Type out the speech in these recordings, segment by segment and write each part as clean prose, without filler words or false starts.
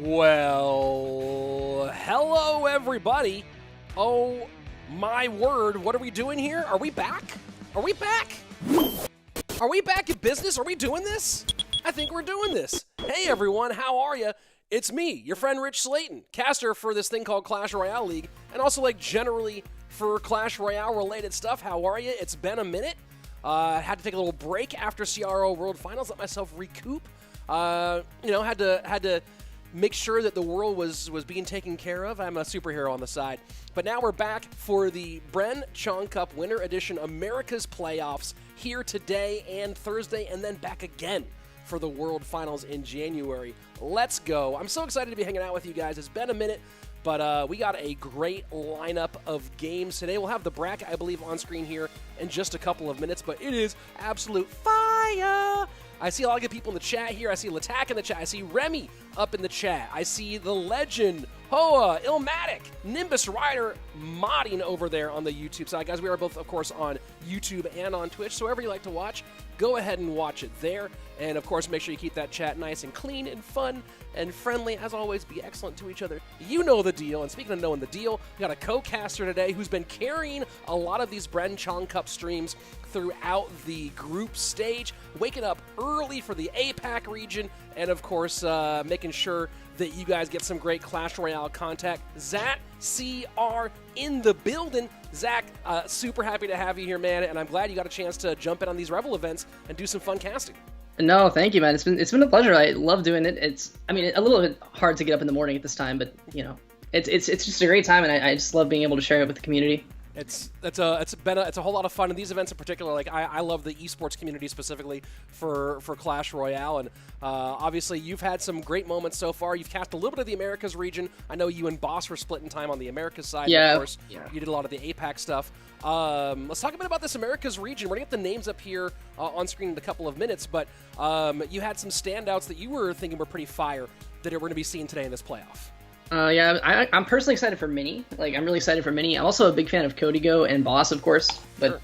Well, hello everybody. Oh my word, what are we doing here? Are we back? Are we back? Are we back in business? Are we doing this? I think we're doing this. Hey everyone, how are you? It's me, your friend Rich Slayton, caster for this thing called Clash Royale League, and also like generally for Clash Royale related stuff. How are you? It's been a minute. Had to take a little break after CRO World Finals, let myself recoup. Had to make sure that the world was being taken care of. I'm a superhero on the side. But now we're back for the Bernard Chong Cup Winter Edition America's Playoffs here today and Thursday, and then back again for the World Finals in January. Let's go. I'm so excited to be hanging out with you guys. It's been a minute, but we got a great lineup of games today. We'll have the bracket, I believe, on screen here in just a couple of minutes, but it is absolute fire. I see a lot of good people in the chat here. I see Latak in the chat. I see Remy up in the chat. I see the legend, Hoa, Illmatic, Nimbus Rider modding over there on the YouTube side. Guys, we are both, of course, on YouTube and on Twitch, so wherever you like to watch, go ahead and watch it there. And, of course, make sure you keep that chat nice and clean and fun and friendly. As always, be excellent to each other. You know the deal. And speaking of knowing the deal, we got a co-caster today who's been carrying a lot of these Bernard Chong Cup streams throughout the group stage, waking up early for the APAC region, and, of course, making sure that you guys get some great Clash Royale content. Zach CR in the building. Zach, super happy to have you here, man, and I'm glad you got a chance to jump in on these Revel events and do some fun casting. No, thank you, man. It's been a pleasure. I love doing it. It's a little bit hard to get up in the morning at this time, but you know, it's just a great time, and I just love being able to share it with the community. It's a whole lot of fun, and these events in particular, like I love the esports community specifically for Clash Royale, and obviously you've had some great moments so far. You've cast a little bit of the Americas region. I know you and Boss were splitting time on the Americas side. Yeah, of course, you did a lot of the APAC stuff. Let's talk a bit about this Americas region. We're gonna get the names up here on screen in a couple of minutes, but you had some standouts that you were thinking were pretty fire that we're gonna be seeing today in this playoff. I'm personally excited for Mini. Like, I'm really excited for Mini. I'm also a big fan of Kodigo and Boss, of course. But sure.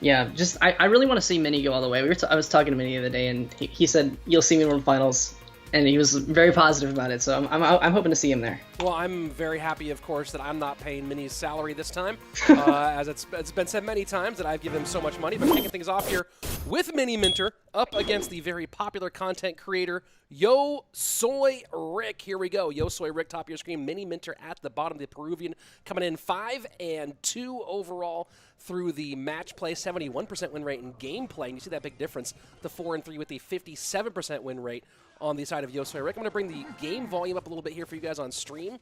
Yeah, just I really want to see Mini go all the way. I was talking to Mini the other day, and he said you'll see me in World Finals, and he was very positive about it. So I'm hoping to see him there. Well, I'm very happy, of course, that I'm not paying Mini's salary this time, as it's been said many times that I've given him so much money. But kicking things off here with Miniminter up against the very popular content creator YoSoyRock. Here we go. YoSoyRock, top of your screen. Miniminter at the bottom. The Peruvian coming in 5-2 overall through the match play. 71% win rate in gameplay. And you see that big difference. The 4-3 with the 57% win rate on the side of YoSoyRock. I'm going to bring the game volume up a little bit here for you guys on stream.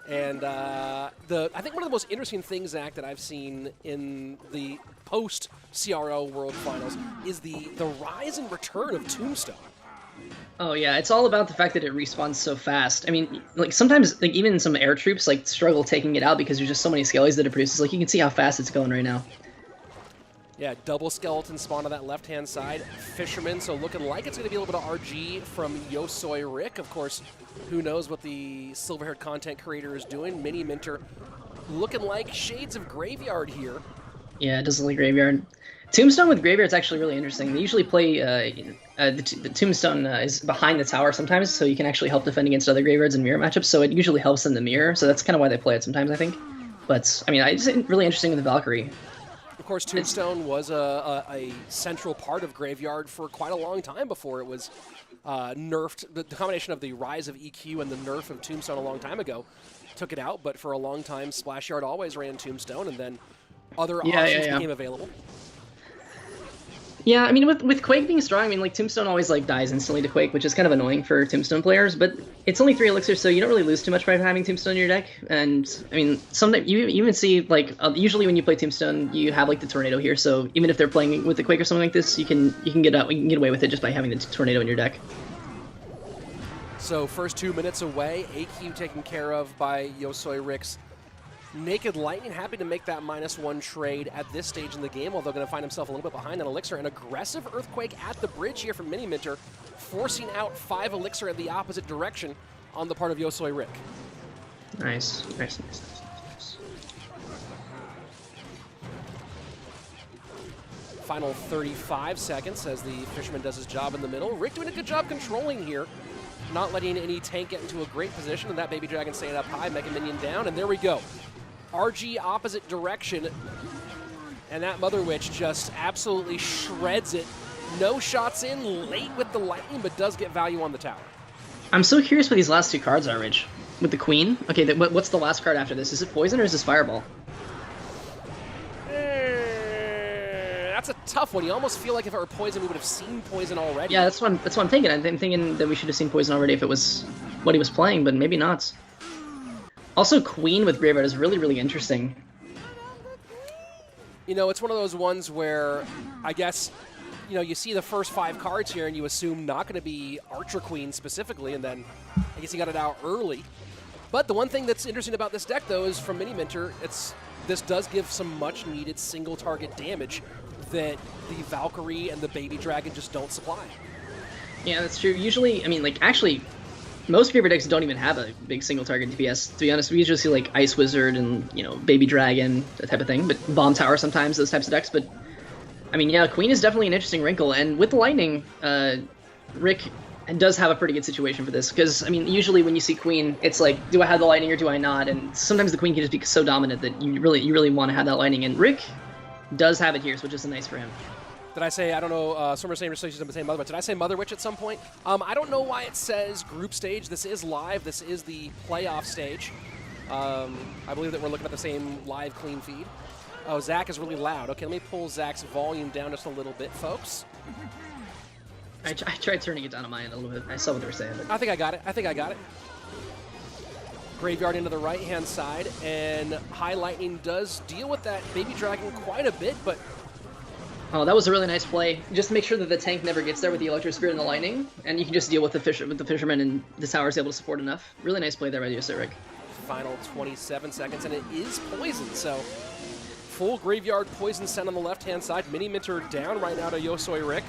And I think one of the most interesting things, Zach, that I've seen in the post-CRO World Finals is the rise and return of Tombstone. Oh yeah, it's all about the fact that it respawns so fast. I mean, like sometimes, like even some air troops like struggle taking it out because there's just so many skellies that it produces. Like you can see how fast it's going right now. Yeah, double skeleton spawn on that left-hand side. Fisherman, so looking like it's going to be a little bit of RG from YoSoyRock. Of course, who knows what the silver-haired content creator is doing. Miniminter looking like shades of Graveyard here. Yeah, it does look like Graveyard. Tombstone with Graveyard is actually really interesting. They usually play, the Tombstone is behind the tower sometimes, so you can actually help defend against other Graveyards in mirror matchups, so it usually helps in the mirror, so that's kind of why they play it sometimes, I think. But, I mean, it's really interesting with the Valkyrie. Of course, Tombstone was a central part of Graveyard for quite a long time before it was nerfed. The combination of the rise of EQ and the nerf of Tombstone a long time ago took it out, but for a long time, Splash Yard always ran Tombstone, and then other options became available. Yeah, I mean, with Quake being strong, I mean, like, Tombstone always, like, dies instantly to Quake, which is kind of annoying for Tombstone players, but it's only 3 elixirs, so you don't really lose too much by having Tombstone in your deck, and, I mean, sometimes you even see, like, usually when you play Tombstone, you have, like, the Tornado here, so even if they're playing with the Quake or something like this, you can get away with it just by having the Tornado in your deck. So, first 2 minutes away, AQ taken care of by YoSoyRock's Naked Lightning, happy to make that -1 trade at this stage in the game, although going to find himself a little bit behind on Elixir. An aggressive Earthquake at the bridge here from Miniminter, forcing out 5 Elixir in the opposite direction on the part of YoSoyRock. Nice. Final 35 seconds as the Fisherman does his job in the middle. Rick doing a good job controlling here not letting any tank get into a great position, and that Baby Dragon staying up high, Mega Minion down, and there we go. RG opposite direction, and that Mother Witch just absolutely shreds it. No shots in, late with the lightning, but does get value on the tower. I'm so curious what these last two cards are, Rich. With the Queen? Okay, what's the last card after this? Is it Poison or is this Fireball? That's a tough one. You almost feel like if it were Poison, we would have seen Poison already. Yeah, that's what I'm thinking. I'm thinking that we should have seen Poison already if it was what he was playing, but maybe not. Also, Queen with Graveyard is really, really interesting. You know, it's one of those ones where I guess, you know, you see the first 5 cards here and you assume not going to be Archer Queen specifically, and then I guess he got it out early. But the one thing that's interesting about this deck, though, is from Miniminter, this does give some much-needed single-target damage that the Valkyrie and the Baby Dragon just don't supply. Yeah, that's true. Usually, I mean, like, actually, most Graveyard decks don't even have a big single-target DPS. To be honest, we usually see, like, Ice Wizard and, you know, Baby Dragon, that type of thing. But Bomb Tower sometimes, those types of decks. But, I mean, yeah, Queen is definitely an interesting wrinkle. And with the Lightning, Rick does have a pretty good situation for this. Because, I mean, usually when you see Queen, it's like, do I have the Lightning or do I not? And sometimes the Queen can just be so dominant that you really want to have that Lightning. And Rick does have it here, which is nice for him. Did I say, I don't know, some are saying she's the same Mother Witch. Did I say Mother Witch at some point? I don't know why it says group stage. This is live. This is the playoff stage. I believe that we're looking at the same live clean feed. Oh, Zach is really loud. Okay, let me pull Zach's volume down just a little bit, folks. I tried turning it down on my end a little bit. I saw what they were saying. But... I think I got it. Graveyard into the right-hand side, and High Lightning does deal with that Baby Dragon quite a bit, but... Oh, that was a really nice play. Just make sure that the tank never gets there with the Electro Spirit and the Lightning, and you can just deal with the Fisherman, and the tower is able to support enough. Really nice play there by YoSoyRock. Final 27 seconds, and it is Poison, so... Full Graveyard Poison sent on the left-hand side. Miniminter down right now to YoSoyRock.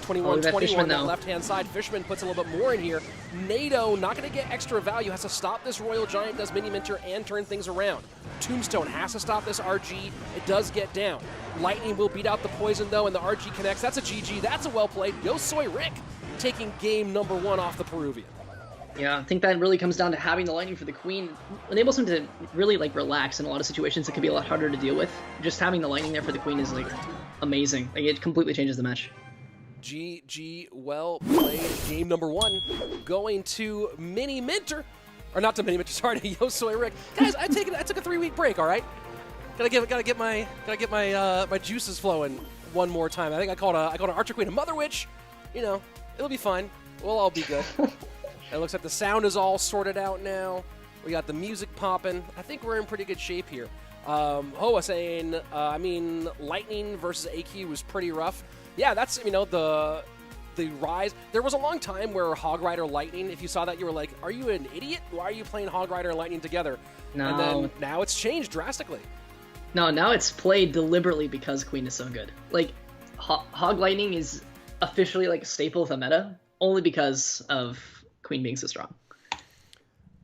21-21 on the left-hand side. Fisherman puts a little bit more in here. NATO not going to get extra value. Has to stop this Royal Giant, does Miniminter, and turn things around. Tombstone has to stop this RG. It does get down. Lightning will beat out the Poison, though, and the RG connects. That's a GG. That's a well played. YoSoyRock taking game number 1 off the Peruvian. Yeah, I think that really comes down to having the Lightning for the Queen. Enables him to really, like, relax in a lot of situations that can be a lot harder to deal with. Just having the Lightning there for the Queen is, like, amazing. Like, it completely changes the match. GG, well played. Game number 1 going to Miniminter. Or not to Miniminter, sorry, to YoSoyRock. Guys, I took a 3-week break, all right? Gotta get my my juices flowing one more time. I think I called an Archer Queen a Mother Witch. You know, it'll be fine. We'll all be good. It looks like the sound is all sorted out now. We got the music popping. I think we're in pretty good shape here. Hoa saying, I mean, Lightning versus AQ was pretty rough. Yeah, that's, you know, the rise. There was a long time where Hog Rider Lightning, if you saw that, you were like, are you an idiot? Why are you playing Hog Rider and Lightning together? No. And then now it's changed drastically. No, now it's played deliberately because Queen is so good. Like, Hog Lightning is officially, like, a staple of the meta, only because of Queen being so strong.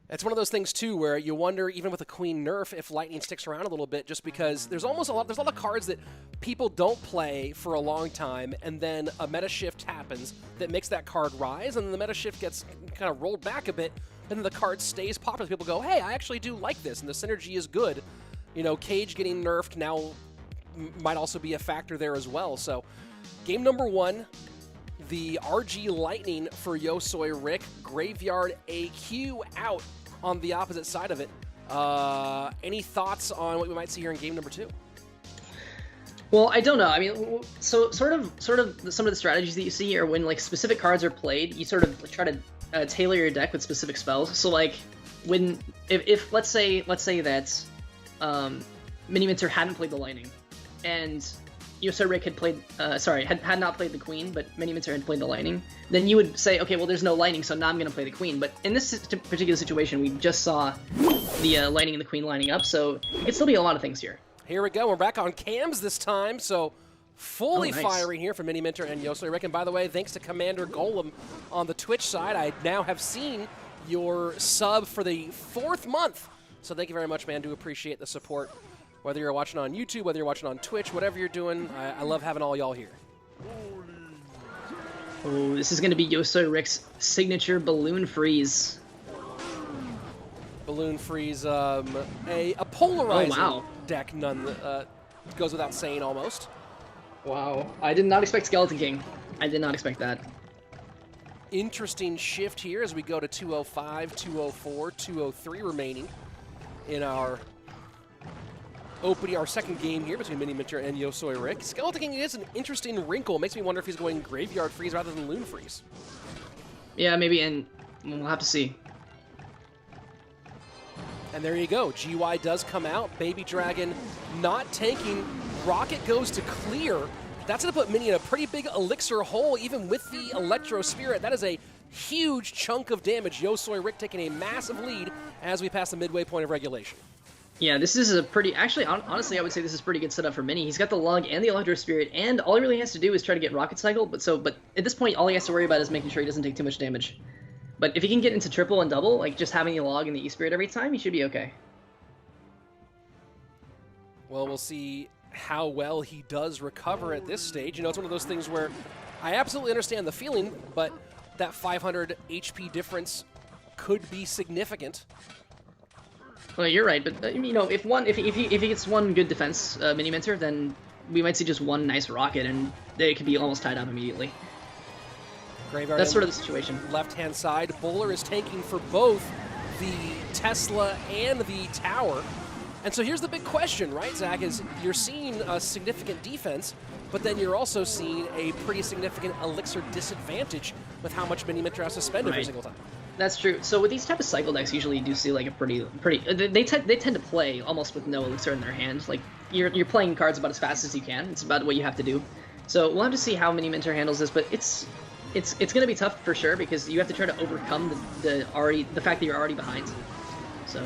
It's one of those things, too, where you wonder, even with a Queen nerf, if Lightning sticks around a little bit, just because there's a lot of cards that people don't play for a long time, and then a meta shift happens that makes that card rise, and then the meta shift gets kind of rolled back a bit, and then the card stays popular. People go, hey, I actually do like this, and the synergy is good. You know, Cage getting nerfed now might also be a factor there as well. So, game number 1, the RG Lightning for YoSoyRock, Graveyard AQ out on the opposite side of it. Any thoughts on what we might see here in game number 2? Well, I don't know. I mean, so sort of some of the strategies that you see are when, like, specific cards are played, you sort of try to tailor your deck with specific spells. So, like, when if let's say that Miniminter hadn't played the Lightning, and YoSoyRock had played, had not played the Queen, but Miniminter had played the Lightning, then you would say, okay, well, there's no Lightning, so now I'm going to play the Queen. But in this particular situation, we just saw the Lightning and the Queen lining up, so it could still be a lot of things here. Here we go. We're back on cams this time, so fully firing here from Miniminter and YoSoyRock. And by the way, thanks to Commander Golem on the Twitch side, I now have seen your sub for the 4th month. So thank you very much, man. Do appreciate the support. Whether you're watching on YouTube, whether you're watching on Twitch, whatever you're doing, I love having all y'all here. Oh, this is going to be YoSoyRock's signature balloon freeze. Balloon freeze, a polarizing deck, goes without saying almost. Wow, I did not expect Skeleton King. I did not expect that. Interesting shift here as we go to 205, 204, 203 remaining in our second game here between Miniminter and YoSoyRock. Skeleton King is an interesting wrinkle. Makes me wonder if he's going Graveyard Freeze rather than Loon Freeze. Yeah, maybe, and we'll have to see. And there you go. GY does come out. Baby Dragon not tanking. Rocket goes to clear. That's going to put Mini in a pretty big elixir hole, even with the Electro Spirit. That is a huge chunk of damage. YoSoyRock taking a massive lead as we pass the midway point of regulation. Yeah, this is a pretty... Actually, honestly, I would say this is a pretty good setup for Mini. He's got the Lug and the Electro Spirit, and all he really has to do is try to get Rocket Cycle. But at this point, all he has to worry about is making sure he doesn't take too much damage. But if he can get into triple and double, like just having the Log and the E-Spirit every time, he should be okay. Well, we'll see how well he does recover at this stage. You know, it's one of those things where I absolutely understand the feeling, but that 500 HP difference could be significant. Well, you're right, but you know, if he gets one good defense Miniminter, then we might see just one nice rocket, and they could be almost tied up immediately. Graveyard. That's sort of the situation. Left-hand side, Bowler is tanking for both the Tesla and the tower. And so here's the big question, right, Zach, is you're seeing a significant defense, but then you're also seeing a pretty significant elixir disadvantage with how much Miniminter has to spend every single time. That's true. So with these type of cycle decks, usually you do see like a pretty. They tend to play almost with no elixir in their hand. Like you're playing cards about as fast as you can. It's about what you have to do. So we'll have to see how Miniminter handles this, but it's going to be tough for sure because you have to try to overcome the fact that you're already behind. So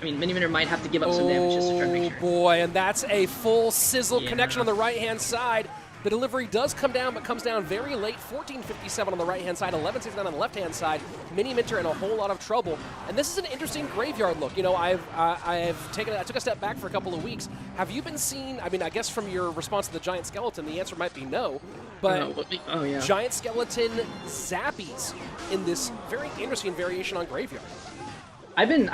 I mean, Miniminter might have to give up some damage just to try to make sure. Oh boy, and that's a full sizzle connection on the right-hand side. The delivery does come down, but comes down very late. 1457 on the right-hand side, 1169 on the left-hand side. Miniminter in a whole lot of trouble. And this is an interesting graveyard look. You know, I took a step back for a couple of weeks. Have you been seeing, I mean, I guess from your response to the Giant Skeleton, the answer might be no. But Giant Skeleton Zappies in this very interesting variation on graveyard. I've been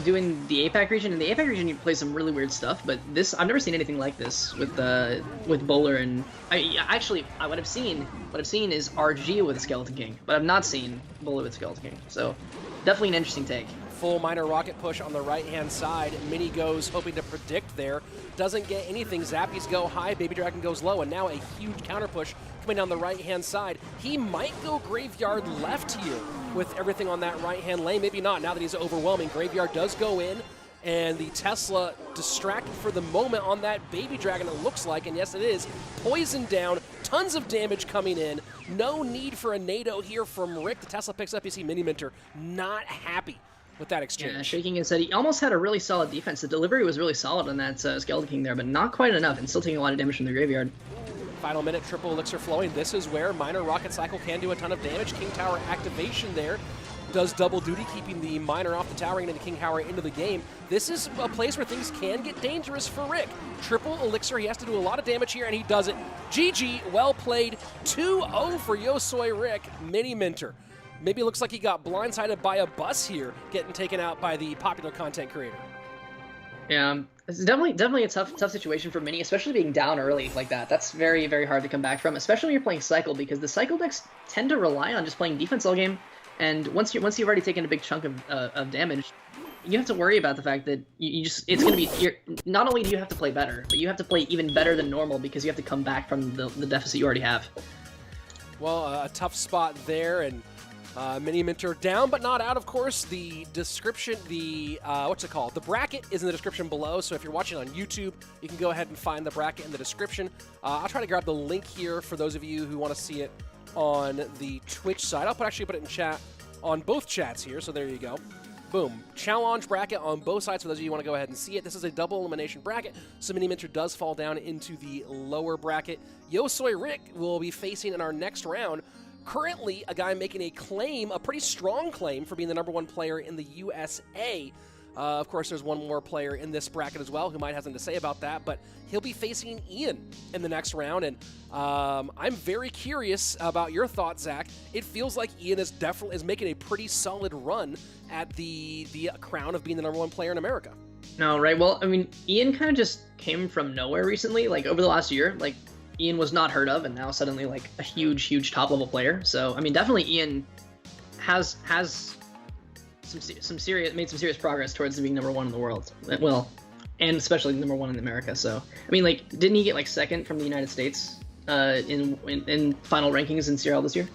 doing the APAC region, and the APAC region you play some really weird stuff, but this I've never seen anything like this with Bowler and what I've seen is RG with Skeleton King, but I've not seen Bowler with Skeleton King. So definitely an interesting take. Full minor rocket push on the right-hand side. Mini goes hoping to predict there. Doesn't get anything. Zappies go high, Baby Dragon goes low, and now a huge counter push coming down the right-hand side. He might go Graveyard left here with everything on that right-hand lane. Maybe not, now that he's overwhelming. Graveyard does go in, and the Tesla distracted for the moment on that Baby Dragon, it looks like, and yes, it is. Poison down, tons of damage coming in. No need for a NATO here from Rick. The Tesla picks up, you see Miniminter not happy with that exchange. Yeah, shaking his head. He almost had a really solid defense. The delivery was really solid on that Skeleton King there, but not quite enough, and still taking a lot of damage from the graveyard. Final minute, triple elixir flowing. This is where minor rocket cycle can do a ton of damage. King Tower activation there does double duty, keeping the minor off the tower and the King Tower into the game. This is a place where things can get dangerous for Rick. Triple elixir, he has to do a lot of damage here, and he does it. GG, well played. 2-0 for YoSoyRock. Miniminter. Maybe it looks like he got blindsided by a bus here, getting taken out by the popular content creator. Yeah, it's definitely a tough situation for Mini, especially being down early like that. That's very, very hard to come back from, especially when you're playing Cycle, because the Cycle decks tend to rely on just playing defense all game, and once you've already taken a big chunk of damage, you have to worry about the fact that it's going to be, not only do you have to play better, but you have to play even better than normal because you have to come back from the deficit you already have. Well, a tough spot there, and Miniminter down but not out, of course. The description, what's it called? The bracket is in the description below, so if you're watching on YouTube, you can go ahead and find the bracket in the description. I'll try to grab the link here for those of you who want to see it on the Twitch side. I'll actually put it in chat on both chats here, so there you go. Boom. Challenge bracket on both sides for those of you who want to go ahead and see it. This is a double elimination bracket, so Miniminter does fall down into the lower bracket. YoSoyRock will be facing in our next round currently a guy making a claim, a pretty strong claim, for being the #1 player in the USA. Of course, there's one more player in this bracket as well who might have something to say about that, but he'll be facing Ian in the next round, and I'm very curious about your thoughts, Zach. It feels like Ian is making a pretty solid run at the crown of being the #1 player in America. No, right. Well, I mean, Ian kind of just came from nowhere recently. Like, over the last year, like, Ian was not heard of, and now suddenly, like, a huge top-level player. So, I mean, definitely Ian has made some serious progress towards being #1 in the world. Well, and especially #1 in America. So, I mean, like, didn't he get, like, second from the United States in final rankings in CRL this year?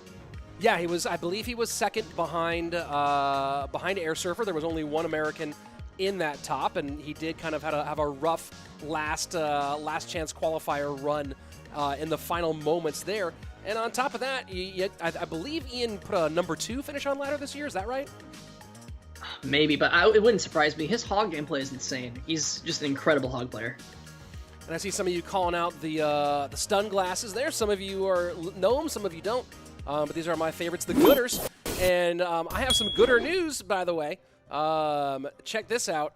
Yeah, he was. I believe he was second behind Airsurfer. There was only one American in that top, and he did kind of have a rough last chance qualifier run in the final moments there. And on top of that, I believe Ian put a #2 finish on ladder this year. Is that right? Maybe, but it wouldn't surprise me. His hog gameplay is insane. He's just an incredible hog player. And I see some of you calling out the stun glasses there. Some of you know them, some of you don't. But these are my favorites, the Gooders. And I have some Gooder news, by the way. Check this out.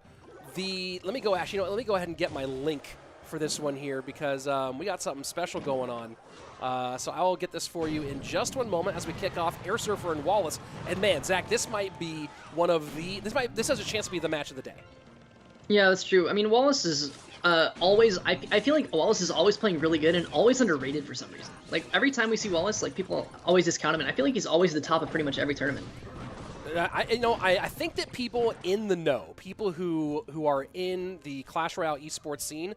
Let me go ahead and get my link for this one here, because we got something special going on. So I will get this for you in just one moment as we kick off Airsurfer and Wallace. And man, Zach, this might be this has a chance to be the match of the day. Yeah, that's true. I mean, Wallace is always, I feel like Wallace is always playing really good and always underrated for some reason. Like, every time we see Wallace, like, people always discount him, and I feel like he's always at the top of pretty much every tournament. I think that people in the know, people who are in the Clash Royale esports scene,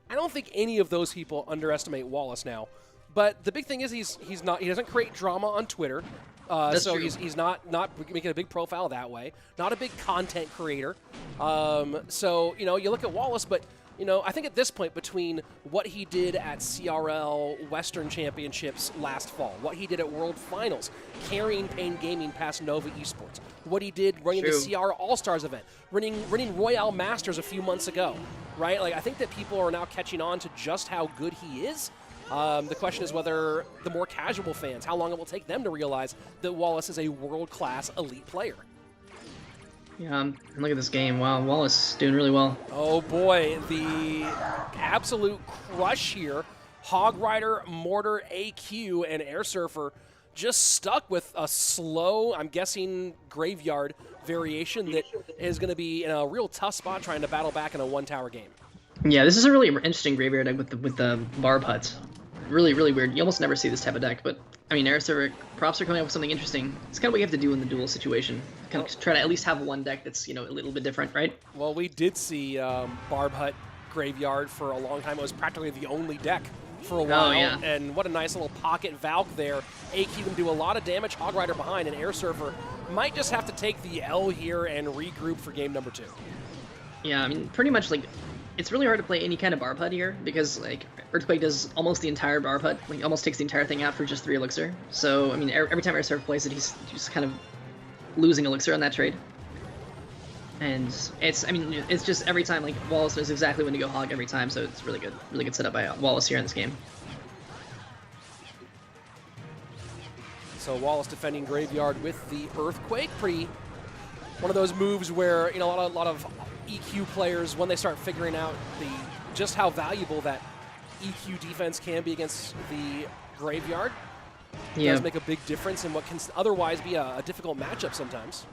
I don't think any of those people underestimate Wallace now. But the big thing is he doesn't create drama on Twitter. So true. He's not making a big profile that way. Not a big content creator. So, you look at Wallace, but, I think at this point, between what he did at CRL Western Championships last fall, what he did at World Finals, carrying Pain Gaming past Nova Esports, what he did running the CR All-Stars event, running Royale Masters a few months ago, right? Like, I think that people are now catching on to just how good he is. The question is whether the more casual fans, how long it will take them to realize that Wallace is a world-class elite player. Yeah, and look at this game. Wow, Wallace is doing really well. Oh boy, the absolute crush here. Hog Rider, Mortar, AQ, and Airsurfer just stuck with a slow, I'm guessing, graveyard variation that is going to be in a real tough spot trying to battle back in a one-tower game. Yeah, this is a really interesting graveyard deck with the barb huts. Really, really weird. You almost never see this type of deck, but I mean, Airsurfer, props are coming up with something interesting. It's kind of what you have to do in the duel situation. Kind of try to at least have one deck that's, a little bit different, right? Well, we did see Barb Hut Graveyard for a long time. It was practically the only deck for a while. Oh, yeah. And what a nice little pocket Valk there. AQ can do a lot of damage, Hog Rider behind, and Airsurfer might just have to take the L here and regroup for game number 2. Yeah, I mean, pretty much, like, it's really hard to play any kind of Barb Hut here, because, like, Earthquake does almost the entire Barb Hut, like, almost takes the entire thing out for just 3 Elixir. So, I mean, every time Airsurfer plays it, he's just kind of losing Elixir on that trade. And it's just every time, like, Wallace knows exactly when to go Hog every time, so it's really good setup by Wallace here in this game. So Wallace defending Graveyard with the Earthquake. One of those moves where, a lot of EQ players, when they start figuring out just how valuable that EQ defense can be against the Graveyard, does make a big difference in what can otherwise be a difficult matchup sometimes.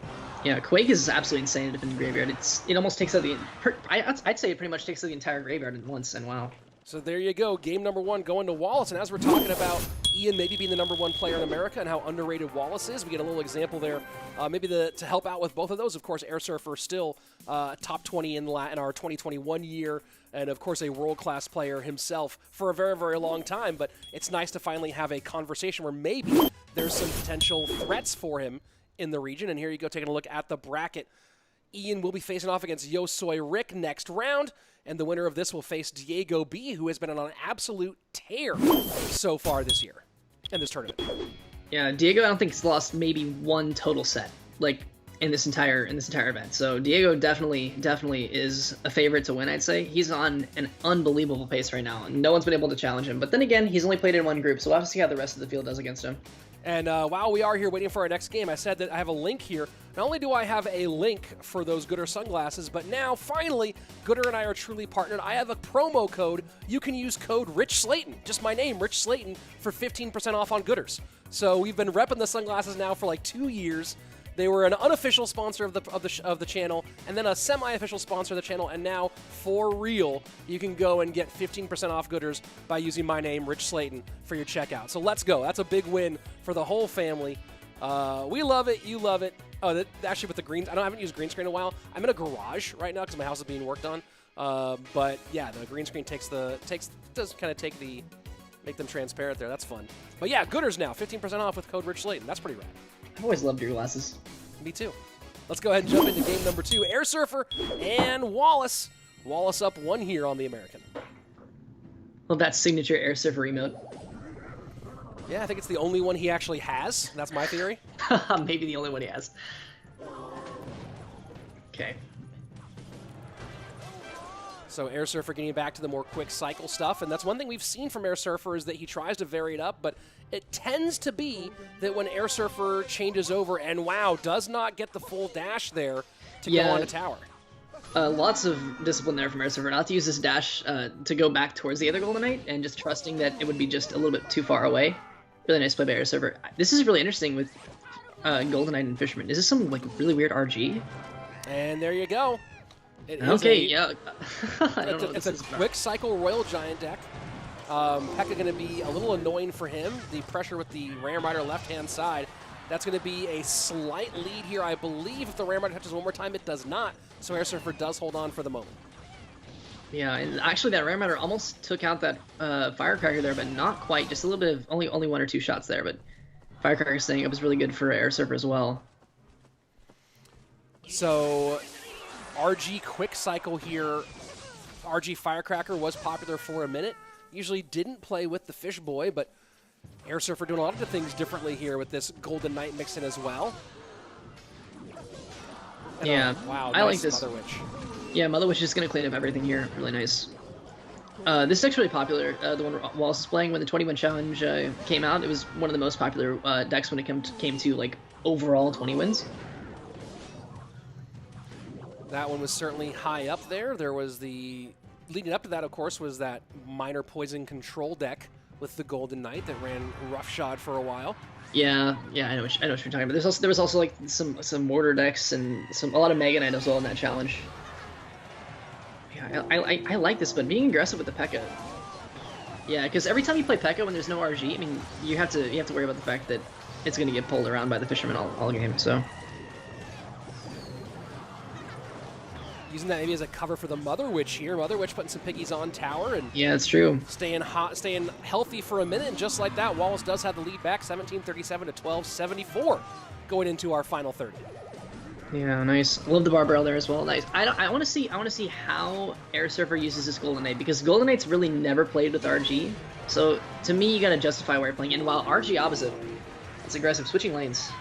Yeah, Quake is absolutely insane to defend the Graveyard. It almost takes out I'd say it pretty much takes out the entire Graveyard at once, and wow. So there you go, game number 1 going to Wallace, and as we're talking about Ian maybe being the #1 player in America and how underrated Wallace is, we get a little example there. Maybe to help out with both of those, of course, Airsurfer still top 20 in our 2021 year, and of course a world-class player himself for a very, very long time, but it's nice to finally have a conversation where maybe there's some potential threats for him in the region. And here you go, taking a look at the bracket. Ian will be facing off against YoSoyRock next round, and the winner of this will face DiegoB, who has been on an absolute tear so far this year in this tournament. Yeah, Diego, I don't think he's lost maybe one total set, like, in this entire event. So Diego definitely is a favorite to win, I'd say. He's on an unbelievable pace right now, and no one's been able to challenge him. But then again, he's only played in one group, so we'll have to see how the rest of the field does against him. And while we are here waiting for our next game, I said that I have a link here. Not only do I have a link for those Gooder sunglasses, but now, finally, Gooder and I are truly partnered. I have a promo code. You can use code Rich Slayton, just my name, Rich Slayton, for 15% off on Gooders. So we've been repping the sunglasses now for like 2 years. They were an unofficial sponsor of the channel, and then a semi-official sponsor of the channel, and now, for real, you can go and get 15% off Gooders by using my name, Rich Slayton, for your checkout. So let's go. That's a big win for the whole family. We love it. You love it. Oh, actually, with the green, I haven't used green screen in a while. I'm in a garage right now because my house is being worked on. But yeah, the green screen make them transparent there. That's fun. But yeah, Gooders now, 15% off with code Rich Slayton. That's pretty rad. I've always loved your glasses. Me too. Let's go ahead and jump into game number 2. Airsurfer and Wallace. Wallace up 1 here on the American. Love that signature Airsurfer emote. Yeah, I think it's the only one he actually has. That's my theory. Maybe the only one he has. Okay. So Airsurfer getting back to the more quick cycle stuff, and that's one thing we've seen from Airsurfer is that he tries to vary it up, but it tends to be that when Airsurfer changes over and, wow, does not get the full dash there to go on a tower. Lots of discipline there from Airsurfer not to use this dash to go back towards the other Golden Knight and just trusting that it would be just a little bit too far away. Really nice play by Airsurfer. This is really interesting with Golden Knight and Fisherman. Is this some like really weird RG? And there you go. It's a quick cycle Royal Giant deck. Pekka going to be a little annoying for him. The pressure with the Ram Rider left-hand side. That's going to be a slight lead here. I believe if the Ram Rider touches one more time, it does not. So Airsurfer does hold on for the moment. Yeah, and actually that Ram Rider almost took out that Firecracker there, but not quite. Just a little bit of, only 1 or 2 shots there, but Firecracker staying up was really good for Airsurfer as well. So RG quick cycle here. RG Firecracker was popular for a minute. Usually didn't play with the Fish Boy, but Airsurfer doing a lot of the things differently here with this Golden Knight mix in as well. And yeah, wow, I nice like this. Mother Witch. Yeah, Mother Witch is going to clean up everything here. Really nice. This deck's really popular. The one Wallace was playing when the 20-win challenge came out, it was one of the most popular decks when it came to like overall 20 wins. That one was certainly high up there. There was leading up to that, of course, was that minor poison control deck with the Golden Knight that ran roughshod for a while. Yeah, I know what you're talking about. There was also like some mortar decks and a lot of Mega Knight as well in that challenge. Yeah, I like this, but being aggressive with the P.E.K.K.A. Yeah, because every time you play P.E.K.K.A. when there's no RG, I mean, you have to worry about the fact that it's going to get pulled around by the Fisherman all game. So. Using that maybe as a cover for the Mother Witch here. Mother Witch putting some piggies on tower and yeah, it's true. Staying healthy for a minute, and just like that, Wallace does have the lead back, 17-37 to 12-74, going into our final 30. Yeah, nice. Love the Barbell there as well. Nice. I want to see how Airsurfer uses this Golden Knight because Golden Knight's really never played with RG. So to me, you got to justify where you're playing. And while RG opposite, it's aggressive switching lanes.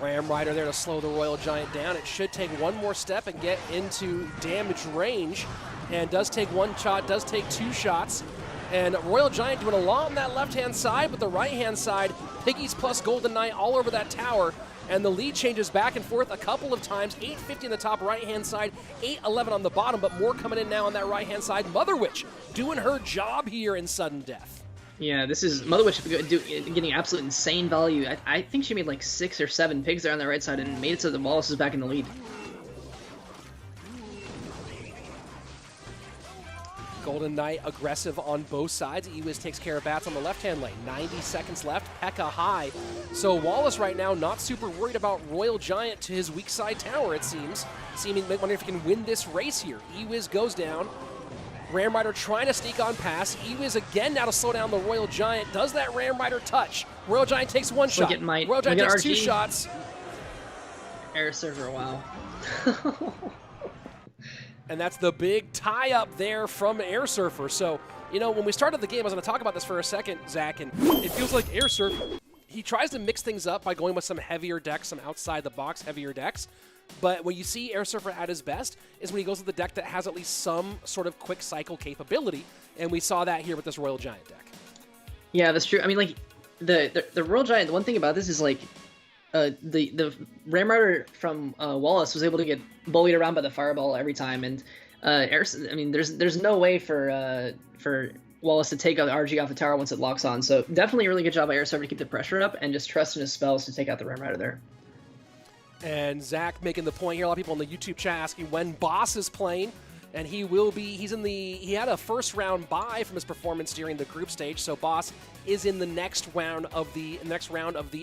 Ram Rider there to slow the Royal Giant down. It should take one more step and get into damage range. And does take 1 shot, does take 2 shots. And Royal Giant doing a lot on that left-hand side, but the right-hand side, Piggies plus Golden Knight all over that tower. And the lead changes back and forth a couple of times. 850 on the top right-hand side, 811 on the bottom, but more coming in now on that right-hand side. Mother Witch doing her job here in sudden death. Yeah, this is Mother Witch getting absolute insane value. I think she made like 6 or 7 pigs there on the right side and made it so the Wallace is back in the lead. Golden Knight aggressive on both sides. Ewiz takes care of bats on the left-hand lane. 90 seconds left, P.E.K.K.A. high. So Wallace right now not super worried about Royal Giant to his weak side tower, it seems. Wondering if he can win this race here. Ewiz goes down. Ram Rider trying to sneak on past. Ewiz again now to slow down the Royal Giant. Does that Ram Rider touch? Royal Giant takes 1 shot. Royal Giant takes 2 shots. Airsurfer, wow. And that's the big tie-up there from Airsurfer. So, you know, when we started the game, I was going to talk about this for a second, Zach, and it feels like Airsurfer, he tries to mix things up by going with some heavier decks, some outside-the-box heavier decks. But when you see Airsurfer at his best is when he goes with the deck that has at least some sort of quick cycle capability, and we saw that here with this Royal Giant deck. Yeah, that's true. I mean, like, the Royal Giant, the one thing about this is like the Ramrider from Wallace was able to get bullied around by the fireball every time, and I mean there's no way for Wallace to take out the RG off the tower once it locks on. So definitely a really good job by Airsurfer to keep the pressure up and just trust in his spells to take out the Ramrider there. And Zach making the point here, a lot of people on the YouTube chat asking when Boss is playing, and he will be, he had a first round bye from his performance during the group stage, so Boss is in the next round of the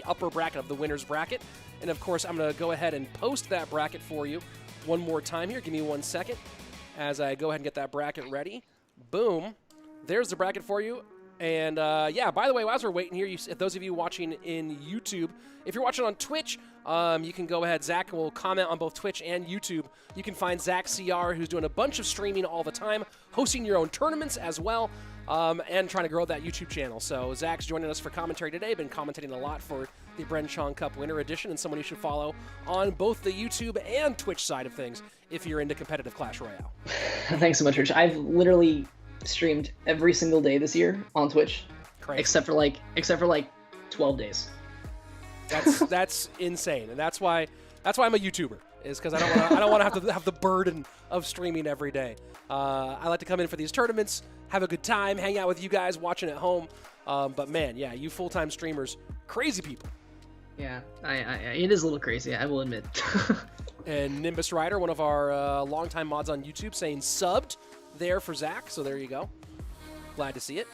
upper bracket of the winner's bracket. And of course, I'm going to go ahead and post that bracket for you one more time here. Give me 1 second as I go ahead and get that bracket ready. Boom. There's the bracket for you. And yeah, by the way, as we're waiting here, those of you watching in YouTube, if you're watching on Twitch, you can go ahead. Zach will comment on both Twitch and YouTube. You can find Zach CR, who's doing a bunch of streaming all the time, hosting your own tournaments as well, and trying to grow that YouTube channel. So Zach's joining us for commentary today. Been commentating a lot for the Bernard Chong Cup Winter Edition, and someone you should follow on both the YouTube and Twitch side of things if you're into competitive Clash Royale. Thanks so much, Rich. I've literally streamed every single day this year on Twitch, Crazy. except for like 12 days. That's insane, and that's why I'm a YouTuber, is because I don't want to have the burden of streaming every day. I like to come in for these tournaments, have a good time, hang out with you guys watching at home. But man, yeah, you full-time streamers, crazy people. Yeah, it is a little crazy, I will admit. And Nimbus Rider, one of our longtime mods on YouTube, saying subbed there for Zach, so there you go. Glad to see it.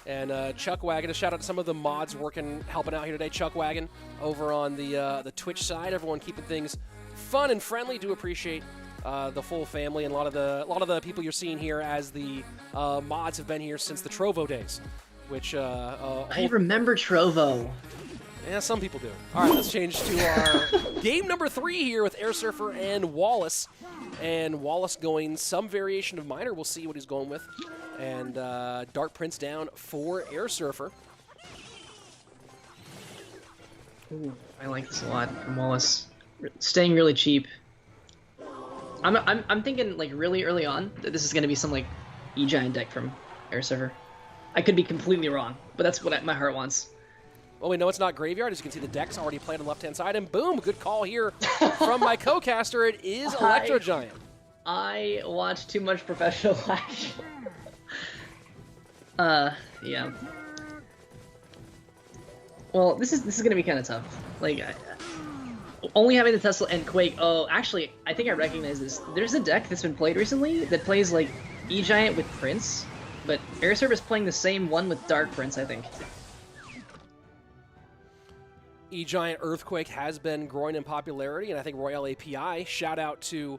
And Chuck Wagon, a shout out to some of the mods helping out here today. Chuck Wagon over on the Twitch side, everyone keeping things fun and friendly. Do appreciate the full family, and a lot of the people you're seeing here as the mods have been here since the Trovo days, which I remember Trovo. Yeah, some people do. All right, let's change to our game number 3 here with Airsurfer and Wallace. And Wallace going some variation of Miner. We'll see what he's going with. And Dark Prince down for Airsurfer. Ooh, I like this a lot from Wallace. Staying really cheap. I'm thinking like really early on that this is going to be some like E-Giant deck from Airsurfer. I could be completely wrong, but that's what my heart wants. Well, we know it's not Graveyard. As you can see, the deck's already played on the left-hand side. And boom, good call here from my co-caster. It is Electro Giant. I watch too much professional Clash. Yeah. Well, this is going to be kind of tough. Like, only having the Tesla and Quake. Oh, actually, I think I recognize this. There's a deck that's been played recently that plays, like, E-Giant with Prince. But Airsurfer is playing the same one with Dark Prince, I think. E-Giant Earthquake has been growing in popularity, and I think Royale API, shout out to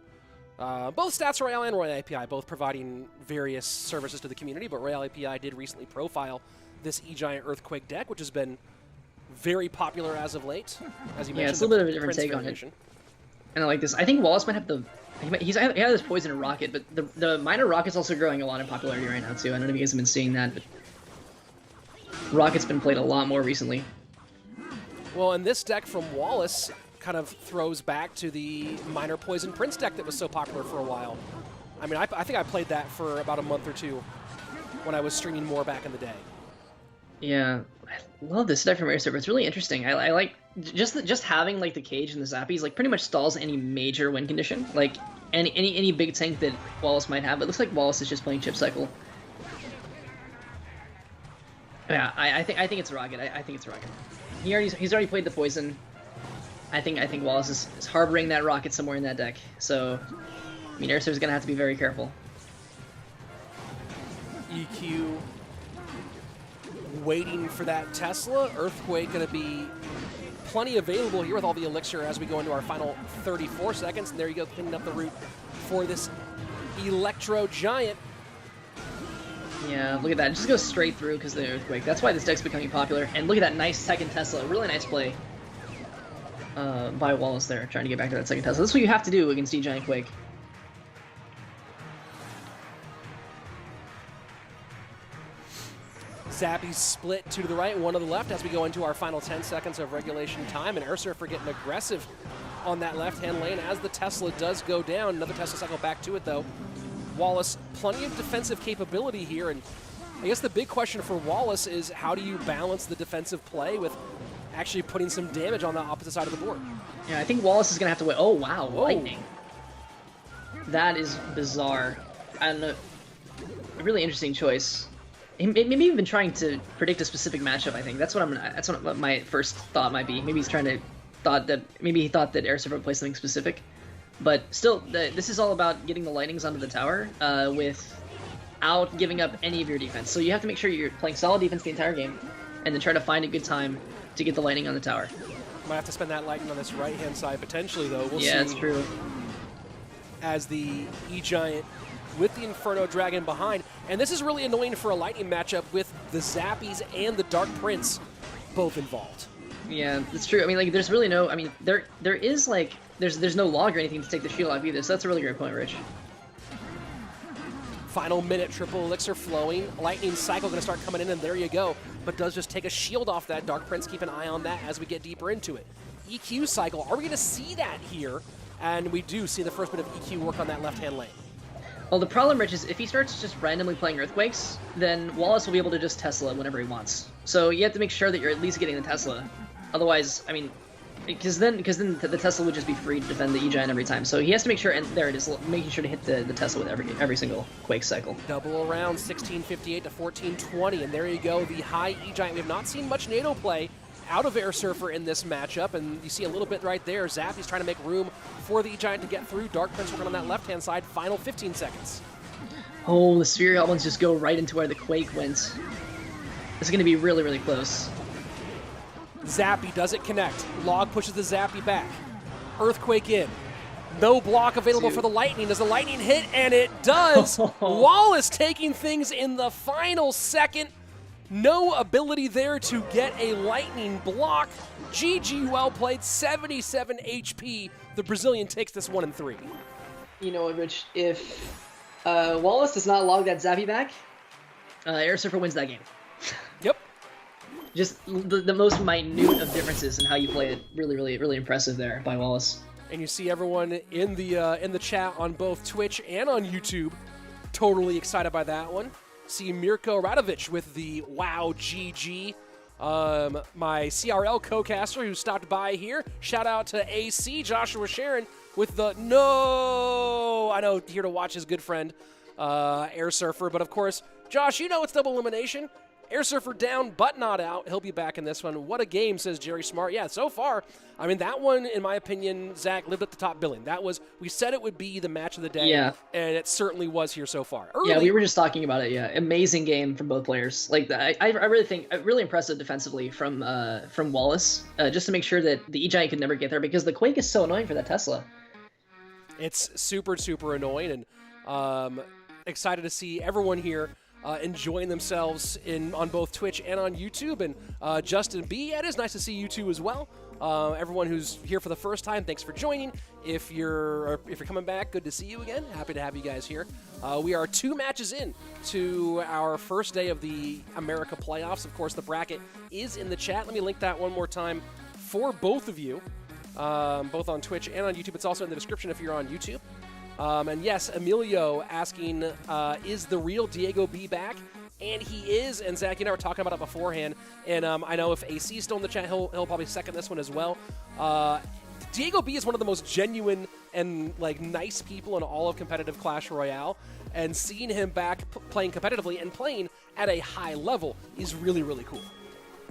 both Stats Royale and Royale API, both providing various services to the community, but Royale API did recently profile this E-Giant Earthquake deck, which has been very popular as of late. As you mentioned, it's a little bit of a different take on it. And I like this. I think Wallace might have the... He had this Poison and Rocket, but the Minor Rocket's also growing a lot in popularity right now, too. I don't know if you guys have been seeing that, but Rocket's been played a lot more recently. Well, and this deck from Wallace kind of throws back to the Minor Poison Prince deck that was so popular for a while. I mean, I think I played that for about a month or two when I was streaming more back in the day. Yeah, I love this deck from Airsurfer. It's really interesting. I like just having like the cage and the zappies like pretty much stalls any major win condition. Like any big tank that Wallace might have. It looks like Wallace is just playing Chip Cycle. Yeah, I think it's Rocket. I think it's Rocket. He's already played the Poison. I think Wallace is harboring that Rocket somewhere in that deck. So, I mean, Airsurfer's gonna have to be very careful. EQ waiting for that Tesla. Earthquake gonna be plenty available here with all the elixir as we go into our final 34 seconds. And there you go, cleaning up the route for this Electro Giant. Yeah, look at that. It just goes straight through because of the Earthquake. That's why this deck's becoming popular. And look at that nice second Tesla. Really nice play by Wallace there, trying to get back to that second Tesla. This is what you have to do against E-Giant Quake. Zappy's split 2 to the right, 1 to the left as we go into our final 10 seconds of regulation time. And Airsurfer getting aggressive on that left-hand lane as the Tesla does go down. Another Tesla cycle back to it, though. Wallace, plenty of defensive capability here, and I guess the big question for Wallace is how do you balance the defensive play with actually putting some damage on the opposite side of the board? Yeah, I think Wallace is going to have to wait. Oh, wow, Whoa. lightning. That is bizarre. I don't know. A really interesting choice. Maybe even trying to predict a specific matchup. I think that's what my first thought might be. Maybe he's trying to maybe he thought that Airsurfer would play something specific, but still, this is all about getting the lightnings onto the tower without giving up any of your defense. So you have to make sure you're playing solid defense the entire game, and then try to find a good time to get the lightning on the tower. Might have to spend that lightning on this right-hand side potentially, though. We'll see. Yeah, that's true. As the E-Giant with the Inferno Dragon behind. And this is really annoying for a lightning matchup with the Zappies and the Dark Prince both involved. Yeah, that's true. I mean, like, there's really no... I mean, there is, like... There's no log or anything to take the shield off either, so that's a really great point, Rich. Final minute, triple elixir flowing. Lightning cycle going to start coming in, and there you go. But does just take a shield off that. Dark Prince, keep an eye on that as we get deeper into it. EQ cycle, are we going to see that here? And we do see the first bit of EQ work on that left-hand lane. Well, the problem, Rich, is if he starts just randomly playing Earthquakes, then Wallace will be able to just Tesla whenever he wants. So you have to make sure that you're at least getting the Tesla. Otherwise, I mean, because then the Tesla would just be free to defend the E-Giant every time. So he has to make sure, and there it is, making sure to hit the Tesla with every single Quake cycle. Double around, 1658 to 1420, and there you go, the high E-Giant. We have not seen much NATO play out of Airsurfer in this matchup, and you see a little bit right there. Zappy's trying to make room for the E-Giant to get through. Dark Prince working on that left-hand side. Final 15 seconds. Oh, the Sphere Goblins just go right into where the Quake went. This is going to be really, really close. Zappy doesn't connect. Log pushes the Zappy back. Earthquake in. No block available for the Lightning. Does the Lightning hit? And it does. Wallace taking things in the final second. No ability there to get a Lightning block. GG, well played. 77 HP. The Brazilian takes this 1-3. You know what, Rich? If Wallace does not log that Zappy back, Airsurfer wins that game. Yep. Just the most minute of differences in how you play it. Really, really, really impressive there by Wallace. And you see everyone in the chat on both Twitch and on YouTube totally excited by that one. See Mirko Radovic with the wow GG. My CRL co-caster who stopped by here. Shout out to AC Joshua Sharon with the no. I know, here to watch his good friend Airsurfer, but of course, Josh, you know it's double elimination. Airsurfer down, but not out. He'll be back in this one. What a game, says Jerry Smart. Yeah, so far, I mean, that one, in my opinion, Zach, lived up to top billing. That was, we said it would be the match of the day, yeah, and it certainly was here so far. Early, yeah, we were just talking about it, yeah. Amazing game from both players. Like, I really think, really impressive defensively from Wallace, just to make sure that the E-Giant could never get there, because the Quake is so annoying for that Tesla. It's super, super annoying, and excited to see everyone here enjoying themselves on both Twitch and on YouTube. And Justin B, yeah, it is nice to see you too as well. Everyone who's here for the first time, thanks for joining. If you're coming back, good to see you again. Happy to have you guys here. We are 2 matches in to our first day of the America playoffs. Of course, the bracket is in the chat. Let me link that one more time for both of you, both on Twitch and on YouTube. It's also in the description if you're on YouTube. And yes, Emilio asking, is the real DiegoB back? And he is, and Zach, you and I were talking about it beforehand, and I know if AC is still in the chat, he'll probably second this one as well. DiegoB is one of the most genuine and like nice people in all of competitive Clash Royale, and seeing him back playing competitively and playing at a high level is really, really cool.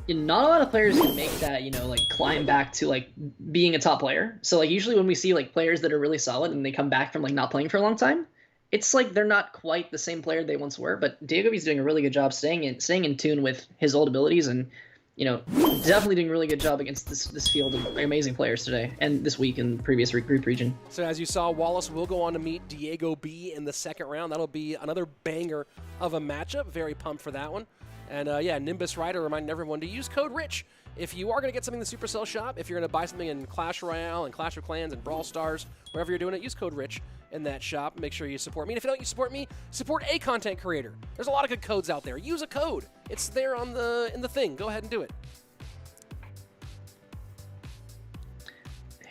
Not a lot of players can make that, like climb back to like being a top player. So like usually when we see like players that are really solid and they come back from like not playing for a long time, it's like they're not quite the same player they once were. But DiegoB's doing a really good job staying in tune with his old abilities, and definitely doing a really good job against this field of amazing players today and this week in the previous group region. So as you saw, Wallace will go on to meet DiegoB in the second round. That'll be another banger of a matchup. Very pumped for that one. And yeah, Nimbus Rider reminding everyone to use code RICH if you are going to get something in the Supercell shop. If you're going to buy something in Clash Royale and Clash of Clans and Brawl Stars, wherever you're doing it, use code RICH in that shop. Make sure you support me. And if you don't, you support me, support a content creator. There's a lot of good codes out there. Use a code. It's there in the thing. Go ahead and do it.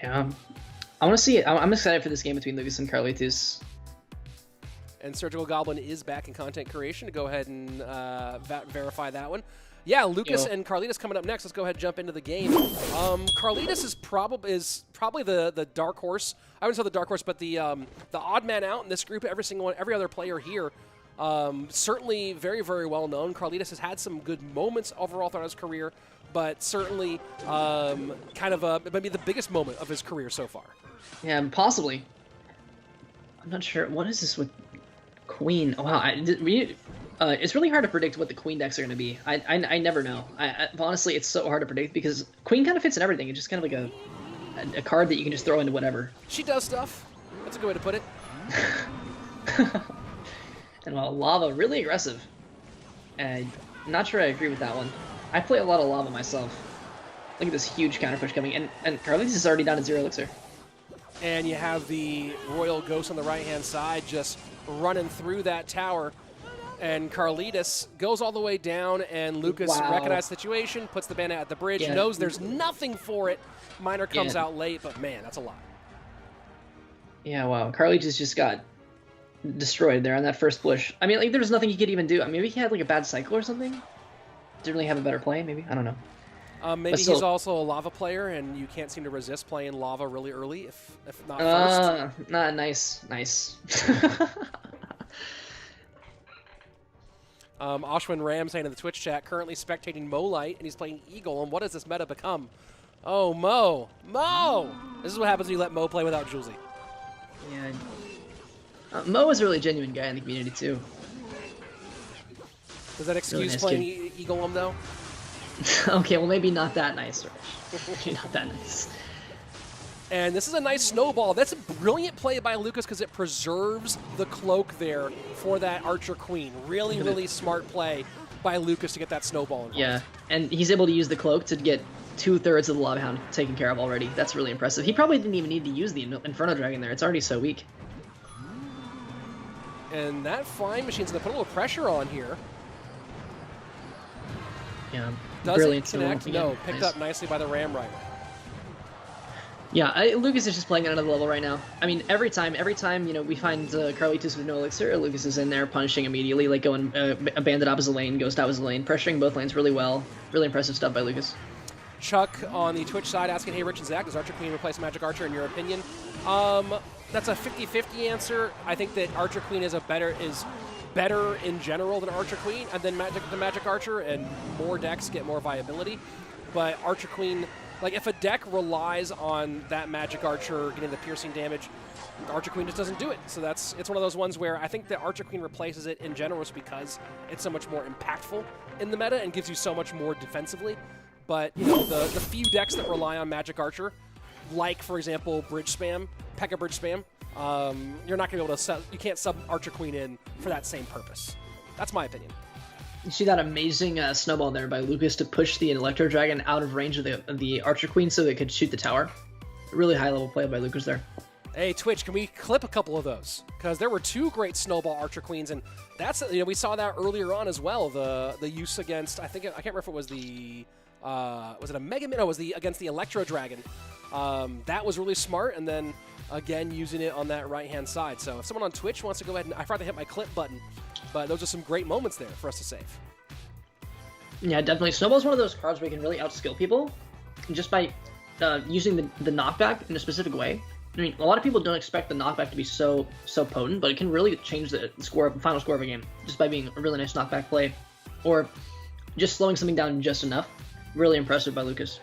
Yeah, I want to see it. I'm excited for this game between Lucas and Carlitus. And Surgical Goblin is back in content creation to go ahead and verify that one. Yeah, Lucas and Carlitas coming up next. Let's go ahead and jump into the game. Carlitas is probably the dark horse. I wouldn't say the dark horse, but the odd man out in this group. Every other player here, certainly very, very well known. Carlitas has had some good moments overall throughout his career, but certainly kind of maybe the biggest moment of his career so far. Yeah, possibly. I'm not sure. What is this with Queen? Oh, wow. It's really hard to predict what the Queen decks are going to be. I never know. Honestly, it's so hard to predict because Queen kind of fits in everything. It's just kind of like a card that you can just throw into whatever. She does stuff. That's a good way to put it. And well, Lava, really aggressive. Not sure I agree with that one. I play a lot of Lava myself. Look at this huge counter push coming. And Carlitas is already down to 0 elixir. And you have the Royal Ghost on the right-hand side just running through that tower. And Carlitas goes all the way down, and Lucas recognizes the situation, puts the bandit at the bridge, knows there's nothing for it. Miner comes out late, but man, that's a lot. Yeah, wow. Carlitas just got destroyed there on that first push. I mean, like, there was nothing he could even do. I mean, maybe he had, like, a bad cycle or something? Didn't really have a better play, maybe? I don't know. Maybe he's also a Lava player, and you can't seem to resist playing Lava really early, if not first. Nice. Ashwin Ram saying in the Twitch chat, currently spectating Molite, and he's playing Eagle, and what does this meta become? Oh, Mo! This is what happens when you let Mo play without Julesy. Yeah. Mo is a really genuine guy in the community, too. Does that excuse really nice playing Eagle though? Okay, well, maybe not that nice, Maybe not that nice. And this is a nice snowball. That's a brilliant play by Lucas because it preserves the cloak there for that Archer Queen. Really, really smart play by Lucas to get that snowball involved. Yeah, and he's able to use the cloak to get 2/3 of the Lava Hound taken care of already. That's really impressive. He probably didn't even need to use the Inferno Dragon there. It's already so weak. And that Flying Machine's going to put a little pressure on here. Yeah, doesn't connect. No, picked up nicely by the Ram Rider. Yeah, Lucas is just playing at another level right now. I mean, every time we find Carlitus with no elixir, Lucas is in there punishing immediately, like going a bandit opposite lane, ghost opposite lane, pressuring both lanes really well. Really impressive stuff by Lucas. Chuck on the Twitch side asking, hey, Rich and Zach, does Archer Queen replace Magic Archer in your opinion? That's a 50-50 answer. I think that Archer Queen is better in general than Archer Queen, and then the Magic Archer, and more decks get more viability. But Archer Queen, like if a deck relies on that Magic Archer getting the piercing damage, Archer Queen just doesn't do it. So it's one of those ones where I think that Archer Queen replaces it in general just because it's so much more impactful in the meta and gives you so much more defensively. But you know, the few decks that rely on Magic Archer, like for example Bridge Spam, P.E.K.K.A. Bridge Spam, you're not going to be able to you can't sub Archer Queen in for that same purpose. That's my opinion. You see that amazing snowball there by Lucas to push the Electro Dragon out of range of the Archer Queen so they could shoot the tower. Really high level play by Lucas there. Hey Twitch, can we clip a couple of those? Because there were 2 great snowball Archer Queens, and that's we saw that earlier on as well. The use against I can't remember if it was the was it a Mega Man? No, it was against the Electro Dragon. That was really smart, and then again using it on that right-hand side. So if someone on Twitch wants to go ahead and I forgot to hit my clip button, but those are some great moments there for us to save. Yeah, definitely. Snowball's one of those cards where you can really outskill people just by using the knockback in a specific way. I mean, a lot of people don't expect the knockback to be so potent, but it can really change the final score of a game just by being a really nice knockback play, or just slowing something down just enough. Really impressive by Lucas.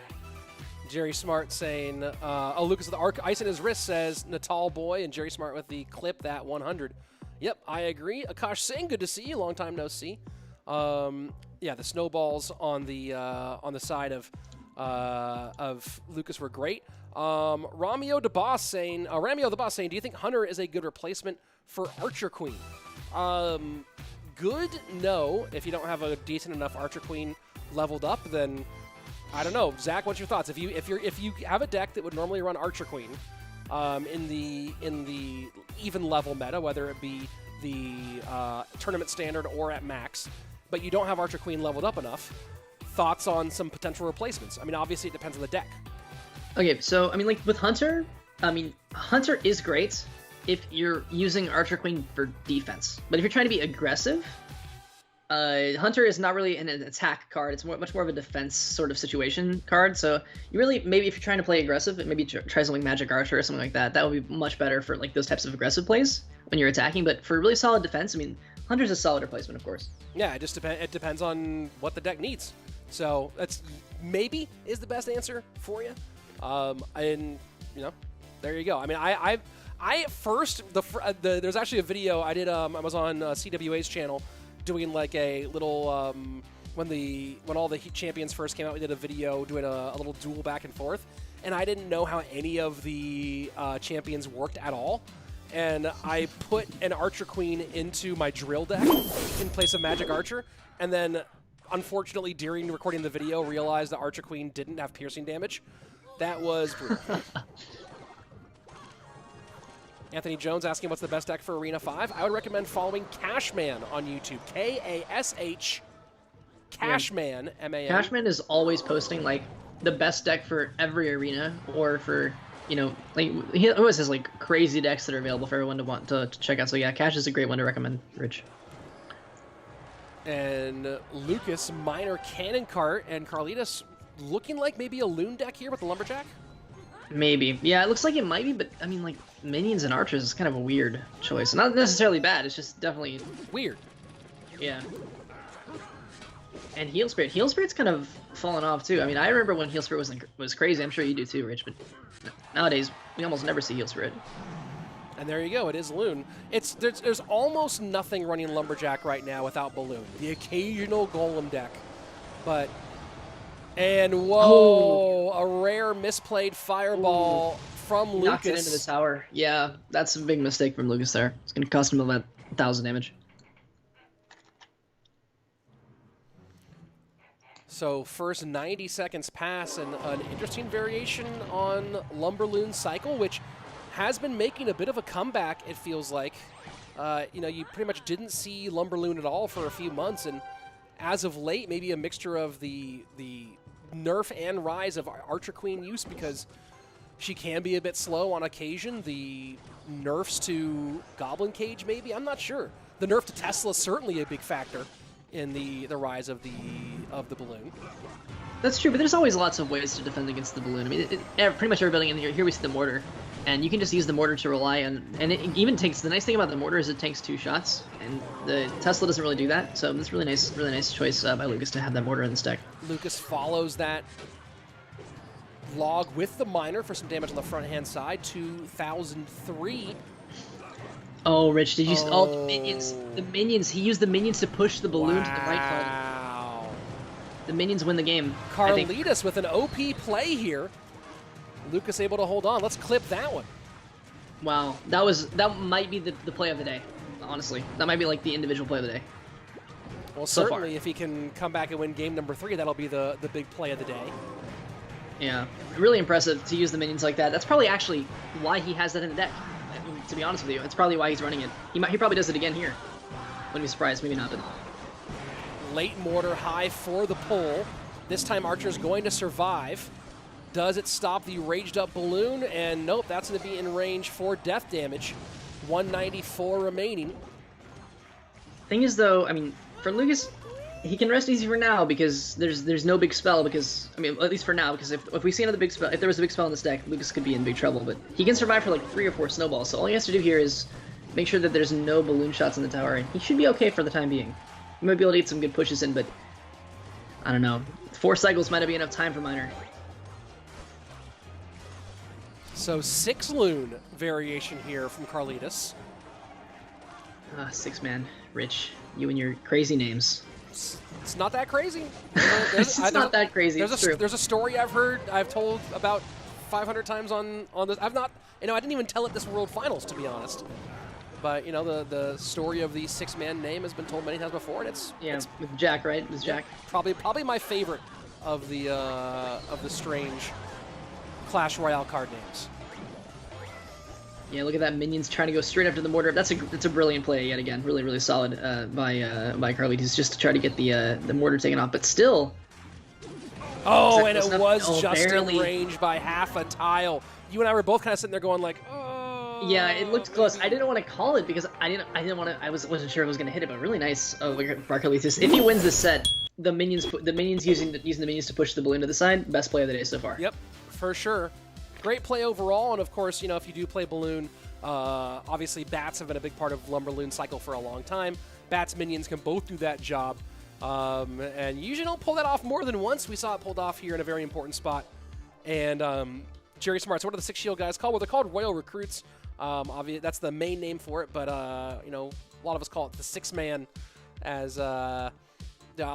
Jerry Smart saying, Lucas with the arc ice in his wrist says, Natal boy, and Jerry Smart with the clip that 100. Yep, I agree. Akash saying, good to see you, long time no see. Yeah, the snowballs on the side of Lucas were great. Ramio the Boss saying, do you think Hunter is a good replacement for Archer Queen? Good, no. If you don't have a decent enough Archer Queen leveled up, then I don't know. Zach, what's your thoughts? If you have a deck that would normally run Archer Queen in the even level meta, whether it be the tournament standard or at max, but you don't have Archer Queen leveled up enough, thoughts on some potential replacements? I mean, obviously it depends on the deck. Okay, so I mean, like with Hunter, I mean, Hunter is great, if you're using Archer Queen for defense. But if you're trying to be aggressive, Hunter is not really an attack card. It's much more of a defense sort of situation card. So you really, maybe if you're trying to play aggressive, maybe try something Magic Archer or something like that. That would be much better for like those types of aggressive plays when you're attacking. But for really solid defense, I mean, Hunter's a solid replacement, of course. Yeah, it just depends on what the deck needs. So that's maybe is the best answer for you. And you know, there you go. I mean, I first there's actually a video I did. I was on CWA's channel doing like a little when all the Heat champions first came out. We did a video doing a little duel back and forth, and I didn't know how any of the champions worked at all. And I put an Archer Queen into my drill deck in place of Magic Archer, and then unfortunately during recording the video realized the Archer Queen didn't have piercing damage. That was brutal. Anthony Jones asking what's the best deck for Arena 5. I would recommend following Cashman on YouTube. K-A-S-H, Cashman, M-A-N. Cashman is always posting like the best deck for every arena, or for, you know, like he always has like crazy decks that are available for everyone to want to check out. So yeah, Cash is a great one to recommend, Rich. And Lucas, Minor Cannon Cart, and Carlitas looking like maybe a Loon deck here with the Lumberjack? Maybe. Yeah, it looks like it might be, but I mean, like, Minions and Archers is kind of a weird choice. Not necessarily bad, it's just definitely weird. Yeah. And Heal Spirit. Heal Spirit's kind of fallen off, too. I mean, I remember when Heal Spirit was crazy. I'm sure you do, too, Rich, but nowadays, we almost never see Heal Spirit. And there you go, it is Loon. There's almost nothing running Lumberjack right now without Balloon. The occasional Golem deck. But, and whoa, a rare misplayed Fireball from Lucas. Knocked it into the tower. Yeah, that's a big mistake from Lucas there. It's going to cost him about 1,000 damage. So first 90 seconds pass, and an interesting variation on Lumberloon Cycle, which has been making a bit of a comeback, it feels like. You know, you pretty much didn't see Lumberloon at all for a few months, and as of late, maybe a mixture of the nerf and rise of Archer Queen use, because she can be a bit slow on occasion. The nerfs to Goblin Cage, maybe? I'm not sure. The nerf to Tesla is certainly a big factor in the rise of the balloon. That's true, but there's always lots of ways to defend against the balloon. I mean, pretty much every building in here we see the mortar, and you can just use the mortar to rely on. And it even takes, the nice thing about the mortar is it takes 2 shots, and the Tesla doesn't really do that. So it's really nice choice by Lucas to have that mortar in this deck. Lucas follows that log with the miner for some damage on the front hand side. 2003. Oh, Rich, did you? Oh, the minions! The minions. He used the minions to push the balloon to the right side. Wow. The minions win the game. Carlitas with an OP play here. Lucas able to hold on. Let's clip that one. Wow, that might be the play of the day. Honestly, that might be like the individual play of the day. Well, certainly if he can come back and win game number 3, that'll be the big play of the day. Yeah, really impressive to use the minions like that. That's probably actually why he has that in the deck. I mean, to be honest with you, it's probably why he's running it. He probably does it again here. Wouldn't be surprised, maybe not, but... Late mortar high for the pull. This time Archer's going to survive. Does it stop the raged up balloon? And nope, that's going to be in range for death damage. 194 remaining. Thing is though, I mean, for Lucas, he can rest easy for now because there's no big spell, because, I mean, at least for now, because if we see another big spell, if there was a big spell in this deck, Lucas could be in big trouble, but he can survive for like 3 or 4 snowballs, so all he has to do here is make sure that there's no balloon shots in the tower, and he should be okay for the time being. He might be able to get some good pushes in, but I don't know. 4 cycles might not be enough time for Miner. So 6 Loon variation here from Carlitas. 6-man. Rich, you and your crazy names. It's not that crazy. It's not that crazy. There's a story I've told about 500 times on this. I didn't even tell it this World Finals, to be honest. But you know, the story of the 6-man name has been told many times before, and it's with Jack, right? It was Jack. Probably my favorite of the strange Clash Royale card names. Yeah, look at that, minions trying to go straight after the mortar. That's a brilliant play yet again. Really, really solid by Carlitas, just to try to get the mortar taken off. But still. Oh, and it was just barely in range by half a tile. You and I were both kind of sitting there going like, oh. Yeah, it looked close. I didn't want to call it because I didn't want to. Wasn't sure if I was gonna hit it, but really nice. Karlitas. If he wins this set, the minions using the minions to push the balloon to the side. Best play of the day so far. Yep, for sure. Great play overall, and of course, you know, if you do play balloon, obviously bats have been a big part of Lumberloon cycle for a long time. Bats minions can both do that job, and you usually don't pull that off more than once. We saw it pulled off here in a very important spot, and Jerry Smarts. What are the 6 shield guys called? Well, they're called Royal Recruits. Obviously, that's the main name for it, but you know, a lot of us call it the 6-man. As I'll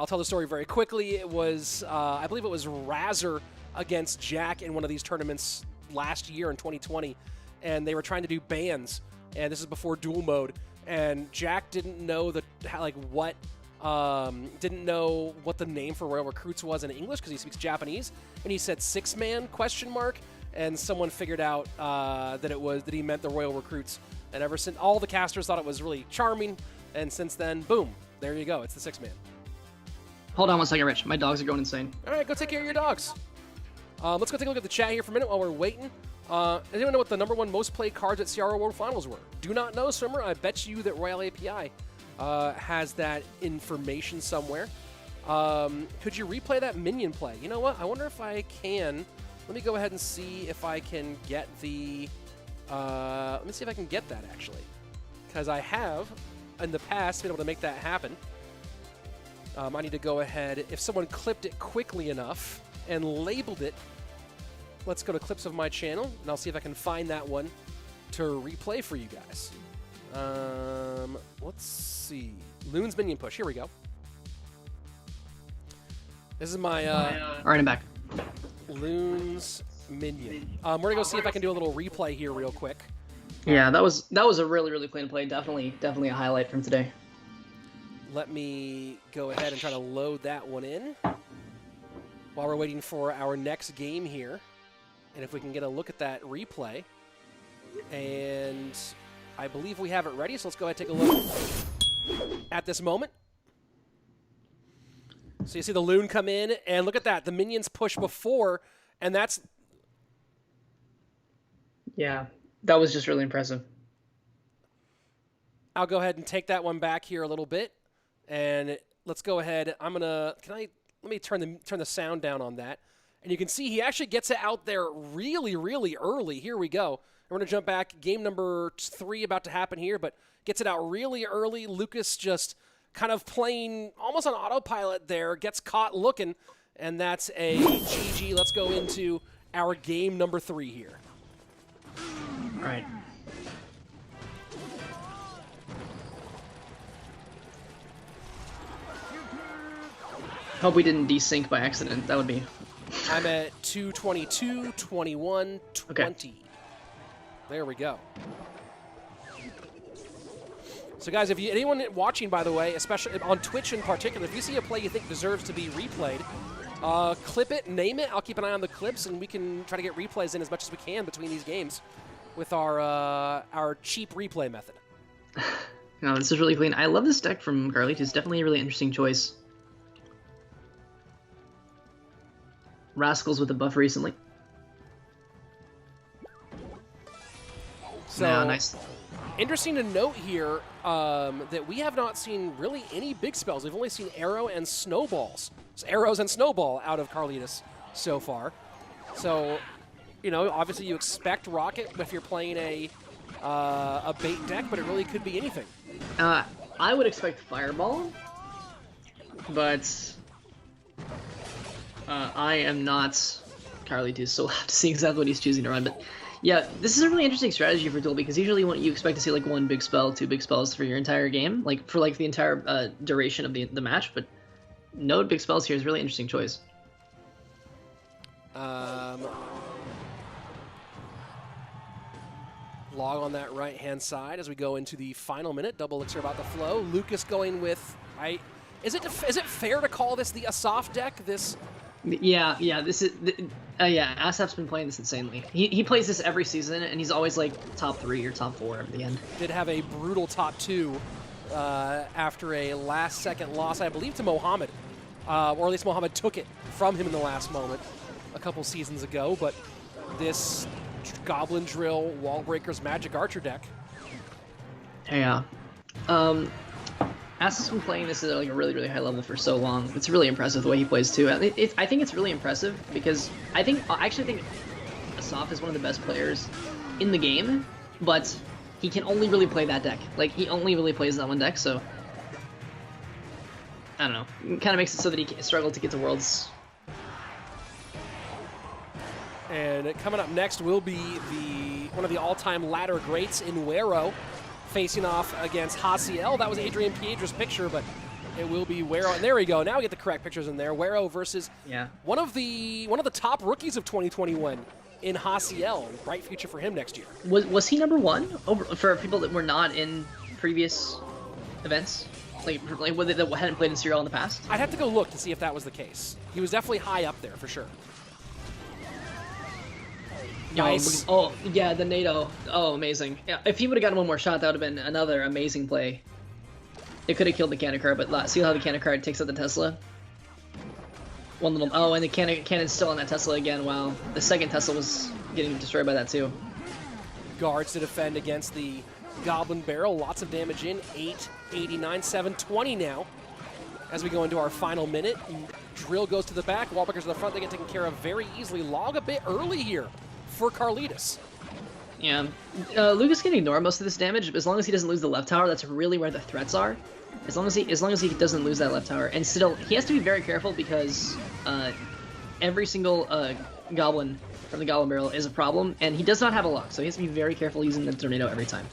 tell the story very quickly. It was, I believe, it was Razor against Jack in one of these tournaments last year in 2020, and they were trying to do bans, and this is before duel mode. And Jack didn't know didn't know what the name for Royal Recruits was in English because he speaks Japanese, and he said 6-man ? And someone figured out that he meant the Royal Recruits. And ever since, all the casters thought it was really charming. And since then, boom, there you go. It's the 6-man. Hold on one second, Rich. My dogs are going insane. All right, go take care of your dogs. Let's go take a look at the chat here for a minute while we're waiting. Does anyone know what the #1 most played cards at CRO World Finals were? Do not know, Swimmer. I bet you that Royale API has that information somewhere. Could you replay that minion play? You know what? I wonder if I can. Let me go ahead and see if I can get the... let me see if I can get that, actually. Because I have, in the past, been able to make that happen. I need to go ahead. If someone clipped it quickly enough and labeled it, let's go to clips of my channel, and I'll see if I can find that one to replay for you guys. Let's see. Loon's minion push. Here we go. This is my... All right, I'm back. Loon's minion. We're gonna go see if I can do a little replay here real quick. Yeah, that was a really clean play. Definitely a highlight from today. Let me go ahead and try to load that one in while we're waiting for our next game here. And if we can get a look at that replay. And I believe we have it ready, so let's go ahead and take a look at this moment. So you see the Loon come in, and look at that. The minions push before, and that's... Yeah, that was just really impressive. I'll go ahead and take that one back here a little bit, and let's go ahead. Let me turn the sound down on that, and you can see he actually gets it out there really early. Here we go. We're gonna jump back. Game number 3 about to happen here, but gets it out really early. Lucas just kind of playing almost on autopilot there, gets caught looking, and that's a GG. Let's go into our game number 3 here. All right. Hope we didn't desync by accident. That would be... I'm at 222, 21, 20. Okay. There we go. So guys, if anyone watching, by the way, especially on Twitch in particular, if you see a play you think deserves to be replayed, clip it, name it. I'll keep an eye on the clips, and we can try to get replays in as much as we can between these games with our cheap replay method. No, this is really clean. I love this deck from Carlitas. It's definitely a really interesting choice. Rascals with a buff recently. So yeah, nice. Interesting to note here that we have not seen really any big spells. We've only seen arrow and snowballs. So arrows and snowball out of Carlitas so far. So, you know, obviously you expect rocket if you're playing a bait deck, but it really could be anything. I would expect fireball, but I am not Carlitas, so we'll have to see exactly what he's choosing to run. But yeah, this is a really interesting strategy for duel because usually you expect to see like 1 big spell, 2 big spells for your entire game, like for like the entire duration of the match. But no big spells here is a really interesting choice. Log on that right-hand side as we go into the final minute. Double elixir about the flow. Lucas going with is it fair to call this the Asaf deck? Yeah, this is yeah. Asaf's been playing this insanely. He plays this every season, and he's always like top 3 or top 4 at the end. Did have a brutal top 2 after a last-second loss, I believe, to Mohammed, or at least Mohammed took it from him in the last moment a couple seasons ago. But this Goblin Drill, Wall Breakers, Magic Archer deck. Yeah. As has been playing this at like a really, really high level for so long. It's really impressive the way he plays too. I think it's really impressive because I actually think Asaf is one of the best players in the game, but he can only really play that deck. Like, he only really plays that one deck, so I don't know. It kind of makes it so that he struggled to get to Worlds. And coming up next will be one of the all-time ladder greats in Wero, facing off against Hasiel. That was Adrian Piedra's picture, but it will be Wero. And there we go. Now we get the correct pictures in there. Wero versus one of the top rookies of 2021 in Haciel. Bright future for him next year. Was he #1 over for people that were not in previous events? Like that hadn't played in Serial in the past? I'd have to go look to see if that was the case. He was definitely high up there for sure. Nice. Oh, yeah, the NATO. Oh, amazing. Yeah, if he would have gotten one more shot, that would have been another amazing play. It could have killed the cannon card, but see how the cannon card takes out the Tesla? One little... Oh, and the cannon's still on that Tesla again. Wow. The second Tesla was getting destroyed by that, too. Guards to defend against the Goblin Barrel. Lots of damage in. 889, 720 now. As we go into our final minute, Drill goes to the back. Wallbreakers to the front. They get taken care of very easily. Log a bit early here for Carlitas. Yeah, Lucas can ignore most of this damage, but as long as he doesn't lose the left tower, that's really where the threats are. As long as he doesn't lose that left tower, and still he has to be very careful because every single goblin from the Goblin Barrel is a problem, and he does not have a lock, so he has to be very careful using the tornado every time.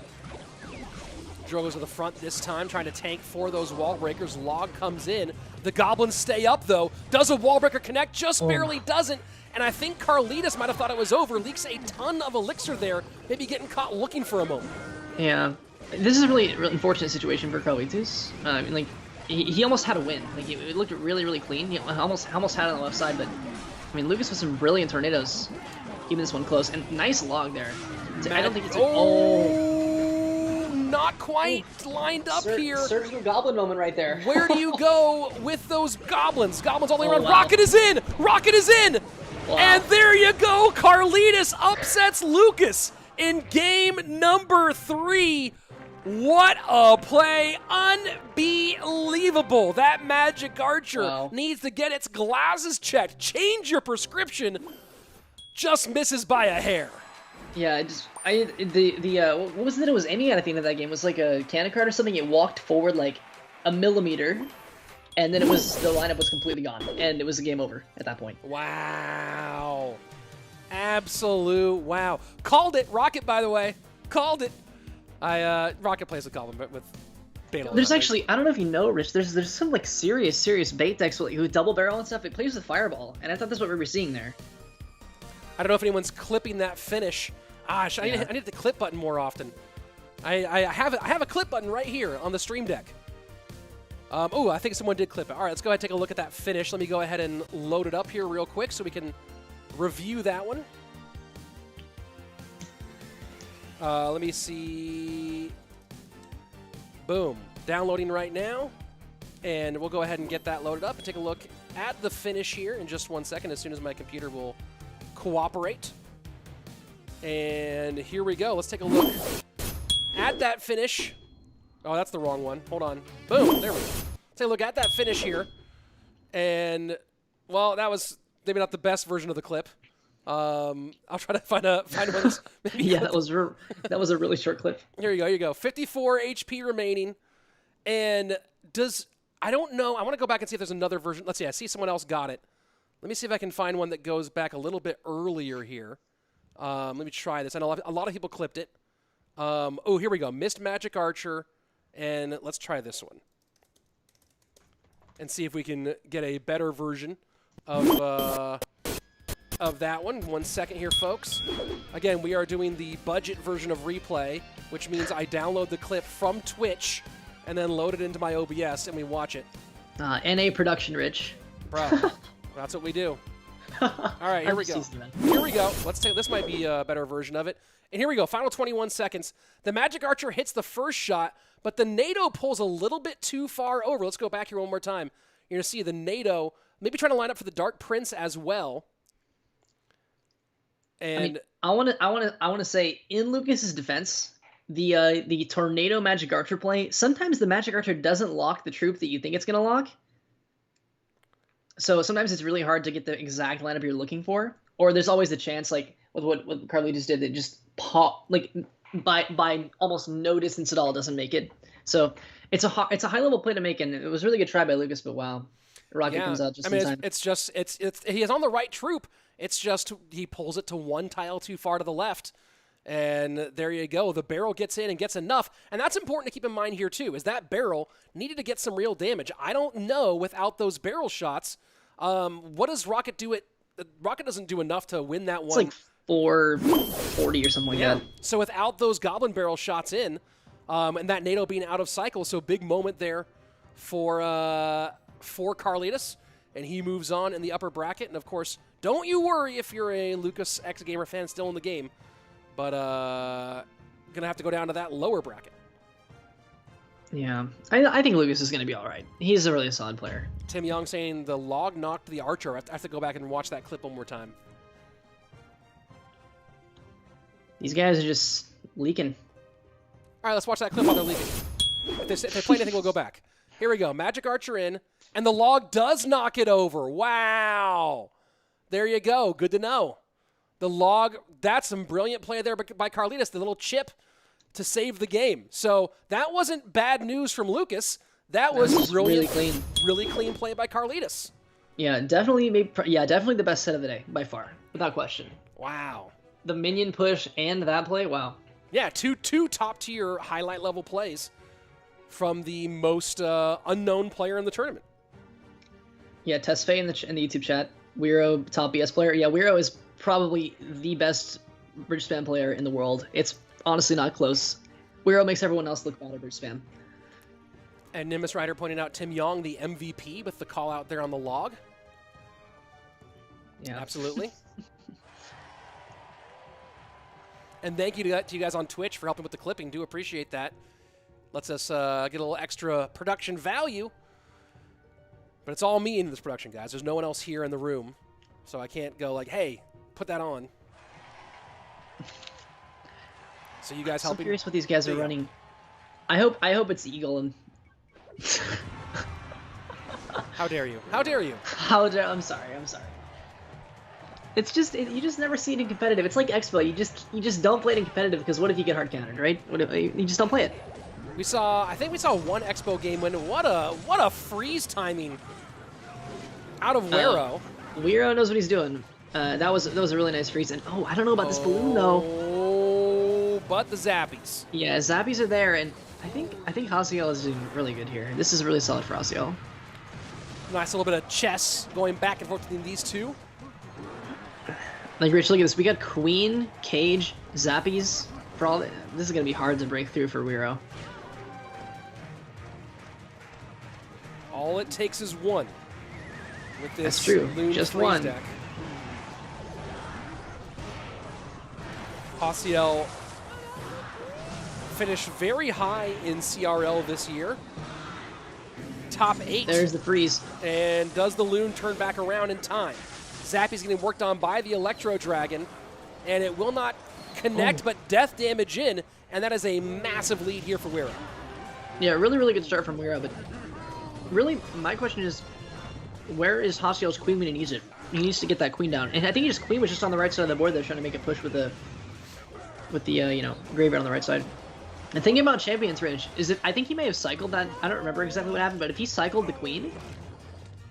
Drill goes to the front this time, trying to tank for those wall breakers. Log comes in. The goblins stay up though. Does a wall breaker connect? Just barely doesn't. And I think Carlitas might have thought it was over. Leaks a ton of elixir there, maybe getting caught looking for a moment. Yeah, this is a really unfortunate situation for Karlitus. I mean, like, he almost had a win. Like, it looked really, really clean. He almost had it on the left side, but I mean, Lucas with some brilliant tornadoes, keeping this one close. And nice log there. I don't think it's not quite lined up here. Surgical goblin moment right there. Where do you go with those goblins? Goblins all the way around. Wow. Rocket is in! Rocket is in! Wow. And there you go! Carlitas upsets Lucas in game number 3. What a play! Unbelievable! That Magic Archer needs to get its glasses checked. Change your prescription. Just misses by a hair. Yeah, what was it? It was aiming at the end of that game. It was like a cannon card or something. It walked forward like a millimeter, and then the lineup was completely gone, and it was a game over at that point. Wow. Absolute wow. Called it. Rocket, by the way. Called it. Rocket plays a Goblin with Bane. There's actually, I don't know if you know, Rich, there's some like serious bait decks with double barrel and stuff. It plays with Fireball, and I thought that's what we were seeing there. I don't know if anyone's clipping that finish. I need the clip button more often. I have a clip button right here on the stream deck. I think someone did clip it. All right, let's go ahead and take a look at that finish. Let me go ahead and load it up here real quick so we can review that one. Let me see. Boom. Downloading right now. And we'll go ahead and get that loaded up and take a look at the finish here in just 1 second as soon as my computer will cooperate. And here we go. Let's take a look at that finish. Oh, that's the wrong one. Hold on. Boom. There we go. Take a look at that finish here. And, well, that was maybe not the best version of the clip. I'll try to find one that's maybe yeah, that was a really short clip. Here you go. Here you go. 54 HP remaining. And I don't know. I want to go back and see if there's another version. Let's see. I see someone else got it. Let me see if I can find one that goes back a little bit earlier here. Let me try this. I know a lot of people clipped it. Oh, here we go. Missed Magic Archer. And let's try this one. And see if we can get a better version of that one. 1 second here, folks. Again, we are doing the budget version of Replay, which means I download the clip from Twitch and then load it into my OBS and we watch it. NA production, Rich. Bro, that's what we do. All right, here we go. Here we go. Let's take this. Might be a better version of it. And here we go. Final 21 seconds. The Magic Archer hits the first shot, but the NATO pulls a little bit too far over. Let's go back here one more time. You're going to see the NATO maybe trying to line up for the Dark Prince as well. And I want to say, in Lucas's defense, the tornado magic archer play, sometimes the magic archer doesn't lock the troop that you think it's gonna lock. So sometimes it's really hard to get the exact lineup you're looking for, or there's always the chance, like with what Carlitas did, that just pop like by almost no distance at all doesn't make it. So it's a high level play to make, and it was a really good try by Lucas. But wow, Rocket comes out just in time. It's he is on the right troop. It's just he pulls it to one tile too far to the left, and there you go. The barrel gets in and gets enough, and that's important to keep in mind here too. Is that barrel needed to get some real damage? I don't know without those barrel shots. What does Rocket do? Rocket doesn't do enough to win that one. It's like 440 or something like that. So without those goblin barrel shots in, and that NATO being out of cycle, so big moment there for Carlitas, and he moves on in the upper bracket. And of course, don't you worry if you're a LucasXGamer fan still in the game, but gonna have to go down to that lower bracket. Yeah, I think Lucas is gonna be all right. He's a really solid player. Tim Young saying the log knocked the archer. I have to go back and watch that clip one more time. These guys are just leaking. All right, let's watch that clip while they're leaking. If they play anything, we'll go back. Here we go. Magic Archer in, and the log does knock it over. Wow. There you go. Good to know. The log, that's some brilliant play there by Carlitas, the little chip to save the game. So that wasn't bad news from Lucas. That was brilliant, really clean play by Carlitas. Yeah, definitely the best set of the day, by far, without question. Wow. The minion push and that play, wow. Yeah, two top-tier highlight level plays from the most unknown player in the tournament. Yeah, Tesfaye in the YouTube chat. Wero, top BS player. Yeah, Wero is probably the best bridge spam player in the world. It's honestly not close. Wero makes everyone else look bad at bridge spam. And Nimbus Rider pointing out Tim Yong, the MVP, with the call out there on the log. Yeah, absolutely. And thank you to you guys on Twitch for helping with the clipping. Do appreciate that. Lets us get a little extra production value. But it's all me in this production, guys. There's no one else here in the room. So I can't go like, hey, put that on. So you guys helping. I'm curious what these guys are running. I hope it's Eagle and... How dare you? How dare you? I'm sorry. It's just you just never see it in competitive. It's like Expo. You just don't play it in competitive because what if you get hard countered, right? What if you just don't play it? I think we saw one Expo game win. What a freeze timing out of Wero. Wero knows what he's doing. That was a really nice freeze. And I don't know about this balloon though. Oh, but the zappies. Yeah, zappies are there, and I think Haciel is doing really good here. This is really solid for Haciel. Nice little bit of chess going back and forth between these two. Like, Rich, look at this. We got Queen, Cage, Zappies. This is going to be hard to break through for Wero. All it takes is one. With this That's true. Loon Just freeze one. Deck. Haciel finished very high in CRL this year. Top 8. There's the freeze. And does the Loon turn back around in time? Zappy's getting worked on by the Electro Dragon, and it will not connect, but death damage in, and that is a massive lead here for Wero. Yeah, really, really good start from Wero, but really, my question is, where is Haciel's Queen when he needs it? He needs to get that Queen down, and I think his Queen was just on the right side of the board there, trying to make a push with the graveyard on the right side. And thinking about Champions Ridge, I think he may have cycled that. I don't remember exactly what happened, but if he cycled the Queen,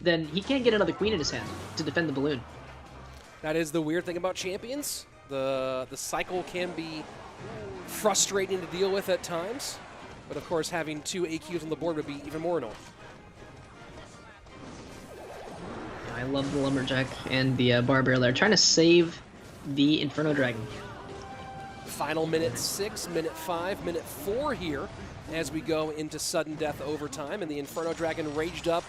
then he can't get another Queen in his hand to defend the balloon. That is the weird thing about Champions. The cycle can be frustrating to deal with at times, but of course having 2 AQs on the board would be even more annoying. I love the Lumberjack and the Barbarian there, trying to save the Inferno Dragon. Final minute 6, minute 5, minute 4 here as we go into sudden death overtime, and the Inferno Dragon raged up.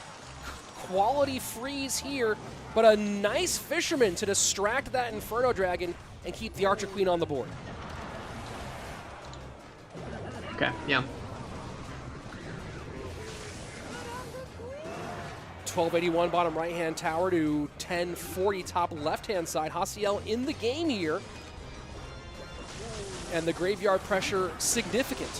Quality freeze here, but a nice Fisherman to distract that Inferno Dragon and keep the Archer Queen on the board. Okay, yeah. 1281 bottom right-hand tower to 1040 top left-hand side. Haciel in the game here. And the graveyard pressure significant.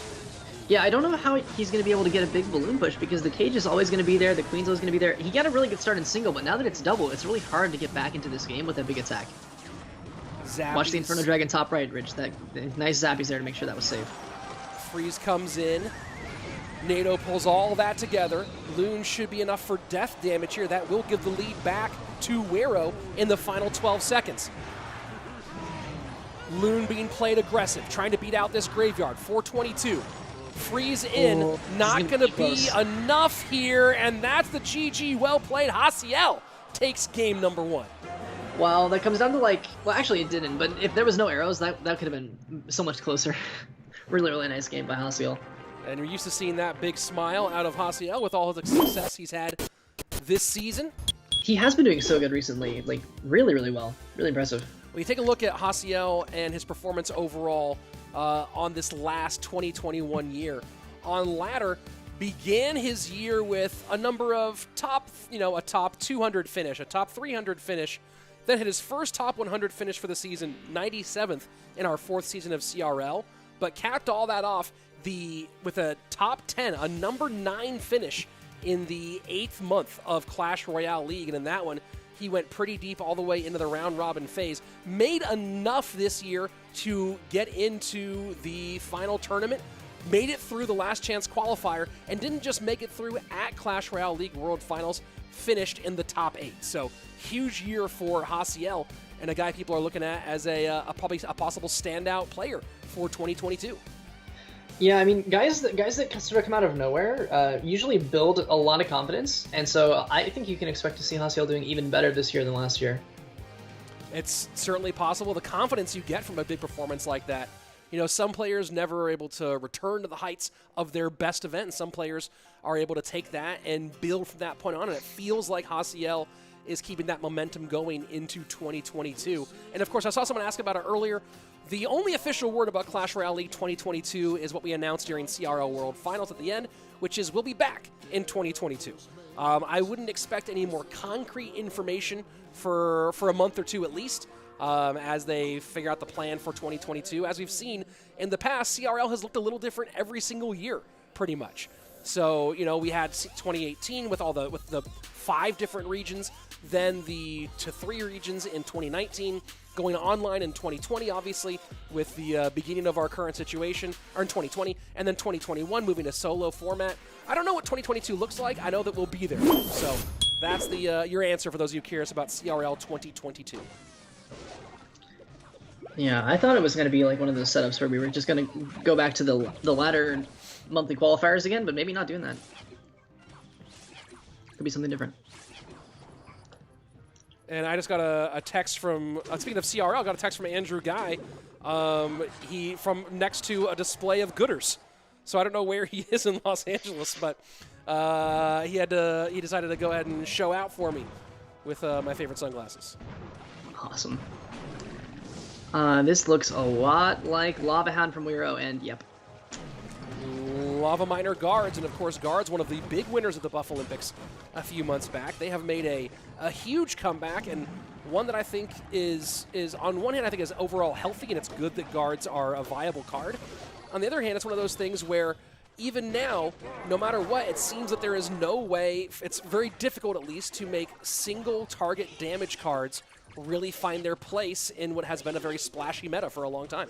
Yeah, I don't know how he's going to be able to get a big balloon push because the cage is always going to be there, the queen's always going to be there. He got a really good start in single, but now that it's double, it's really hard to get back into this game with a big attack. Zappies. Watch the Inferno Dragon top right, Rich. That nice zappies there to make sure that was safe. Freeze comes in. NATO pulls all that together. Loon should be enough for death damage here. That will give the lead back to Wero in the final 12 seconds. Loon being played aggressive, trying to beat out this graveyard. 422. Freeze in, not going to be enough here, and that's the GG. Well played. Haciel takes game number 1. Wow, that comes down to like, well, actually it didn't, but if there was no arrows, that could have been so much closer. Really, really nice game by Haciel. And we're used to seeing that big smile out of Haciel with all the success he's had this season. He has been doing so good recently, like really, really well. Really impressive. When you take a look at Haciel and his performance overall on this last 2021 year, on ladder, began his year with a number of a top 200 finish, a top 300 finish, then hit his first top 100 finish for the season, 97th in our 4th season of CRL, but capped all that off with a top 10, a number 9 finish in the 8th month of Clash Royale League, and in that one, he went pretty deep all the way into the round-robin phase. Made enough this year to get into the final tournament, made it through the last chance qualifier, and didn't just make it through at Clash Royale League World Finals, finished in the top 8. So, huge year for Haciel, and a guy people are looking at as probably a possible standout player for 2022. Yeah, I mean, guys that sort of come out of nowhere usually build a lot of confidence, and so I think you can expect to see Haciel doing even better this year than last year. It's certainly possible. The confidence you get from a big performance like that. You know, some players never are able to return to the heights of their best event, and some players are able to take that and build from that point on, and it feels like Haciel is keeping that momentum going into 2022. And of course, I saw someone ask about it earlier. The only official word about Clash Royale League 2022 is what we announced during CRL World Finals at the end, which is we'll be back in 2022. I wouldn't expect any more concrete information for a month or two at least, as they figure out the plan for 2022. As we've seen in the past, CRL has looked a little different every single year, pretty much. So, you know, we had 2018 with the 5 different regions, then the 3 regions in 2019, going online in 2020, obviously, with the beginning of our current situation, or in 2020, and then 2021 moving to solo format. I don't know what 2022 looks like. I know that we'll be there. So that's your answer for those of you curious about CRL 2022. Yeah, I thought it was going to be like one of those setups where we were just going to go back to the ladder monthly qualifiers again, but maybe not doing that. Could be something different. And I just got a text from, speaking of CRL, got a text from Andrew Guy. He from next to a display of Gooders. So I don't know where he is in Los Angeles, but he decided to go ahead and show out for me with my favorite sunglasses. Awesome. This looks a lot like Lava Hound from Wero, and yep. Lava Miner Guards, and of course Guards, one of the big winners of the Buff Olympics a few months back. They have made a huge comeback, and one that I think is on one hand I think is overall healthy, and it's good that Guards are a viable card. On the other hand, it's one of those things where even now, no matter what, it seems that there is no way, it's very difficult at least, to make single target damage cards really find their place in what has been a very splashy meta for a long time.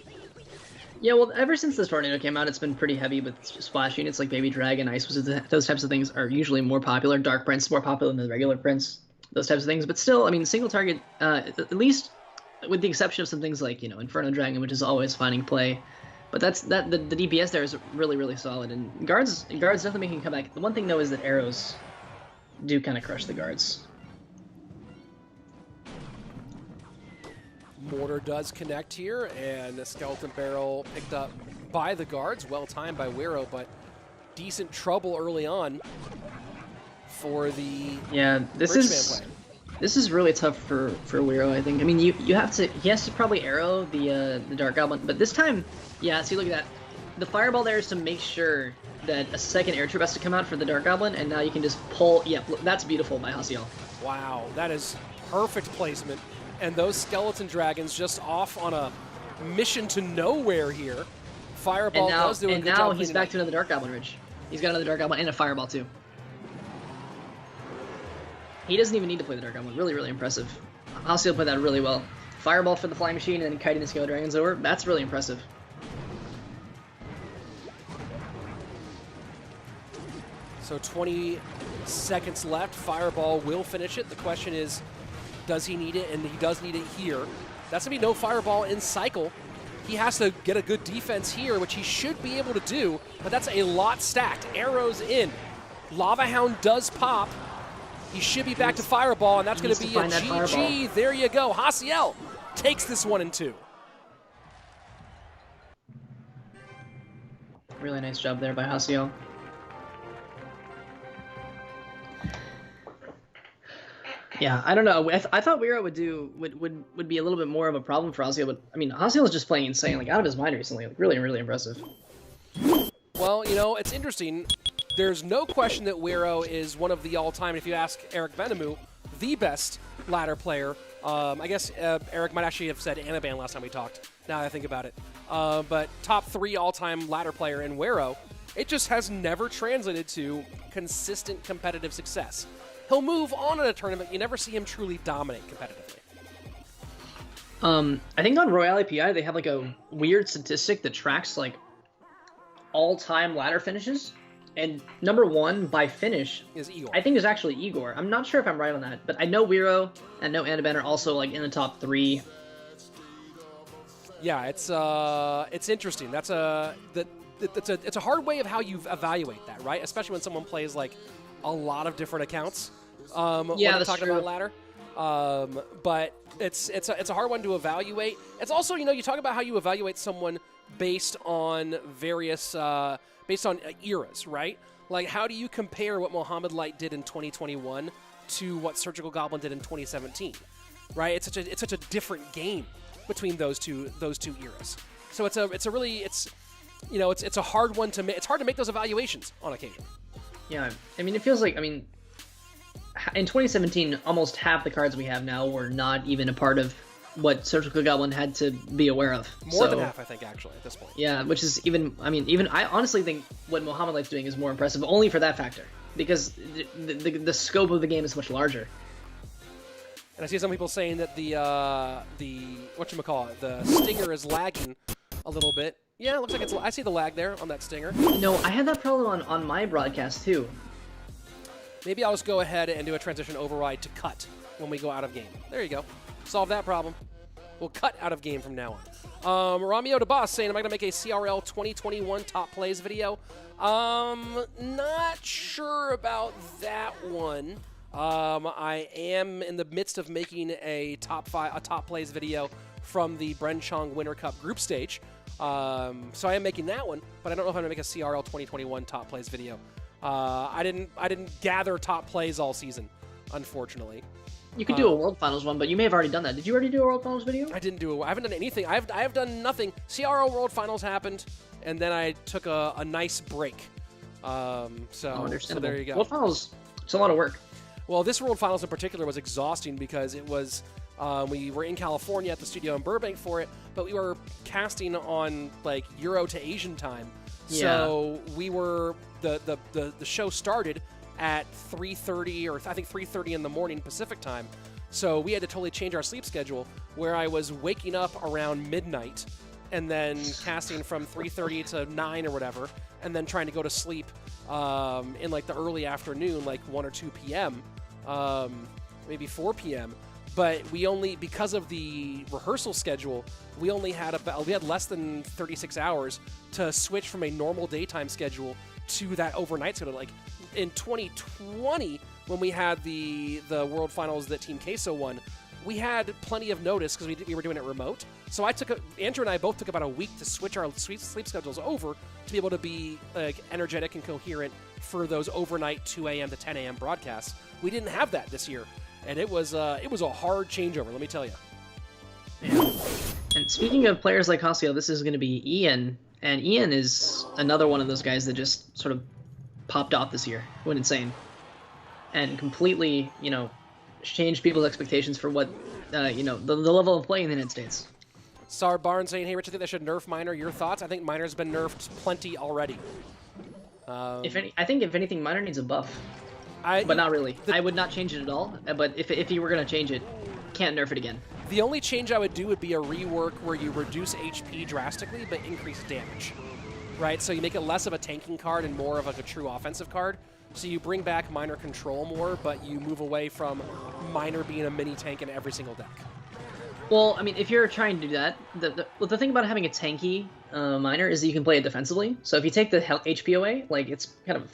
Yeah, well, ever since this Tornado came out, it's been pretty heavy with splash units like Baby Dragon, Ice Wizard. Those types of things are usually more popular. Dark Prince is more popular than the regular Prince. Those types of things. But still, I mean, single target, at least with the exception of some things like, you know, Inferno Dragon, which is always finding play. But the DPS there is really, really solid. And guards definitely making a comeback. The one thing, though, is that arrows do kind of crush the guards. Mortar does connect here, and the Skeleton Barrel picked up by the Guards. Well timed by Wero, but decent trouble early on for the this is really tough for Wero, I think. I mean, he has to probably arrow the Dark Goblin, but this time, yeah, see, look at that. The Fireball there is to make sure that a second air troop has to come out for the Dark Goblin, and now you can just pull. Yep, that's beautiful by Hasiel. Wow, that is perfect placement. And those skeleton dragons just off on a mission to nowhere here. Fireball does do a good job. And now he's back to another Dark Goblin Ridge. He's got another Dark Goblin and a Fireball too. He doesn't even need to play the Dark Goblin. Really, really impressive. Hasiel played that really well. Fireball for the Flying Machine and then kiting the Scale Dragons over. That's really impressive. So 20 seconds left. Fireball will finish it. The question is, does he need it? And he does need it here. That's going to be no Fireball in cycle. He has to get a good defense here, which he should be able to do, but that's a lot stacked. Arrows in. Lava Hound does pop. He should be back to Fireball, and that's going to be a GG. There you go. Haciel takes this 1 and 2. Really nice job there by Hasiel. Yeah, I don't know. I thought Wero would be a little bit more of a problem for Hasiel, but I mean, Hasiel is just playing insane, like out of his mind recently. Like, really, really impressive. Well, you know, it's interesting. There's no question that Wero is one of the all-time, if you ask Eric Benamou, the best ladder player. I guess Eric might actually have said Anaban last time we talked, now that I think about it. But top 3 all-time ladder player in Wero. It just has never translated to consistent competitive success. He'll move on in a tournament. You never see him truly dominate competitively. I think on Royale API, they have like a weird statistic that tracks like all-time ladder finishes. And number 1 by finish is Igor. I think is actually Igor. I'm not sure if I'm right on that, but I know Wero and I know Anaban are also like in the top 3. Yeah, it's interesting. It's a hard way of how you evaluate that, right? Especially when someone plays like a lot of different accounts. Yeah, that's talking true. about ladder. But it's a hard one to evaluate. It's also, you know, you talk about how you evaluate someone based on various eras, right? Like, how do you compare what Mohamed Light did in 2021 to what Surgical Goblin did in 2017, right? It's such a different game between those two eras. So it's a hard one to make. It's hard to make those evaluations on occasion. Yeah, I mean, it feels like, I mean, in 2017, almost half the cards we have now were not even a part of what Surgical Goblin had to be aware of. More than half, I think, actually, at this point. Yeah, which is I honestly think what Mohamed Light's doing is more impressive, only for that factor, because the scope of the game is much larger. And I see some people saying that the stinger is lagging a little bit. Yeah, it looks like I see the lag there on that stinger. No, I had that problem on my broadcast too. Maybe I'll just go ahead and do a transition override to cut when we go out of game. There you go. Solve that problem. We'll cut out of game from now on. Romeo DeBoss saying, am I going to make a CRL 2021 top plays video? Not sure about that one. I am in the midst of making a top plays video from the Bernard Chong Winter Cup group stage. So I am making that one, but I don't know if I'm going to make a CRL 2021 top plays video. I didn't gather top plays all season, unfortunately. You could do a World Finals one, but you may have already done that. Did you already do a World Finals video? I didn't do it. I haven't done anything. I have done nothing. CRL World Finals happened, and then I took a nice break. So there you go. World Finals, it's a lot of work. Well, this World Finals in particular was exhausting because it was we were in California at the studio in Burbank for it, but we were casting on like Euro to Asian time. Yeah. So we were the show started at 3:30 or I think 3:30 in the morning Pacific time. So we had to totally change our sleep schedule where I was waking up around midnight and then casting from 3:30 to 9 or whatever, and then trying to go to sleep in like the early afternoon, like 1 or 2 p.m., maybe 4 p.m. But we only, because of the rehearsal schedule, we had less than 36 hours to switch from a normal daytime schedule to that overnight schedule. Like in 2020, when we had the World Finals that Team Queso won, we had plenty of notice because we were doing it remote. So Andrew and I both took about a week to switch our sleep schedules over to be able to be energetic and coherent for those overnight 2 a.m. to 10 a.m. broadcasts. We didn't have that this year, and it was a hard changeover, let me tell you. Yeah. And speaking of players like Haciel, this is going to be Ian And Ian is another one of those guys that just sort of popped off this year, went insane, and completely, you know, changed people's expectations for what, you know, the level of play in the United States. Star Barn saying, hey, Rich, I think they should nerf Miner. Your thoughts? I think Miner's been nerfed plenty already. I think if anything, Miner needs a buff. But not really. I would not change it at all, but if you were going to change it, can't nerf it again. The only change I would do would be a rework where you reduce HP drastically but increase damage, right? So you make it less of a tanking card and more of like a true offensive card. So you bring back Miner control more, but you move away from Miner being a mini tank in every single deck. Well, I mean, if you're trying to do that, the thing about having a tanky Miner is that you can play it defensively. So if you take the HP away, like, it's kind of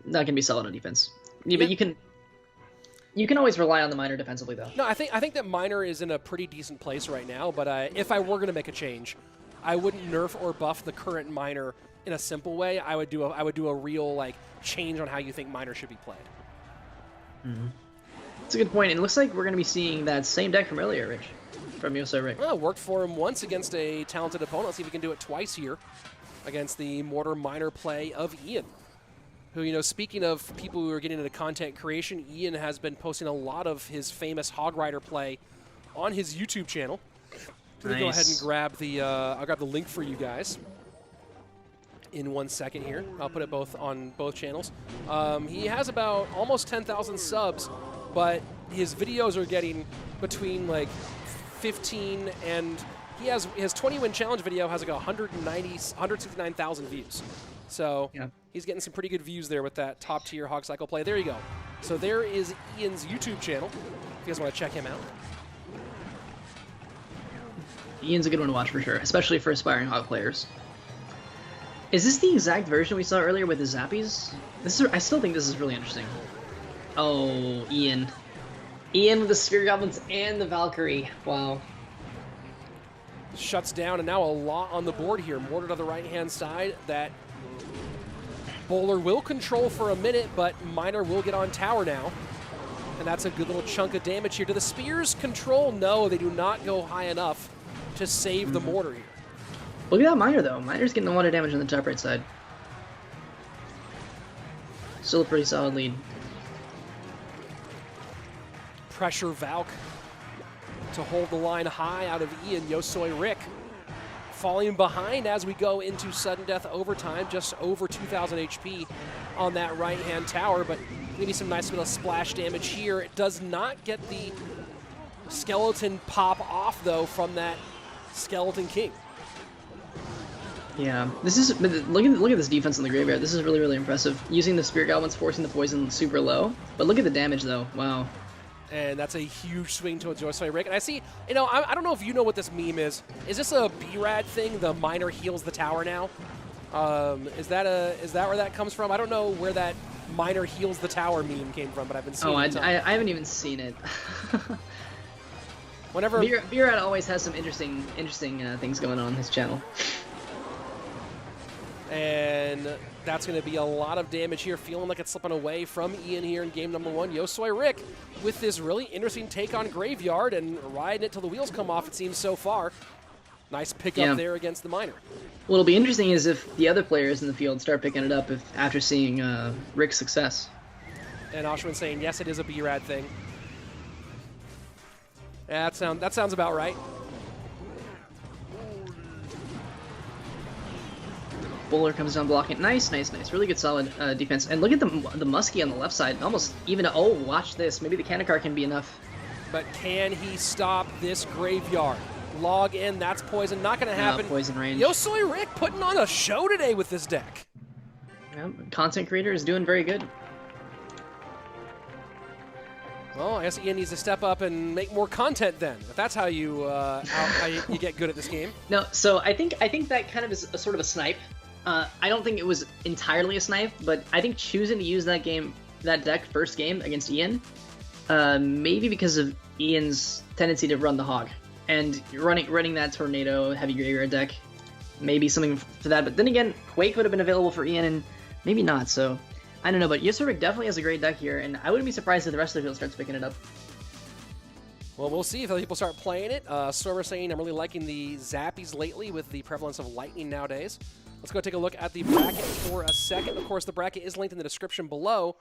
not going to be solid on defense. Yeah, but you can always rely on the Miner defensively, though. No, I think that Miner is in a pretty decent place right now, but if I were going to make a change, I wouldn't nerf or buff the current Miner in a simple way. I would do a real, like, change on how you think Miner should be played. Mm-hmm. That's a good point. And it looks like we're going to be seeing that same deck from earlier, Rich, from YoSoyRock. Well, it worked for him once against a talented opponent. Let's see if we can do it twice here against the Mortar Miner play of Ian. Who, you know, speaking of people who are getting into content creation, Ian has been posting a lot of his famous Hog Rider play on his YouTube channel. Let me go ahead and grab the, I'll grab the link for you guys in 1 second here. I'll put it both on both channels. He has about almost 10,000 subs, but his videos are getting between like 15 and his 20-win challenge video has like 169,000 views. So yeah, he's getting some pretty good views there with that top-tier Hog Cycle play. There you go. So there is Ian's YouTube channel, if you guys want to check him out. Ian's a good one to watch for sure, especially for aspiring Hog players. Is this the exact version we saw earlier with the Zappies? I still think this is really interesting. Oh, Ian. Ian with the Spear Goblins and the Valkyrie. Wow. Shuts down, and now a lot on the board here. Mortar to the right-hand side. That Bowler will control for a minute, but Miner will get on tower now. And that's a good little chunk of damage here. Do the Spears control? No, they do not go high enough to save the Mortar here. Look at that Miner, though. Miner's getting a lot of damage on the top right side. Still a pretty solid lead. Pressure Valk to hold the line high out of Ian. YoSoyRock falling behind as we go into sudden death overtime, just over 2,000 HP on that right-hand tower, but maybe some nice little splash damage here. It does not get the skeleton pop off, though, from that Skeleton King. Yeah, this is, look at this defense in the graveyard. This is really, really impressive. Using the Spirit Goblins, forcing the poison super low, but look at the damage, though. Wow. And that's a huge swing towards YoSoyRock. And I see, you know, I don't know if you know what this meme is. Is this a B-Rad thing? The Miner heals the tower now? Is that where that comes from? I don't know where that Miner heals the tower meme came from, but I've been seeing it. I haven't even seen it. Whenever B-Rad always has some interesting things going on his channel. And that's going to be a lot of damage here, feeling like it's slipping away from Ian here in game number one. YoSoyRock with this really interesting take on Graveyard and riding it till the wheels come off, it seems so far. Nice pickup there against the Miner. What'll be interesting is if the other players in the field start picking it up after seeing Rick's success. And Oshman saying, yes, it is a B-Rad thing. Yeah, that sounds about right. Bowler comes down blocking. Nice. Really good, solid defense. And look at the Muskie on the left side. Almost even. Oh, watch this. Maybe the Cannon card can be enough. But can he stop this Graveyard? Log in. That's poison. Not going to happen. Poison range. YoSoyRock putting on a show today with this deck. Yeah, content creator is doing very good. Well, I guess Ian needs to step up and make more content then. If that's how you how you get good at this game. No, so I think that kind of is a sort of a snipe. I don't think it was entirely a snipe, but I think choosing to use that deck first game against Ian, maybe because of Ian's tendency to run the Hog and running that Tornado heavy graveyard deck, maybe something for that. But then again, Quake would have been available for Ian, and maybe not. So I don't know, but YoSoyRock definitely has a great deck here, and I wouldn't be surprised if the rest of the field starts picking it up. Well, we'll see if other people start playing it. Sorber saying, I'm really liking the zappies lately with the prevalence of lightning nowadays. Let's go take a look at the bracket for a second. Of course, the bracket is linked in the description below,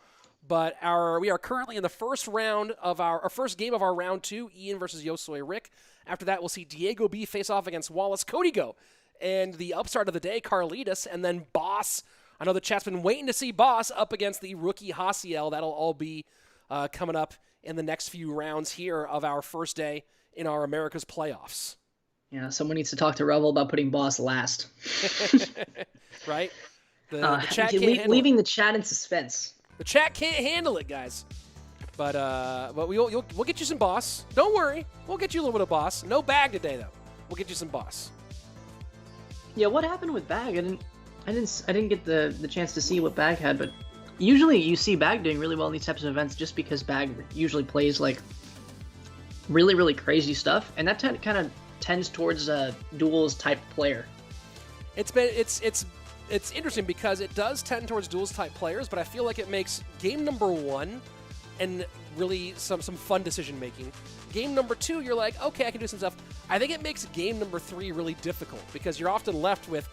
but we are currently in the first round of our first game of our round 2, Ian versus YoSoyRock. After that, we'll see DiegoB face off against Wallace, Kodigo, and the upstart of the day, Carlitas, and then Boss. I know the chat's been waiting to see Boss up against the rookie Hasiel. That'll all be coming up in the next few rounds here of our first day in our America's playoffs. Yeah, someone needs to talk to Revel about putting Boss last. Right? The chat can't handle leaving it. the chat in suspense. The chat can't handle it, guys. But we'll get you some Boss. Don't worry. We'll get you a little bit of Boss. No bag today, though. We'll get you some Boss. Yeah, what happened with Bag? I didn't get the chance to see what Bag had, but usually you see Bag doing really well in these types of events just because Bag usually plays like really, really crazy stuff, and that kind of tends towards a duels type player. It's interesting because it does tend towards duels type players, but I feel like it makes game number 1 and really some fun decision making. Game number 2, you're like, okay, I can do some stuff. I think it makes game number 3 really difficult because you're often left with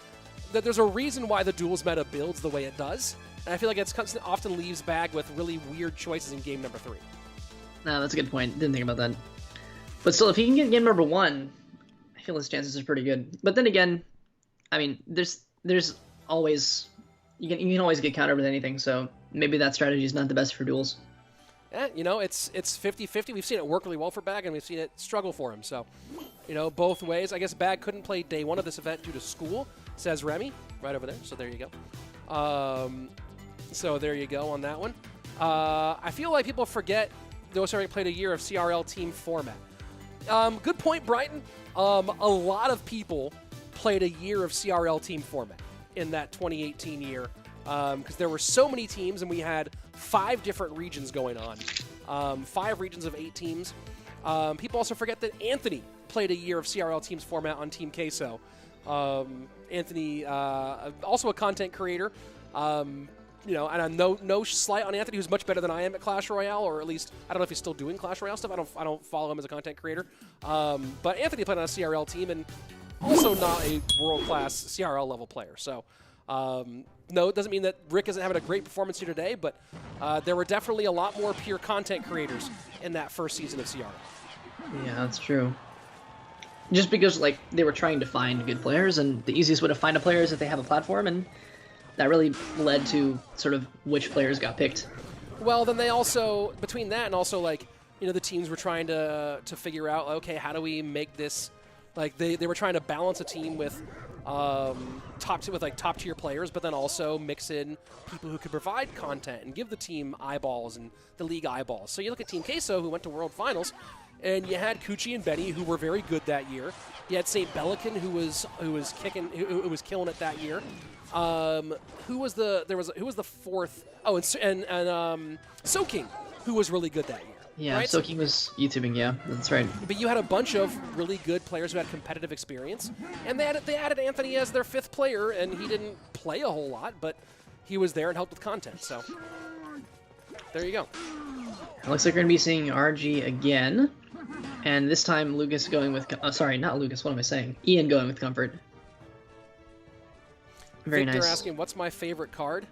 that. There's a reason why the duels meta builds the way it does, and I feel like it often leaves Bag with really weird choices in game number 3. No, that's a good point. Didn't think about that. But still, if he can get game number 1, I feel his chances are pretty good. But then again, I mean, there's always you can always get countered with anything. So maybe that strategy is not the best for duels. Yeah, you know, it's 50-50. We've seen it work really well for Bag, and we've seen it struggle for him. So, you know, both ways. I guess Bag couldn't play day 1 of this event due to school, says Remy, right over there. So there you go. So there you go on that one. I feel like people forget YoSoyRock played a year of CRL team format. Good point, Brighton. A lot of people played a year of CRL team format in that 2018 year because there were so many teams and we had 5 different regions going on. 5 regions of 8 teams. People also forget that Anthony played a year of CRL teams format on Team Queso. Anthony, also a content creator. You know, and no slight on Anthony, who's much better than I am at Clash Royale, or at least I don't know if he's still doing Clash Royale stuff. I don't follow him as a content creator. But Anthony played on a CRL team and also not a world-class CRL level player. So no, it doesn't mean that Rick isn't having a great performance here today, but there were definitely a lot more pure content creators in that first season of CRL. Yeah, that's true. Just because like they were trying to find good players, and the easiest way to find a player is if they have a platform, and that really led to sort of which players got picked. Well, then they also, between that and also like, you know, the teams were trying to figure out, okay, how do we make this, like they were trying to balance a team with top tier players, but then also mix in people who could provide content and give the team eyeballs and the league eyeballs. So you look at Team Queso, who went to World Finals, and you had Kuchi and Benny, who were very good that year. You had St. Bellican, who was killing it that year. Who was the fourth? Oh, and Soking, who was really good that year. Yeah, right? Soking was YouTubing. Yeah, that's right. But you had a bunch of really good players who had competitive experience, and they added Anthony as their 5th player, and he didn't play a whole lot, but he was there and helped with content. So there you go. It looks like we're gonna be seeing RG again, and this time Lucas going with. Sorry, not Lucas. What am I saying? Ian going with Comfort. Very Victor nice. asking, what's my favorite card?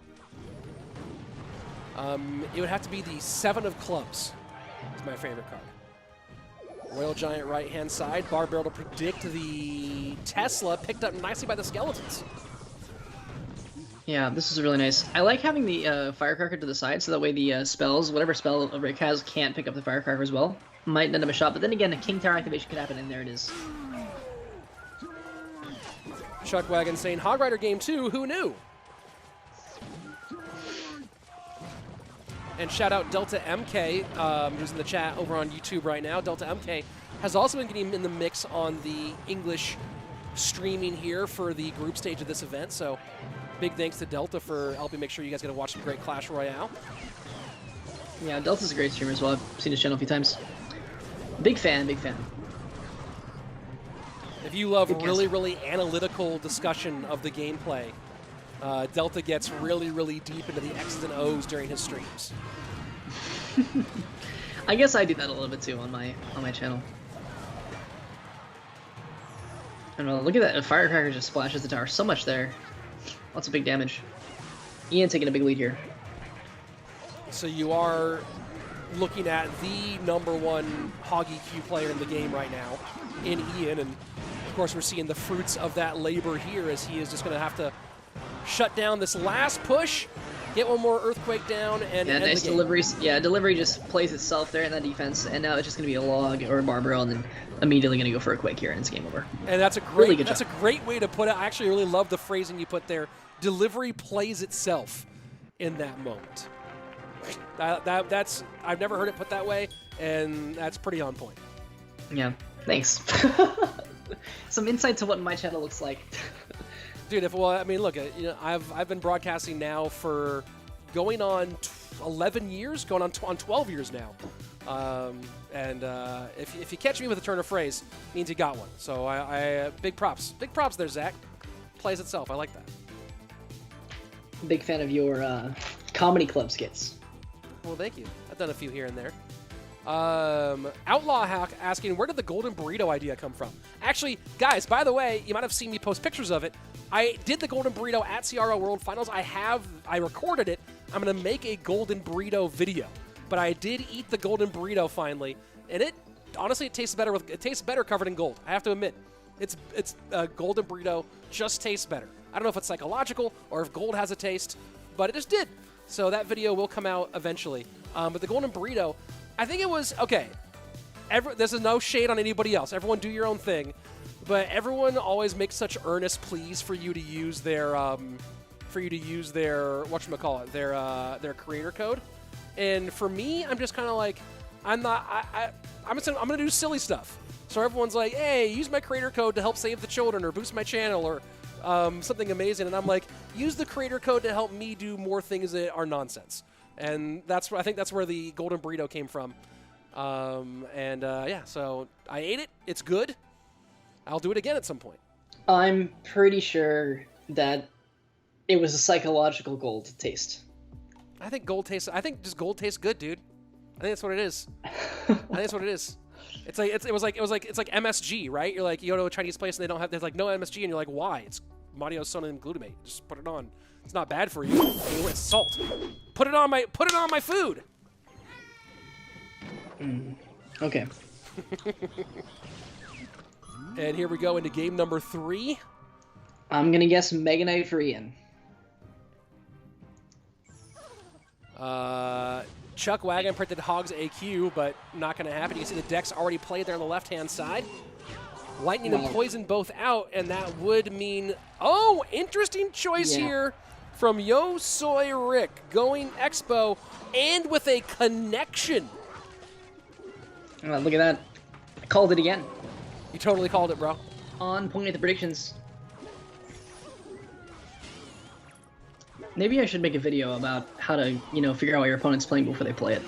It would have to be the 7 of Clubs. It's my favorite card. Royal Giant right-hand side. Bar Barrel to predict the Tesla, picked up nicely by the Skeletons. Yeah, this is really nice. I like having the Firecracker to the side, so that way the spells, whatever spell Rick has, can't pick up the Firecracker as well. Might end up a shot, but then again, a King Tower activation could happen, and there it is. Chuckwagon saying, Hog Rider Game 2, who knew? And shout out Delta MK, who's in the chat over on YouTube right now. Delta MK has also been getting in the mix on the English streaming here for the group stage of this event. So big thanks to Delta for helping make sure you guys get to watch some great Clash Royale. Yeah, Delta's a great streamer as well. I've seen his channel a few times. Big fan, big fan. If you love really analytical discussion of the gameplay, Delta gets really deep into the X's and O's during his streams. I guess I do that a little bit too on my channel. I don't know, look at that. A firecracker just splashes the tower. So much there. Lots of big damage. Ian taking a big lead here. So you are looking at the #1 Hog EQ player in the game right now in Ian, and of course we're seeing the fruits of that labor here as he is just going to have to shut down this last push, get one more Earthquake down, and end nice the game. deliveries. Yeah, delivery just plays itself there in that defense, and now it's just going to be a log or a Barbaro, and then immediately going to go for a Quake here, and it's game over. And that's a great, really good that's job. a great way to put it. I actually really love the phrasing you put there. Delivery plays itself in that moment. That's I've never heard it put that way, and that's pretty on point. Yeah, thanks. Some insight to what my channel looks like. Dude, well, I mean, look, I've been broadcasting now for going on 11 years, going on 12 years now. And if you catch me with a turn of phrase, it means you got one. So I big props there, Zach. Plays itself. I like that. Big fan of your comedy club skits. Well, thank you. I've done a few here and there. Outlaw Hack asking, where did the golden burrito idea come from? Actually, guys, by the way, you might have seen me post pictures of it. I did the golden burrito at CRO World Finals. I recorded it. I'm going to make a golden burrito video. But I did eat the golden burrito finally, and honestly, it tastes better covered in gold. I have to admit. It's golden burrito just tastes better. I don't know if it's psychological or if gold has a taste, but it just did. So that video will come out eventually. But the golden burrito, I think it was, okay, this is no shade on anybody else. Everyone do your own thing. But everyone always makes such earnest pleas for you to use their, whatchamacallit, their creator code. And for me, I'm just kind of like, I'm gonna do silly stuff. So everyone's like, hey, use my creator code to help save the children or boost my channel or something amazing. And I'm like, use the creator code to help me do more things that are nonsense. And I think that's where the golden burrito came from. Yeah, so I ate it. It's good. I'll do it again at some point. I'm pretty sure that it was a psychological gold taste. I think just gold tastes good, dude. I think that's what it is. I think that's what it is. It's like MSG, right? You're like, you go to a Chinese place and there's like no MSG, and you're like, why? It's monosodium glutamate. Just put it on. It's not bad for you. It's salt. Put it on my food. Okay. And here we go into game number 3. I'm gonna guess Mega Knight for Ian. Chuck Wagon printed Hogs AQ, but not going to happen. You can see the deck's already played there on the left-hand side. Lightning and Poison both out, and that would mean... Oh, interesting choice here from YoSoyRock going Expo and with a connection. Look at that. I called it again. You totally called it, bro. On point at the predictions. Maybe I should make a video about how to, figure out what your opponent's playing before they play it.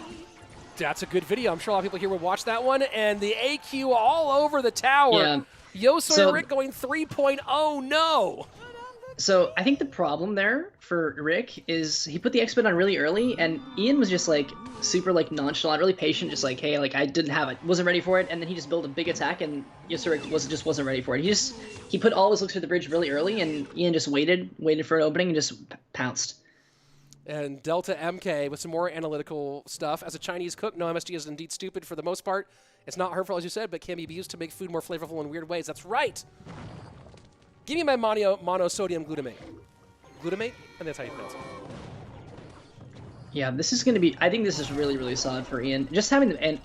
That's a good video. I'm sure a lot of people here would watch that one. And the AQ all over the tower. Yeah. YoSoyRock going 3.0. No. So I think the problem there for Rick is he put the X-Bit on really early, and Ian was just like super nonchalant, really patient, just like, hey, I didn't have it, wasn't ready for it, and then he just built a big attack, and YoSoyRock wasn't ready for it. He put all his looks to the bridge really early, and Ian just waited for an opening and just pounced. And Delta MK with some more analytical stuff. As a Chinese cook, no MSG is indeed stupid for the most part. It's not hurtful, as you said, but can be used to make food more flavorful in weird ways. That's right. Give me my monosodium glutamate. Glutamate? I think that's how you pronounce it. Yeah, this is going to be... I think this is really, really solid for Ian. Just having the... And,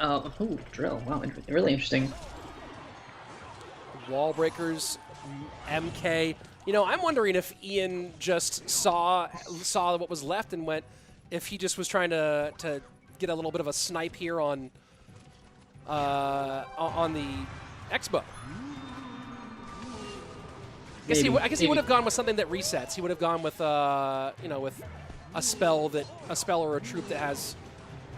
drill. Wow, really interesting. Wall breakers, MK. I'm wondering if Ian just saw what was left and went... If he just was trying to get a little bit of a snipe here on the Expo. I guess he would have gone with something that resets. He would have gone with with a spell or a troop that has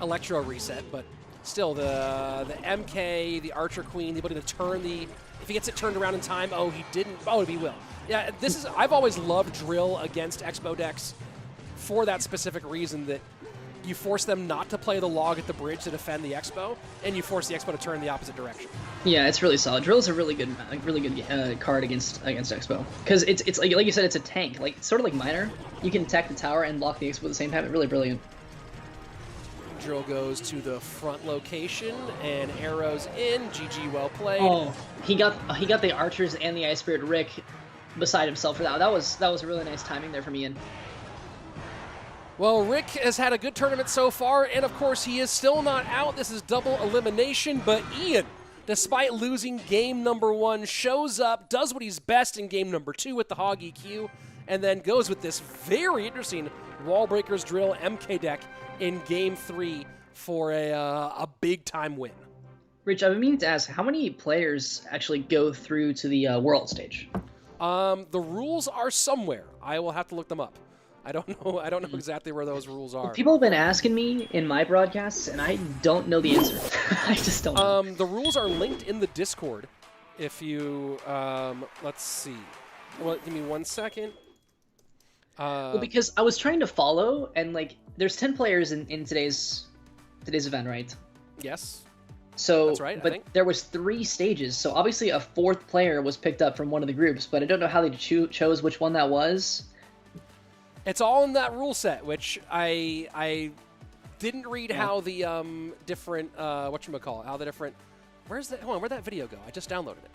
Electro reset. But still, the MK, the Archer Queen, the ability to turn if he gets it turned around in time. Oh, he didn't. Oh, he will. Yeah, I've always loved drill against Expo decks for that specific reason that you force them not to play the log at the bridge to defend the Expo, and you force the Expo to turn the opposite direction. Yeah, it's really solid. Drill's a really good card against Expo, because it's like you said, it's a tank. Like sort of like Miner. You can attack the tower and block the Expo at the same time. It's really brilliant. Drill goes to the front location, and arrows in. GG, well played. Oh, he got the archers and the Ice Spirit Rick beside himself for that. That was really nice timing there from Ian. Well, Rick has had a good tournament so far, and of course he is still not out. This is double elimination, but Ian, despite losing game number 1, shows up, does what he's best in game number 2 with the Hog EQ, and then goes with this very interesting Wall Breakers Drill MK deck in game 3 for a big-time win. Rich, I've been meaning to ask, how many players actually go through to the World stage? The rules are somewhere. I will have to look them up. I don't know exactly where those rules are. People have been asking me in my broadcasts, and I don't know the answer. I just don't know. The rules are linked in the Discord. If you, let's see. Well, give me 1 second. Well, because I was trying to follow, and like, there's 10 players in today's event, right? Yes. So, that's right, but there was 3 stages, so obviously a 4th player was picked up from one of the groups, but I don't know how they chose which one that was. It's all in that rule set, which I didn't read how the different whatchamacallit, how the different, where'd that video go? I just downloaded it.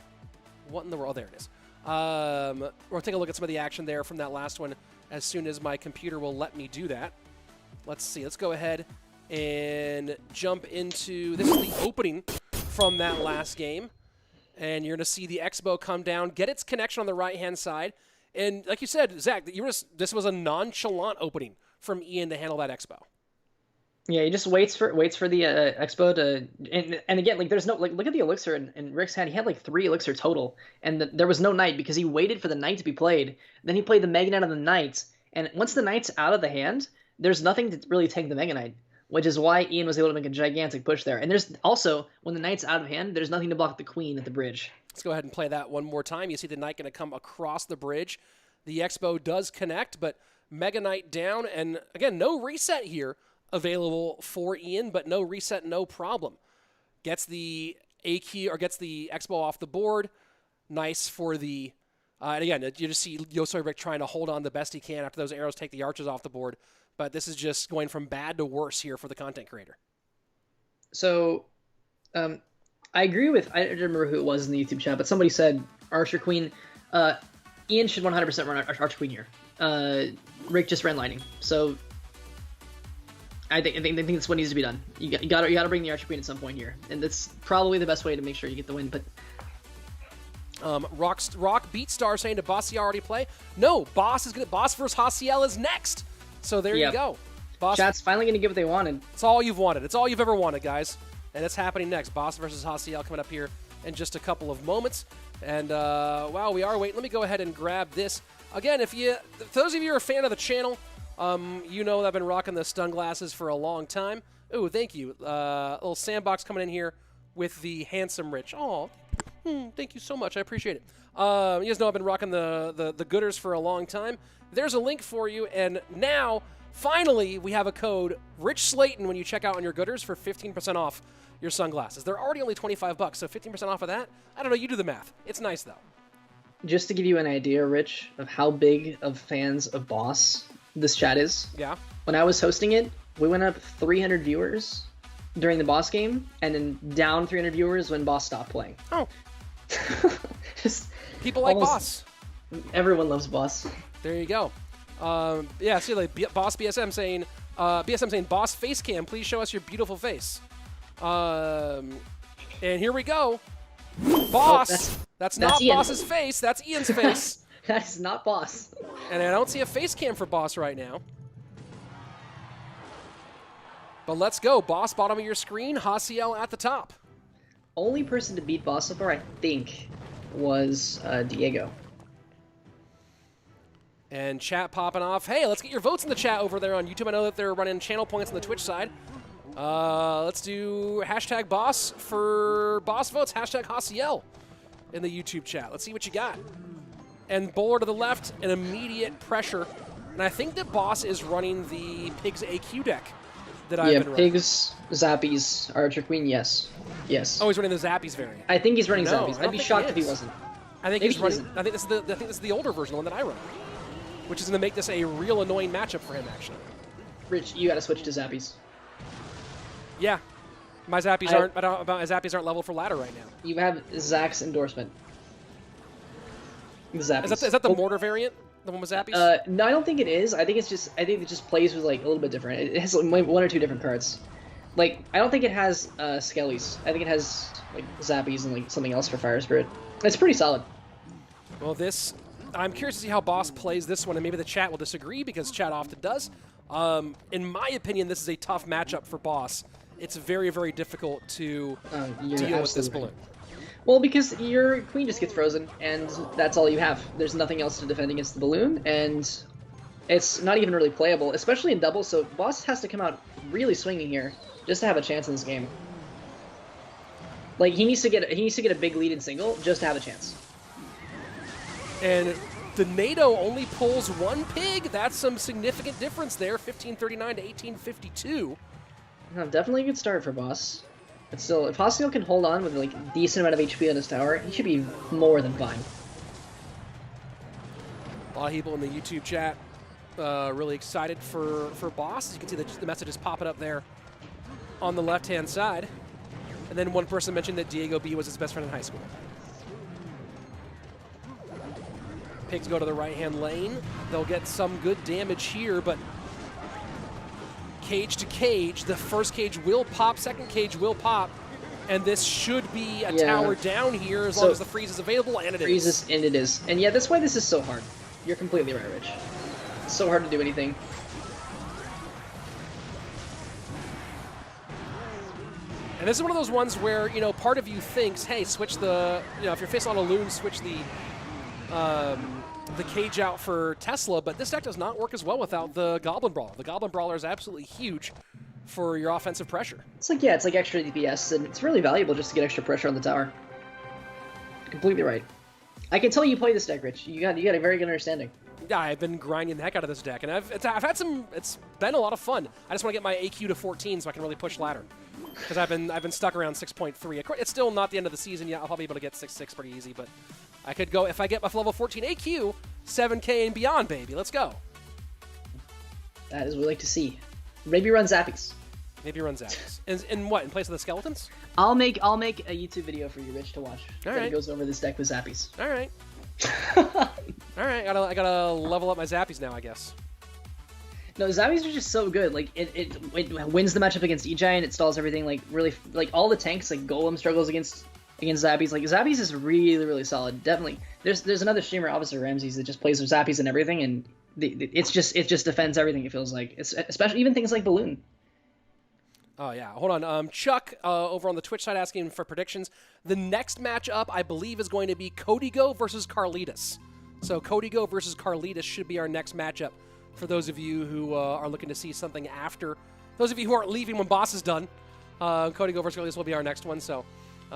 What in the world? There it is. We'll take a look at some of the action there from that last one as soon as my computer will let me do that. Let's see. Let's go ahead and jump into, this is the opening from that last game. And you're going to see the Expo come down, get its connection on the right-hand side. And like you said, Zach, this was a nonchalant opening from Ian to handle that Expo. Yeah, he just waits for the Expo to, and again, like there's no, like, look at the elixir in Rick's hand. He had like 3 elixir total, and there was no knight because he waited for the knight to be played. Then he played the Mega Knight on the knight, and once the knight's out of the hand, there's nothing to really tank the Mega Knight, which is why Ian was able to make a gigantic push there. And there's also, when the knight's out of hand, there's nothing to block the queen at the bridge. Let's go ahead and play that one more time. You see the knight going to come across the bridge. The Expo does connect, but Mega Knight down, and again, no reset here available for Ian, but no reset, no problem. Gets the AQ, or gets the Expo off the board. Nice for the, and again, you just see YoSoyRock trying to hold on the best he can after those arrows take the archers off the board. But this is just going from bad to worse here for the content creator. So, I agree with, I don't remember who it was in the YouTube chat, but somebody said Archer Queen. Ian should 100% run Archer Queen here. Rick just ran Lightning, so I think that's what needs to be done. You got to bring the Archer Queen at some point here, and that's probably the best way to make sure you get the win. But Rock Beatstar saying, did Bossy already play? No, Boss versus Haciel is next. So there you go. Boss, chat's finally gonna get what they wanted. It's all you've wanted. It's all you've ever wanted, guys. And it's happening next. Boss versus Haciel coming up here in just a couple of moments. And wow, we are waiting. Let me go ahead and grab this. Again, for those of you who are a fan of the channel, you know that I've been rocking the stun glasses for a long time. Ooh, thank you. Little sandbox coming in here with the handsome Rich. Oh, thank you so much. I appreciate it. You guys know I've been rocking the gooders for a long time. There's a link for you, and now, finally, we have a code, Rich Slayton, when you check out on your gooders for 15% off your sunglasses. They're already only $25, so 15% off of that? I don't know, you do the math. It's nice, though. Just to give you an idea, Rich, of how big of fans of Boss this chat is. Yeah. When I was hosting it, we went up 300 viewers during the Boss game, and then down 300 viewers when Boss stopped playing. Oh. Just people like Boss. Everyone loves Boss. There you go. Yeah, see, like Boss BSM saying, Boss face cam, please show us your beautiful face. And here we go. Boss. Oh, that's not Ian. Boss's face. That's Ian's face. That is not Boss. And I don't see a face cam for Boss right now. But let's go. Boss, bottom of your screen. Haciel at the top. Only person to beat Boss so far, I think, was Diego. And chat popping off. Hey, let's get your votes in the chat over there on YouTube. I know that they're running channel points on the Twitch side. Let's do hashtag Boss for Boss votes. Hashtag Haciel in the YouTube chat. Let's see what you got. And Bowler to the left, an immediate pressure. And I think that Boss is running the Pigs AQ deck that I've been running. Pigs, Zappies, Archer Queen, yes. Yes. Oh, he's running the Zappies variant. I think he's running No, Zappies. I I'd don't be think shocked he if he is. wasn't. I think Maybe he's he running. isn't. I think this is the older version, the one that I run, which is going to make this a real annoying matchup for him, actually. Rich, you gotta switch to Zappies. Yeah, my Zappies aren't level for ladder right now. You have Zach's endorsement. Zappies. Is that the mortar variant? The one with Zappies? No, I don't think it is. I think it just plays with like a little bit different. It has like, one or two different cards. Like, I don't think it has Skellies. I think it has like Zappies and like something else for Fire Spirit. It's pretty solid. Well, I'm curious to see how Boss plays this one, and maybe the chat will disagree because chat often does. In my opinion, this is a tough matchup for Boss. It's very, very difficult to deal with this balloon. Well, because your queen just gets frozen, and that's all you have. There's nothing else to defend against the balloon, and it's not even really playable, especially in double. So Boss has to come out really swinging here just to have a chance in this game. Like he needs to get a big lead in single just to have a chance. And the NATO only pulls one pig. That's some significant difference there, 1539 to 1852. Definitely a good start for Boss. But still, if Haciel can hold on with like a decent amount of HP on his tower, he should be more than fine. A lot of people in the YouTube chat really excited for Boss. As you can see, the message is popping up there on the left-hand side. And then one person mentioned that DiegoB was his best friend in high school. Pigs go to the right-hand lane. They'll get some good damage here, but cage to cage, the first cage will pop, second cage will pop, and this should be a tower down here as long as the freeze is available, and it is. And it is. And yeah, that's why this is so hard. You're completely right, Rich. It's so hard to do anything. And this is one of those ones where, you know, part of you thinks, hey, switch the, you know, if you're facing on a loon, switch the cage out for Tesla, but this deck does not work as well without the Goblin Brawler. The Goblin Brawler is absolutely huge for your offensive pressure. It's like, yeah, it's like extra DPS, and it's really valuable just to get extra pressure on the tower. Completely right. I can tell you play this deck, Rich. You got a very good understanding. Yeah, I've been grinding the heck out of this deck, and I've had some. It's been a lot of fun. I just want to get my AQ to 14 so I can really push ladder, because I've been stuck around 6.3. It's still not the end of the season yet. I'll probably be able to get 6.6 pretty easy, but I could go if I get my level 14 AQ, 7K and beyond, baby. Let's go. That is what we like to see. Maybe run Zappies. Maybe run Zappies. In what? In place of the skeletons? I'll make a YouTube video for you, Rich, to watch. All that right. goes over this deck with Zappies. All right. All right. I gotta level up my Zappies now, I guess. No, Zappies are just so good. Like it wins the matchup against E-Giant. It stalls everything. Like really, like all the tanks. Like Golem struggles against Zappies. Like Zappies is really, really solid. Definitely. There's another streamer, Officer Ramses, that just plays with Zappies and everything, and it just defends everything. It feels like, it's especially even things like Balloon. Oh, yeah. Hold on. Chuck over on the Twitch side asking for predictions. The next matchup, I believe, is going to be Kodigo versus Carlitas. So Kodigo versus Carlitas should be our next matchup for those of you who are looking to see something after. Those of you who aren't leaving when Boss is done, Kodigo versus Carlitas will be our next one. So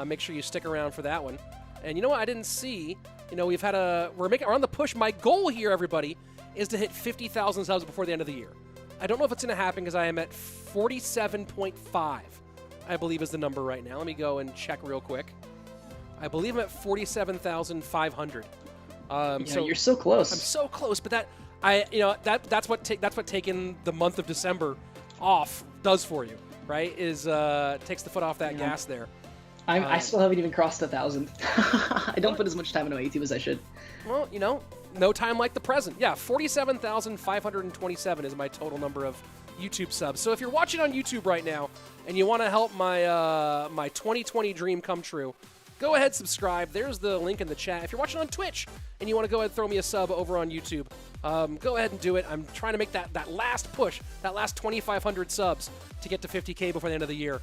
make sure you stick around for that one. And you know what I didn't see? You know, we're on the push. My goal here, everybody, is to hit 50,000 subs before the end of the year. I don't know if it's going to happen because I am at 47.5, I believe is the number right now. Let me go and check real quick. I believe I'm at 47,500. So you're so close. I'm so close, but that's what taking the month of December off does for you, right? Is takes the foot off that gas there. I still haven't even crossed 1,000. I don't put as much time into my YouTube as I should. Well, you know, no time like the present. Yeah, 47,527 is my total number of YouTube subs. So if you're watching on YouTube right now and you want to help my my 2020 dream come true, go ahead, subscribe. There's the link in the chat. If you're watching on Twitch and you want to go ahead and throw me a sub over on YouTube, go ahead and do it. I'm trying to make that last push, that last 2,500 subs to get to 50K before the end of the year.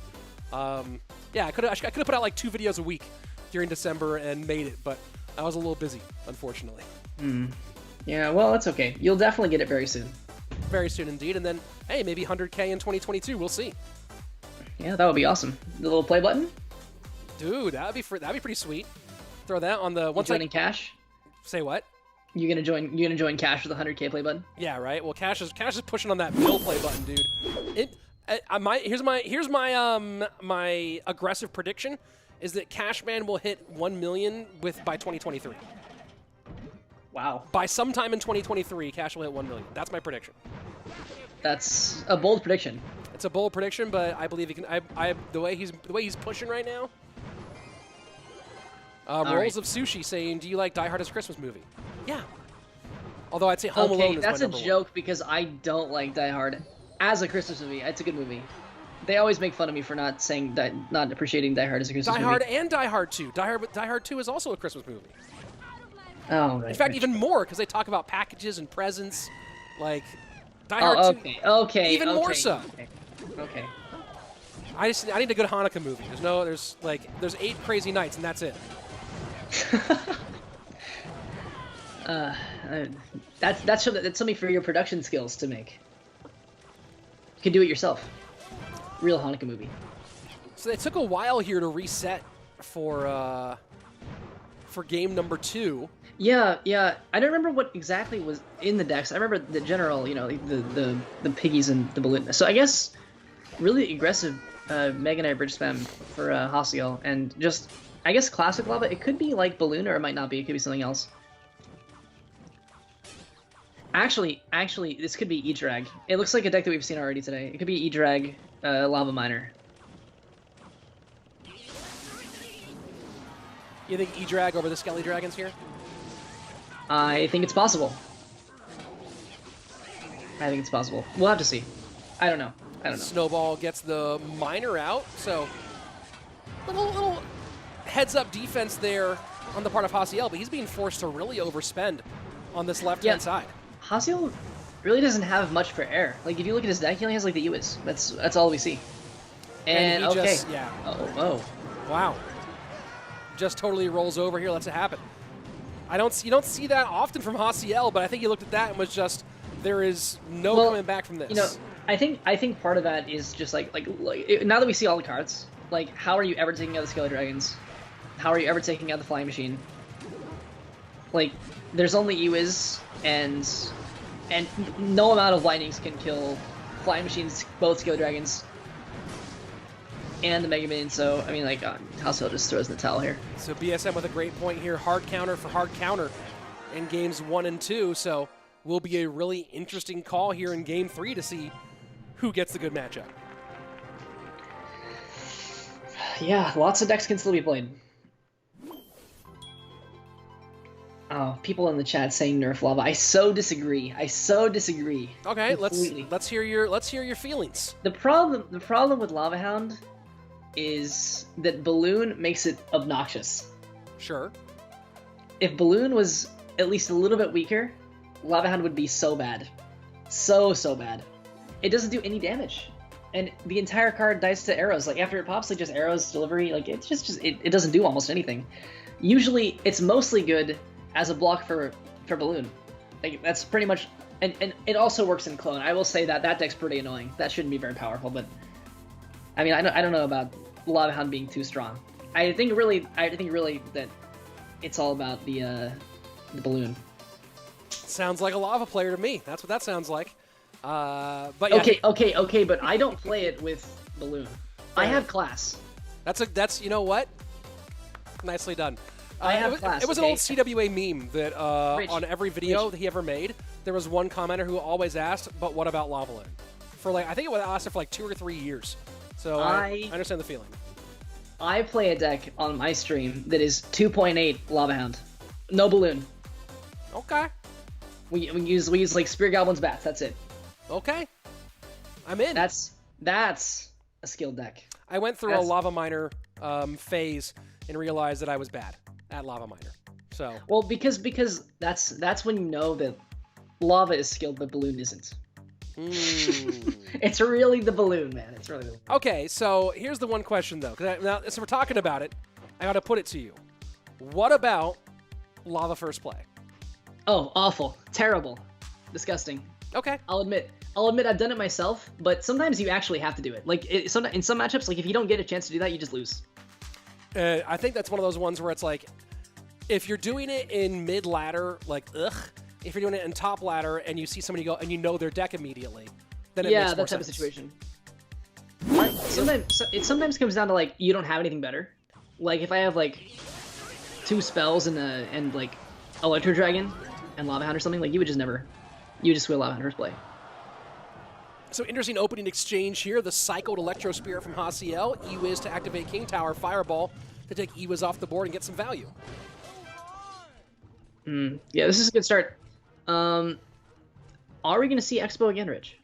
Yeah, I could have put out like 2 videos a week during December and made it, but I was a little busy, unfortunately. Yeah, well, that's okay. You'll definitely get it very soon. Very soon indeed, and then, hey, maybe 100K in 2022. We'll see. Yeah, that would be awesome. The little play button? Dude, that'd be pretty sweet. Throw that on the once joining Cash? Say what? You gonna join Cash with a 100K play button? Yeah, right. Well, Cash is pushing on that mill play button, dude. here's my my aggressive prediction is that Cashman will hit 1 million by 2023. Wow. By sometime in 2023, Cash will hit 1 million. That's my prediction. That's a bold prediction. It's a bold prediction, but I believe he can. The way he's pushing right now. Rolls of Sushi saying, "Do you like Die Hard as a Christmas movie?" Yeah. Although I'd say Home Alone is that's my a number joke one. because I don't like Die Hard as a Christmas movie. It's a good movie. They always make fun of me for not appreciating Die Hard as a Christmas movie. Die Hard and Die Hard 2. Die Hard 2 is also a Christmas movie. Oh, right. In fact, even more because they talk about packages and presents, like Die Hard 2. Okay. Even more so. Okay. I need a good Hanukkah movie. There's 8 crazy nights and that's it. That's something for your production skills to make. You can do it yourself. Real Hanukkah movie. So it took a while here to reset for game number 2. Yeah. I don't remember what exactly was in the decks. I remember the general, the piggies and the balloon. So I guess really aggressive Mega Knight bridge spam for Hasiel, and just I guess classic lava. It could be like balloon, or it might not be. It could be something else. Actually, this could be E-Drag. It looks like a deck that we've seen already today. It could be E-Drag, Lava Miner. You think E-Drag over the Skelly Dragons here? I think it's possible. We'll have to see. I don't know. Snowball gets the miner out, so little heads-up defense there on the part of Haciel, but he's being forced to really overspend on this left-hand side. Hasiel really doesn't have much for air. Like, if you look at his deck, he only has, like, the Uis. That's all we see. And he okay. Oh. Wow. Just totally rolls over here, lets it happen. You don't see that often from Hasiel, but I think he looked at that and was just, there is no coming back from this. I think part of that is just like now that we see all the cards, like, how are you ever taking out the Skelly Dragons? How are you ever taking out the Flying Machine? Like, there's only Uis, and no amount of lightnings can kill Flying Machines, both Skelly Dragons, and the Mega Minion. So I mean, like, Hasiel just throws in the towel here. So BSM with a great point here, hard counter for hard counter in games 1 and 2. So will be a really interesting call here in game 3 to see who gets the good matchup. Yeah, lots of decks can still be played. Oh, people in the chat saying nerf lava. I so disagree. Okay, completely. let's hear your feelings. The problem with Lava Hound is that Balloon makes it obnoxious. Sure. If Balloon was at least a little bit weaker, Lava Hound would be so bad. So bad. It doesn't do any damage. And the entire card dies to arrows. Like, after it pops, like, just arrows, delivery, like, it's just it doesn't do almost anything. Usually, it's mostly good as a block for Balloon. Like, that's pretty much... And it also works in Clone. I will say that deck's pretty annoying. That shouldn't be very powerful, but... I mean, I don't know about Lava Hound being too strong. I think really that it's all about the Balloon. Sounds like a lava player to me. That's what that sounds like. But yeah. Okay, but I don't play it with Balloon. I have class. That's you know what? Nicely done. I have class. It was an old CWA meme that on every video that he ever made, there was one commenter who always asked, "But what about Lava Land?" For like, I think it was asked for like 2 or 3 years. So I understand the feeling. I play a deck on my stream that is 2.8 Lava Hound, no Balloon. Okay. We use like Spear Goblin's Bats. That's it. Okay. I'm in. That's a skilled deck. I went through a Lava Miner phase and realized that I was bad at Lava Miner. So well, because that's when you know that Lava is skilled but Balloon isn't. It's really the Balloon, man. It's really the Balloon. Okay, so here's the one question though. Now, since we're talking about it, I got to put it to you. What about Lava First Play? Oh, awful, terrible, disgusting. Okay. I'll admit I've done it myself, but sometimes you actually have to do it. Like, in some matchups, like, if you don't get a chance to do that, you just lose. I think that's one of those ones where it's like, if you're doing it in mid ladder, like, ugh. If you're doing it in top ladder and you see somebody go and you know their deck immediately, then it makes more that type sense. of situation. it sometimes comes down to like you don't have anything better. Like if I have like 2 spells and like Electro Dragon and Lava Hound or something, like you would just wheel Lava Hound first play. So interesting opening exchange here. The cycled Electro Spirit from Haciel. Ewiz to activate King Tower. Fireball to take Ewiz off the board and get some value. Yeah, this is a good start. Are we going to see Expo again, Rich?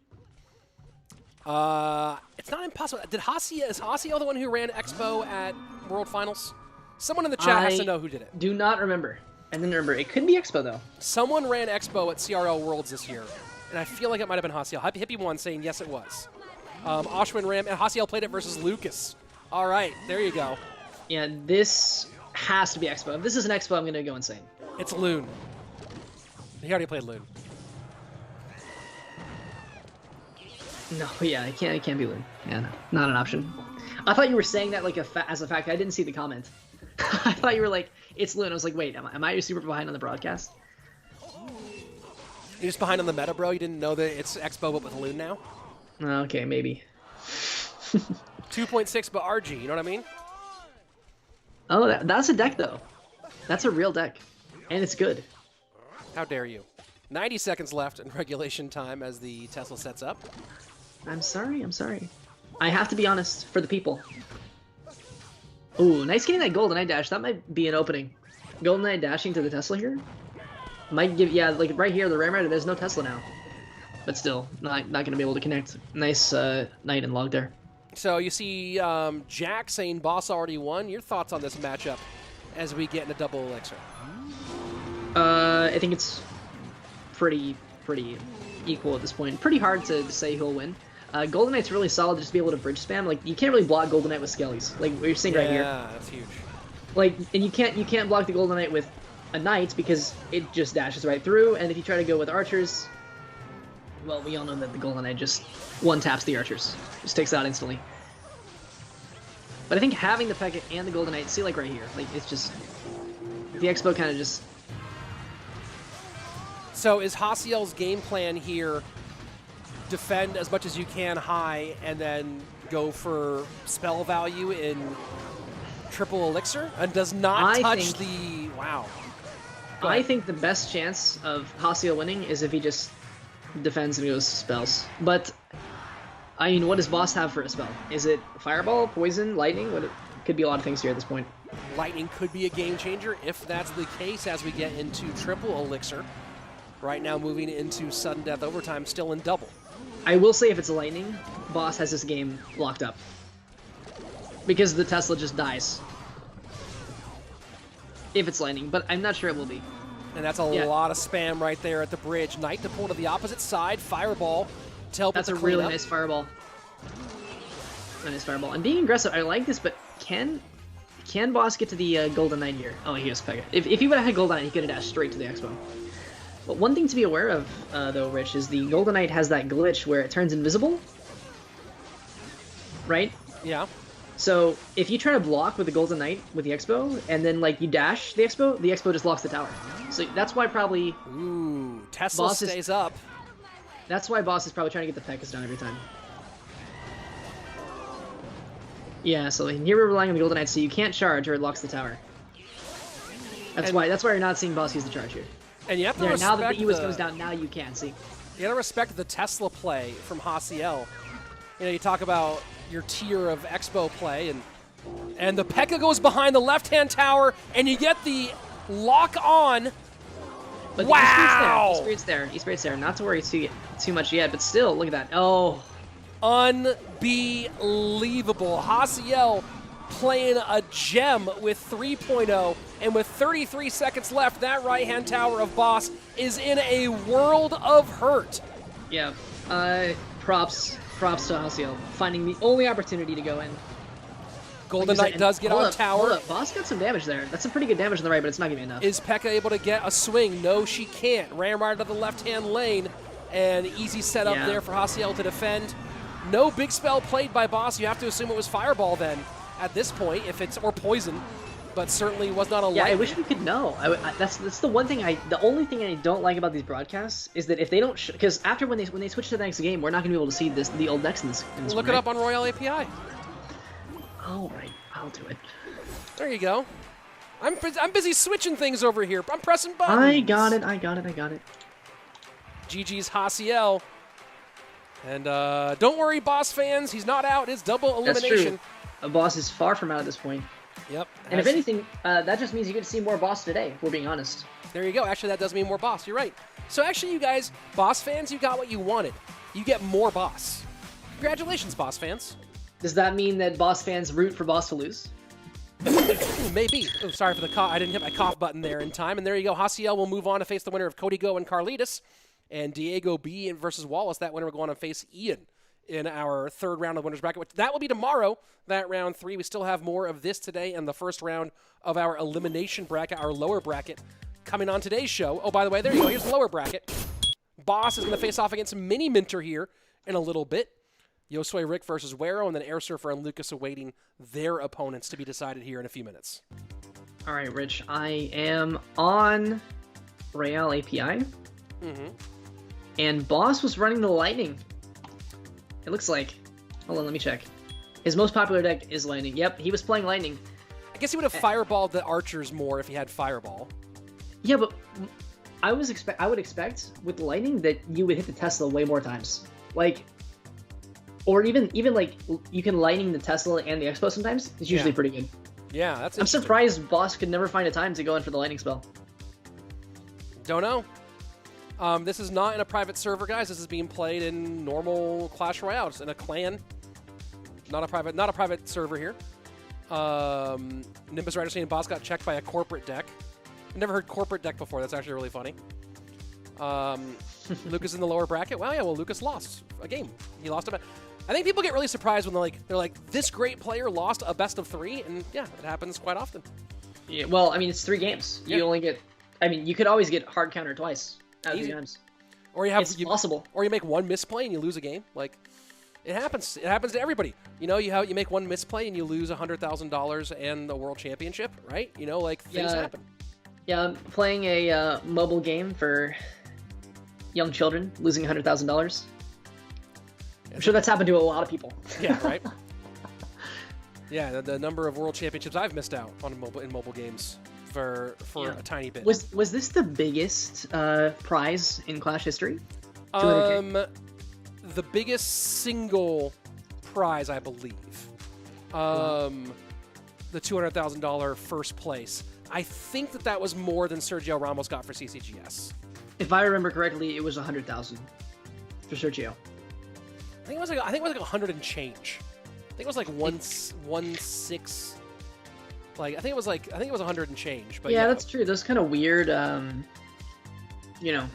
It's not impossible. Is Haciel the one who ran Expo at World Finals? Someone in the chat has to know who did it. Do not remember. I didn't remember. It could be Expo, though. Someone ran Expo at CRL Worlds this year, and I feel like it might have been Haciel. Hippie1 saying yes, it was. Oshwin ran, and Haciel played it versus Lucas. All right, there you go. Yeah, this has to be Expo. If this is an Expo, I'm going to go insane. It's Loon. He already played Loon. No, yeah, it can't be Loon. Yeah, no, not an option. I thought you were saying that like as a fact. I didn't see the comment. I thought you were like, it's Loon. I was like, wait, am I super behind on the broadcast? You're just behind on the meta, bro? You didn't know that it's Expo but with Loon now? Okay, maybe. 2.6 but RG, you know what I mean? Oh, that's a deck, though. That's a real deck. And it's good. How dare you. 90 seconds left in regulation time as the Tesla sets up. I'm sorry. I have to be honest for the people. Ooh, nice getting that Golden Eye dash. That might be an opening. Golden Eye dashing to the Tesla here? Might give, yeah, like right here, the Ram Rider, there's no Tesla now. But still, not going to be able to connect. Nice Knight and Log there. So you see Jack saying boss already won. Your thoughts on this matchup as we get in a double elixir? I think it's pretty equal at this point. Pretty hard to say who'll win. Golden Knight's really solid just to be able to bridge spam. Like, you can't really block Golden Knight with Skellies. Like, what you're seeing right here. Yeah, that's huge. Like, and you can't block the Golden Knight with a Knight because it just dashes right through, and if you try to go with Archers, well, we all know that the Golden Knight just one-taps the Archers. Just takes out instantly. But I think having the P.E.K.K.A and the Golden Knight, see, like right here, like, it's just... The Expo kind of just... So is Haciel's game plan here defend as much as you can high and then go for spell value in triple elixir and does not touch the... Wow. I think the best chance of Haciel winning is if he just defends and goes spells. But, I mean, what does Boss have for a spell? Is it Fireball, Poison, Lightning? It could be a lot of things here at this point. Lightning could be a game changer if that's the case as we get into triple elixir. Right now moving into sudden death overtime, still in double. I will say if it's Lightning, Boss has this game locked up. Because the Tesla just dies. If it's Lightning, but I'm not sure it will be. And that's a lot of spam right there at the bridge. Knight to pull to the opposite side, Fireball to help. That's a really nice Fireball. A nice Fireball. And being aggressive, I like this, but can Boss get to the Golden Knight here? Oh, he has P.E.K.K.A. If he would have had Golden Knight, he could have dashed straight to the Expo. But one thing to be aware of, though, Rich, is the Golden Knight has that glitch where it turns invisible. Right? Yeah. So, if you try to block with the Golden Knight with the Expo, and then, like, you dash the Expo just locks the tower. So that's why probably... Ooh, Tesla stays up. That's why Boss is probably trying to get the P.E.K.K.A down every time. Yeah, so here we're relying on the Golden Knight, so you can't charge or it locks the tower. That's why you're not seeing Boss use the charge here. And you have to respect now that the Ewiz goes down, now you can see. You gotta respect the Tesla play from Haciel. You know, you talk about your tier of Expo play, and the P.E.K.K.A goes behind the left-hand tower, and you get the lock on. But wow! Espirit's there. Not to worry too much yet, but still, look at that. Oh. Unbelievable. Haciel playing a gem with 3.0, and with 33 seconds left, that right-hand tower of Boss is in a world of hurt. Yeah, props to Haciel, finding the only opportunity to go in. Golden Knight does get on tower. Hold up. Boss got some damage there. That's some pretty good damage on the right, but it's not giving enough. Is P.E.K.K.A able to get a swing? No, she can't. Ram right to the left-hand lane, and easy setup there for Haciel to defend. No big spell played by Boss. You have to assume it was Fireball then at this point, or Poison, but certainly was not a I wish we could know. That's the one thing the only thing I don't like about these broadcasts is that if they don't, because after when they switch to the next game, we're not going to be able to see the old decks in this Look it up on Royale API. All right, I'll do it. There you go. I'm busy switching things over here. I'm pressing buttons. I got it. GG's Hasiel. And don't worry, boss fans. He's not out. It's double elimination. That's true. A boss is far from out at this point. Yep. And if anything, that just means you get to see more boss today, if we're being honest. There you go. Actually, that does mean more boss. You're right. So actually, you guys, boss fans, you got what you wanted. You get more boss. Congratulations, boss fans. Does that mean that boss fans root for boss to lose? Maybe. Oh, sorry for the cough. I didn't hit my cough button there in time. And there you go. Haciel will move on to face the winner of Kodigo and Carlitas. And DiegoB versus Wallace. That winner will go on to face Ian in our third round of the winner's bracket. Which that will be tomorrow, that round 3. We still have more of this today and the first round of our elimination bracket, our lower bracket, coming on today's show. Oh, by the way, there you go. Here's the lower bracket. Boss is going to face off against Miniminter here in a little bit. YoSoyRock versus Wero, and then Airsurfer and Lucas awaiting their opponents to be decided here in a few minutes. All right, Rich. I am on Royale API. And Boss was running the Lightning. It looks like. Hold on, let me check. His most popular deck is Lightning. Yep, he was playing Lightning. I guess he would have fireballed the archers more if he had Fireball. Yeah, but I would expect with Lightning that you would hit the Tesla way more times. Like, or even like you can Lightning the Tesla and the Expo sometimes. It's usually pretty good. Yeah, that's. I'm surprised Boss could never find a time to go in for the Lightning spell. Don't know. This is not in a private server, guys. This is being played in normal Clash Royale, in a clan. Not a private server here. Nimbus Rider saying Boss got checked by a corporate deck. I've never heard corporate deck before. That's actually really funny. Lucas in the lower bracket. Well, yeah. Well, Lucas lost a game. He lost a. I think people get really surprised when they're like, this great player lost a best of 3, and yeah, it happens quite often. Yeah. Well, I mean, it's 3 games. You only get. I mean, you could always get hard counter twice. Easy. Times. Or you have it's possible. Or you make one misplay and you lose a game. Like, it happens. It happens to everybody. You know, you make one misplay and you lose $100,000 and the world championship, right? You know, like things happen. Yeah, I'm playing a mobile game for young children, losing $100,000. I'm sure that's happened to a lot of people. Yeah, right. Yeah, the number of world championships I've missed out on in mobile games for a tiny bit. Was this the biggest prize in Clash history? The biggest single prize, I believe. The $200,000 first place. I think that was more than Sergio Ramos got for CCGS. If I remember correctly, it was $100,000 for Sergio. I think it was like 100 and change. I think it was like 1.6. Like I think it was 100 and change. But yeah, that's true. Those kind of weird, you know.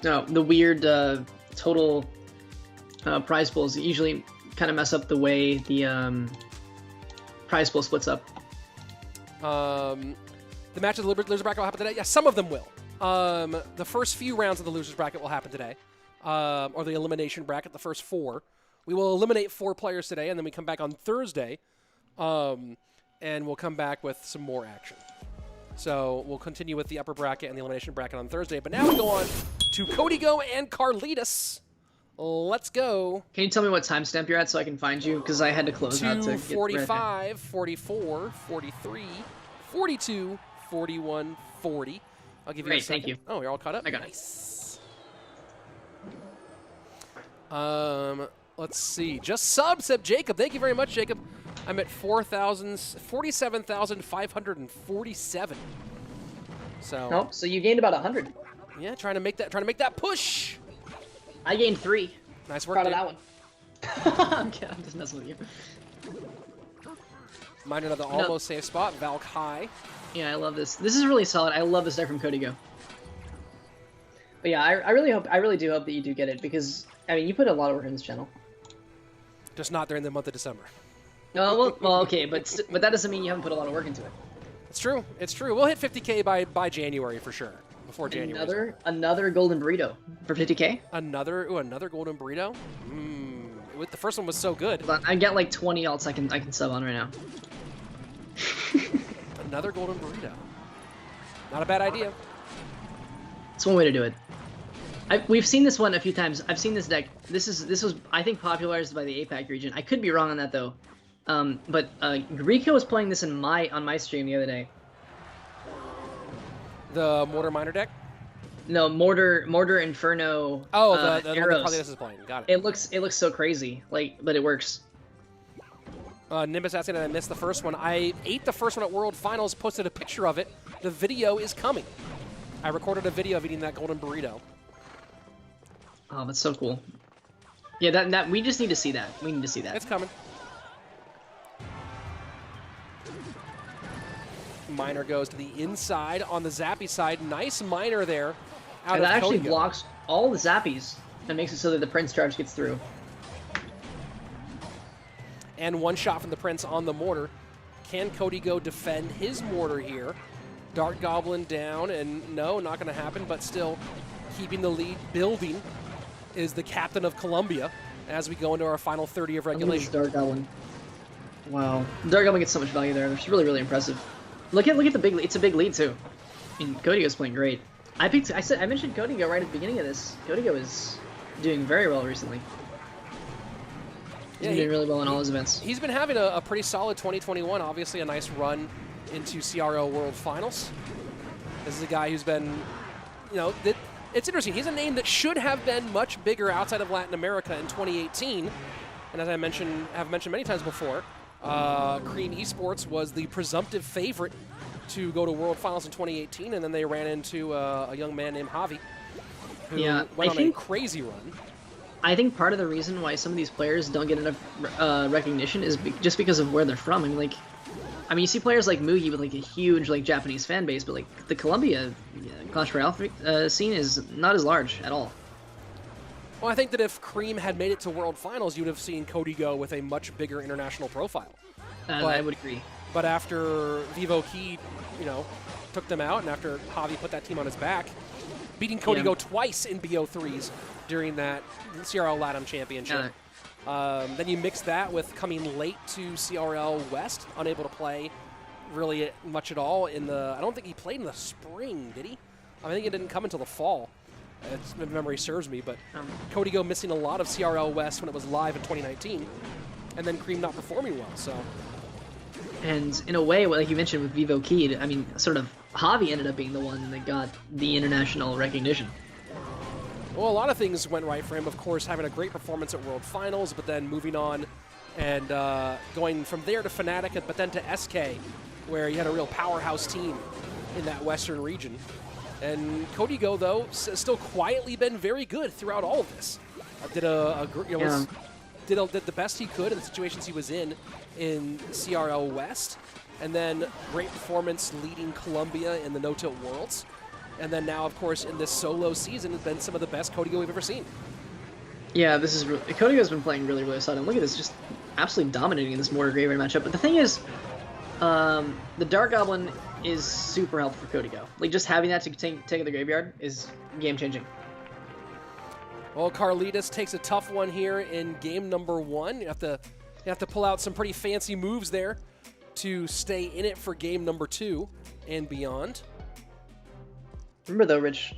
No, the weird total prize pools usually kind of mess up the way the prize pool splits up. The match of the loser bracket will happen today. Yeah, some of them will. The first few rounds of the losers bracket will happen today, or the elimination bracket, the first 4. We will eliminate 4 players today, and then we come back on Thursday, and we'll come back with some more action. So we'll continue with the upper bracket and the elimination bracket on Thursday. But now we go on to Kodigo and Carlitas. Let's go. Can you tell me what timestamp you're at so I can find you? Because I had to close out to get 45, 44, 43, 42, 41, 40. I'll give you a second. Thank you. Oh, you're all caught up? I got it. Let's see. Just sub, said Jacob. Thank you very much, Jacob. I'm at 47,547. So. So you gained about 100. Yeah, trying to make that push. I gained 3. Nice work. Proud of that one. I'm just messing with you. Mine another almost safe spot. Valk high. Yeah, I love this. This is really solid. I love this deck from Kodigo. But yeah, I really do hope that you do get it because I mean you put a lot of work in this channel. Just not during the month of December. No, well, okay, but that doesn't mean you haven't put a lot of work into it. It's true. It's true. We'll hit 50K by January for sure. Before January. Another golden burrito for 50K. Another golden burrito. The first one was so good. I get like 20 alts I can sub on right now. Another golden burrito. Not a bad idea. It's one way to do it. We've seen this one a few times. I've seen this deck. This was I think popularized by the APAC region. I could be wrong on that though. But Rico was playing this on my stream the other day. The Mortar Miner deck? No, Mortar Inferno. Oh, the arrows. one that Carlitas is playing. Got it. It looks so crazy, but it works. Nimbus asking that I missed the first one. I ate the first one at World Finals, posted a picture of it. The video is coming. I recorded a video of eating that golden burrito. Oh, that's so cool. Yeah, that we just need to see that. We need to see that. It's coming. Miner goes to the inside on the Zappy side. Nice Miner there. And that actually blocks all the Zappies and makes it so that the Prince charge gets through. And one shot from the Prince on the Mortar. Can Kodigo defend his Mortar here? Dart Goblin down, and no, not going to happen, but still keeping the lead, building, is the captain of Colombia as we go into our final 30 of regulation. Dart Goblin. Wow. Dart Goblin gets so much value there. It's really, really impressive. Look at the big lead. It's a big lead, too. I mean, Kodigo's playing great. I mentioned Kodigo right at the beginning of this. Kodigo is doing very well recently. He's been doing really well in all his events. He's been having a pretty solid 2021. Obviously, a nice run into CRO World Finals. This is a guy who's been, it's interesting. He's a name that should have been much bigger outside of Latin America in 2018. And as I have mentioned many times before, Cream Esports was the presumptive favorite to go to World Finals in 2018, and then they ran into a young man named Javi, who went on a crazy run. I think part of the reason why some of these players don't get enough recognition is just because of where they're from. I mean, you see players like Mugi with a huge Japanese fan base, but the Colombia Clash Royale scene is not as large at all. Well, I think that if Cream had made it to World Finals, you would have seen Kodigo with a much bigger international profile. I would agree. But after Vivo Key, took them out, and after Javi put that team on his back, beating Kodigo twice in BO3s during that CRL LATAM Championship. Then you mix that with coming late to CRL West, unable to play really much at all in the... I don't think he played in the spring, did he? I think it didn't come until the fall. If memory serves me, but Kodigo missing a lot of CRL West when it was live in 2019, and then Cream not performing well, so... And in a way, like you mentioned with Vivo Key, I mean, sort of Javi ended up being the one that got the international recognition. Well, a lot of things went right for him, of course, having a great performance at World Finals, but then moving on and going from there to Fnatic, but then to SK, where he had a real powerhouse team in that western region. And Kodigo, though, still quietly been very good throughout all of this. Did the best he could in the situations he was in CRL West, and then great performance leading Colombia in the No-Tilt Worlds. And then now, of course, in this solo season, has been some of the best Kodigo we've ever seen. Yeah, Kodigo's been playing really, really solid. And look at this, just absolutely dominating in this Mortar Graveyard matchup. But the thing is, the Dark Goblin is super helpful for Kodigo. Just having that to take the Graveyard is game-changing. Well, Carlitas takes a tough one here in game number 1. You have to pull out some pretty fancy moves there to stay in it for game number 2 and beyond. Remember though, Rich,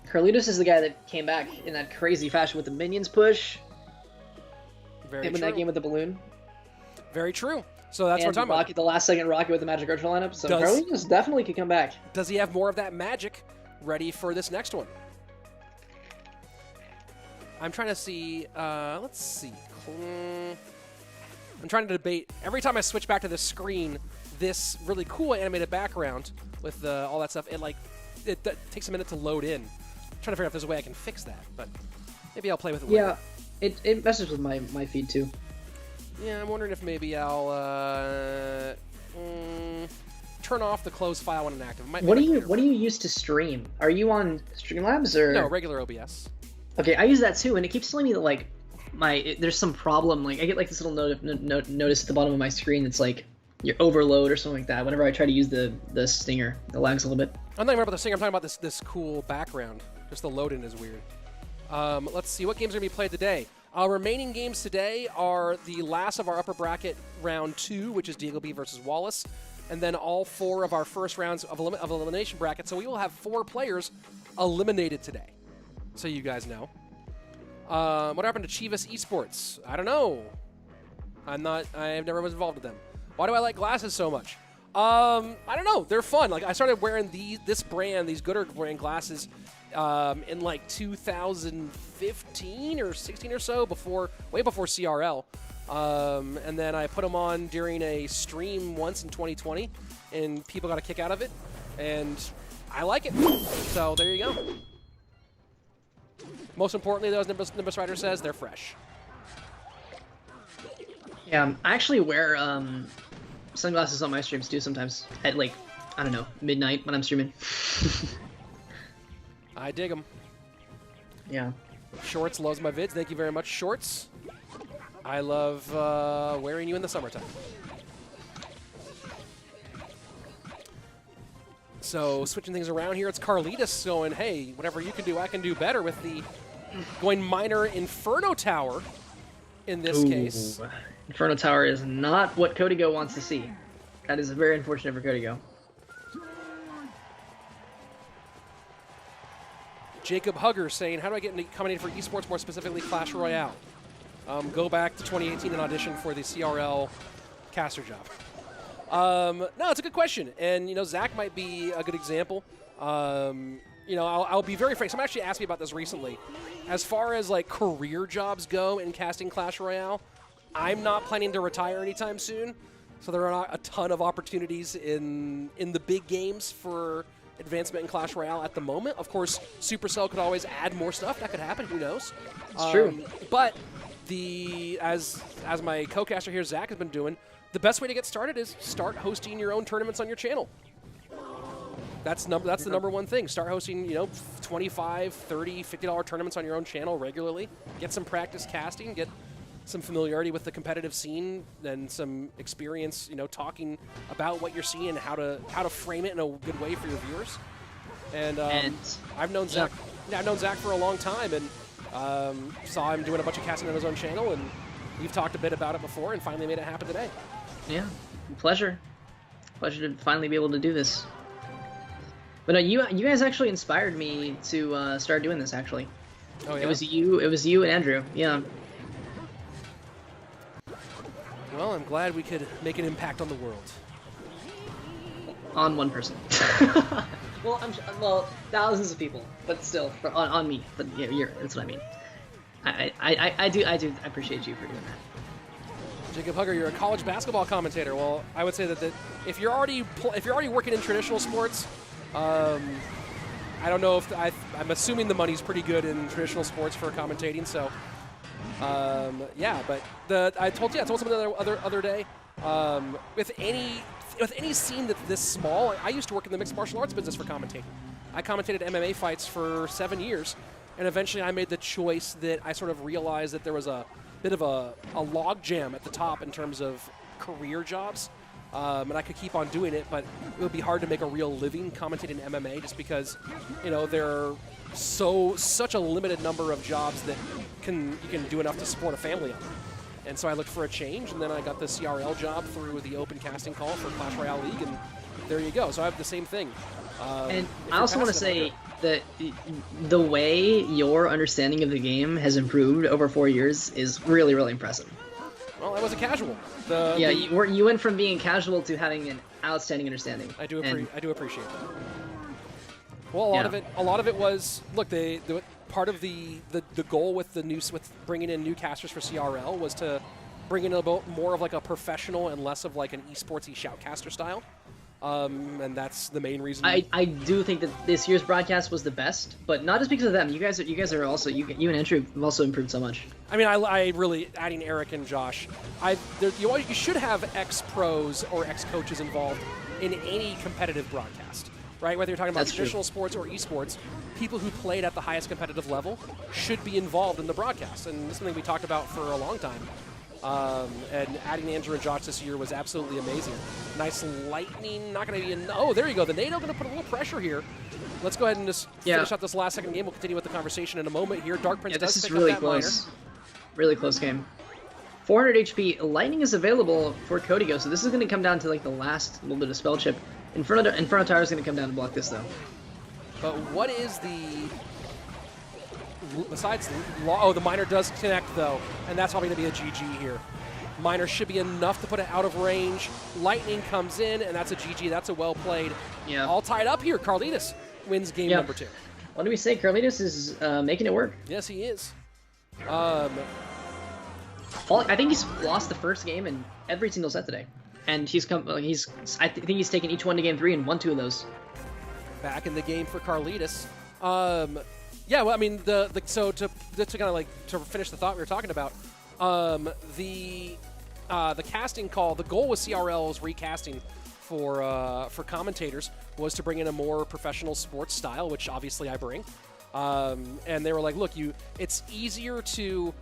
Karlituss is the guy that came back in that crazy fashion with the minions push. Very true. In that game with the balloon. Very true. So that's what we're talking about. The last second rocket with the Magic Archer lineup. So Karlituss definitely could come back. Does he have more of that magic ready for this next one? I'm trying to see, let's see. I'm trying to debate. Every time I switch back to the screen, this really cool animated background with all that stuff, it takes a minute to load in. I'm trying to figure out if there's a way I can fix that, but maybe I'll play with it later. Yeah, it messes with my feed too. Yeah, I'm wondering if maybe I'll turn off the close file when inactive. What do you use to stream? Are you on Streamlabs or no, regular OBS? Okay, I use that too, and it keeps telling me that there's some problem. I get this little notice at the bottom of my screen that's your overload or something like that. Whenever I try to use the stinger, it lags a little bit. I'm not talking about the stinger. I'm talking about this cool background. Just the load-in is weird. Let's see what games are going to be played today. Our remaining games today are the last of our upper bracket round 2, which is DiegoB versus Wallace, and then all 4 of our first rounds of elimination bracket. So we will have 4 players eliminated today. so you guys know. What happened to Chivas Esports? I don't know. I've never was involved with them. Why do I like glasses so much? I don't know. They're fun. Like I started wearing these Gooder brand glasses in like 2015 or 16 or so, way before CRL. And then I put them on during a stream once in 2020, and people got a kick out of it, and I like it. So there you go. Most importantly, though, as Nimbus Rider says, they're fresh. Yeah, I actually wear sunglasses on my streams too sometimes at like, I don't know, midnight when I'm streaming. I dig them. Yeah. Shorts loves my vids. Thank you very much, Shorts. I love wearing you in the summertime. So switching things around here, it's Carlitas going, hey, whatever you can do, I can do better with the going Miner Inferno Tower in this case. Inferno Tower is not what Kodigo wants to see. That is very unfortunate for Kodigo. Jacob Hugger saying, how do I get into commentating for esports, more specifically Clash Royale? Go back to 2018 and audition for the CRL caster job. No, it's a good question. And, you know, Zach might be a good example. You know, I'll be very frank. Someone actually asked me about this recently. As far as, like, career jobs go in casting Clash Royale, I'm not planning to retire anytime soon. So there are not a ton of opportunities in the big games for advancement in Clash Royale at the moment. Of course, Supercell could always add more stuff. That could happen. Who knows? It's true. But as my co-caster here, Zach, has been doing, the best way to get started is start hosting your own tournaments on your channel. That's the number one thing. Start hosting, you know, $25, $30, $50 tournaments on your own channel regularly. Get some practice casting. Get some familiarity with the competitive scene and some experience, you know, talking about what you're seeing and how to frame it in a good way for your viewers. And I've known Zach. Yeah, I've known Zach for a long time, and saw him doing a bunch of casting on his own channel, and we've talked a bit about it before, and finally made it happen today. Yeah, pleasure to finally be able to do this. But you guys actually inspired me to start doing this. Actually, oh yeah, it was you and Andrew. Yeah. Well, I'm glad we could make an impact on the world. On one person. well, thousands of people, but still on me. But yeah, that's what I mean. I do appreciate you for doing that. Jacob Hugger, you're a college basketball commentator. Well, I would say that if you're already working in traditional sports, I don't know if I'm assuming the money's pretty good in traditional sports for commentating. So, yeah. But I told someone the other day, with any scene that's this small, I used to work in the mixed martial arts business for commentating. I commentated MMA fights for 7 years, and eventually I made the choice that I sort of realized that there was a bit of a log jam at the top in terms of career jobs. And I could keep on doing it, but it would be hard to make a real living commentating MMA just because, you know, there are such a limited number of jobs that you can do enough to support a family on. And so I looked for a change, and then I got the CRL job through the open casting call for Clash Royale League, and there you go. So I have the same thing. And I also want to say that the way your understanding of the game has improved over 4 years is really, really impressive. Well, I was a casual. You went from being casual to having an outstanding understanding. I do appreciate that. Well, a lot of it was, look, part of the goal with bringing in new casters for CRL was to bring in a bit more of like a professional and less of like an esportsy shoutcaster style. And that's the main reason. I do think that this year's broadcast was the best, but not just because of them. You guys are also you and Andrew have also improved so much. I mean, I really, adding You should have ex-pros or ex-coaches involved in any competitive broadcast, right? Whether you're talking about traditional sports or esports, people who played at the highest competitive level should be involved in the broadcast, and this is something we talked about for a long time. And adding Andrew and Josh this year was absolutely amazing. Nice lightning, not going to be oh, there you go. The NATO going to put a little pressure here. Let's go ahead and just finish out this last second game. We'll continue with the conversation in a moment here. Dark Prince does pick really up that close. minor. Really close game. 400 HP. Lightning is available for Kodigo, so this is going to come down to like the last little bit of spell chip. Inferno Tower is going to come down to block this though. But what is the the Miner does connect, though, and that's probably going to be a GG here. Miner should be enough to put it out of range. Lightning comes in, and that's a GG. That's a well played. Yeah. All tied up here. Carlitas wins game number 2. What do we say? Carlitas is making it work. Yes, he is. I think he's lost the first game in every single set today, and I think he's taken each one to game 3 and won 2 of those. Back in the game for Carlitas. Yeah, well, I mean, so to kind of like to finish the thought we were talking about, the casting call, the goal with CRL's recasting for commentators was to bring in a more professional sports style, which obviously I bring. And they were like, look, it's easier to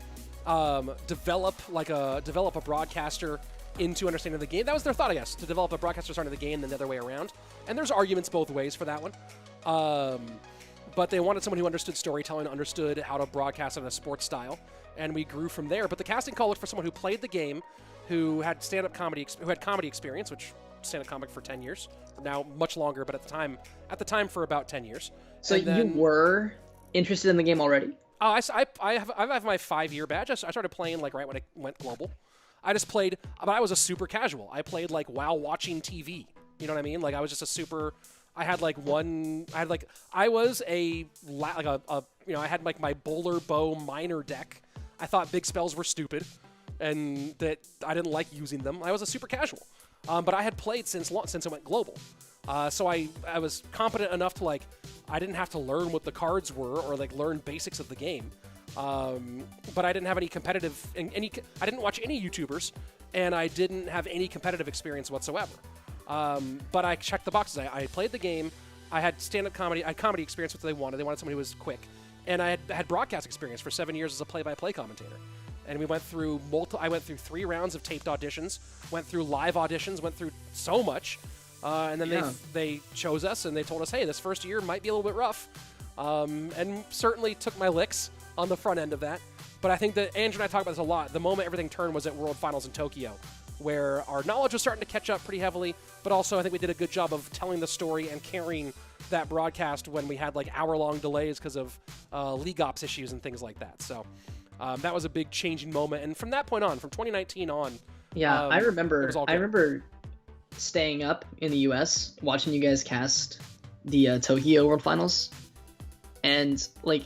develop a broadcaster into understanding the game. That was their thought, I guess, to develop a broadcaster understanding the game than the other way around. And there's arguments both ways for that one. But they wanted someone who understood storytelling, understood how to broadcast in a sports style, and we grew from there. But the casting call looked for someone who played the game, who had stand-up comedy, who had comedy experience, which stand-up comic for 10 years, now much longer, but at the time for about 10 years. So you were interested in the game already? I have my 5-year badge. I started playing like right when it went global. I just played, but I was a super casual. I played like while watching TV. You know what I mean? Like I was just a super. I had like I was I had like my bowler bow miner deck. I thought big spells were stupid, and that I didn't like using them. I was a super casual, but I had played since it went global. So I was competent enough to like, I didn't have to learn what the cards were or like learn basics of the game. But I didn't have any competitive, I didn't watch any YouTubers, and I didn't have any competitive experience whatsoever. But I checked the boxes. I played the game. I had stand-up comedy. I had comedy experience, which they wanted. They wanted somebody who was quick. And I had broadcast experience for 7 years as a play-by-play commentator. And we went through I went through 3 rounds of taped auditions, went through live auditions, went through so much. And then they chose us, and they told us, hey, this first year might be a little bit rough. And certainly took my licks on the front end of that. But I think that Andrew and I talk about this a lot. The moment everything turned was at World Finals in Tokyo, where our knowledge was starting to catch up pretty heavily, but also I think we did a good job of telling the story and carrying that broadcast when we had like hour-long delays because of league ops issues and things like that. So that was a big changing moment. And from that point on, from 2019 on, I remember staying up in the US, watching you guys cast the Tokyo World Finals, and like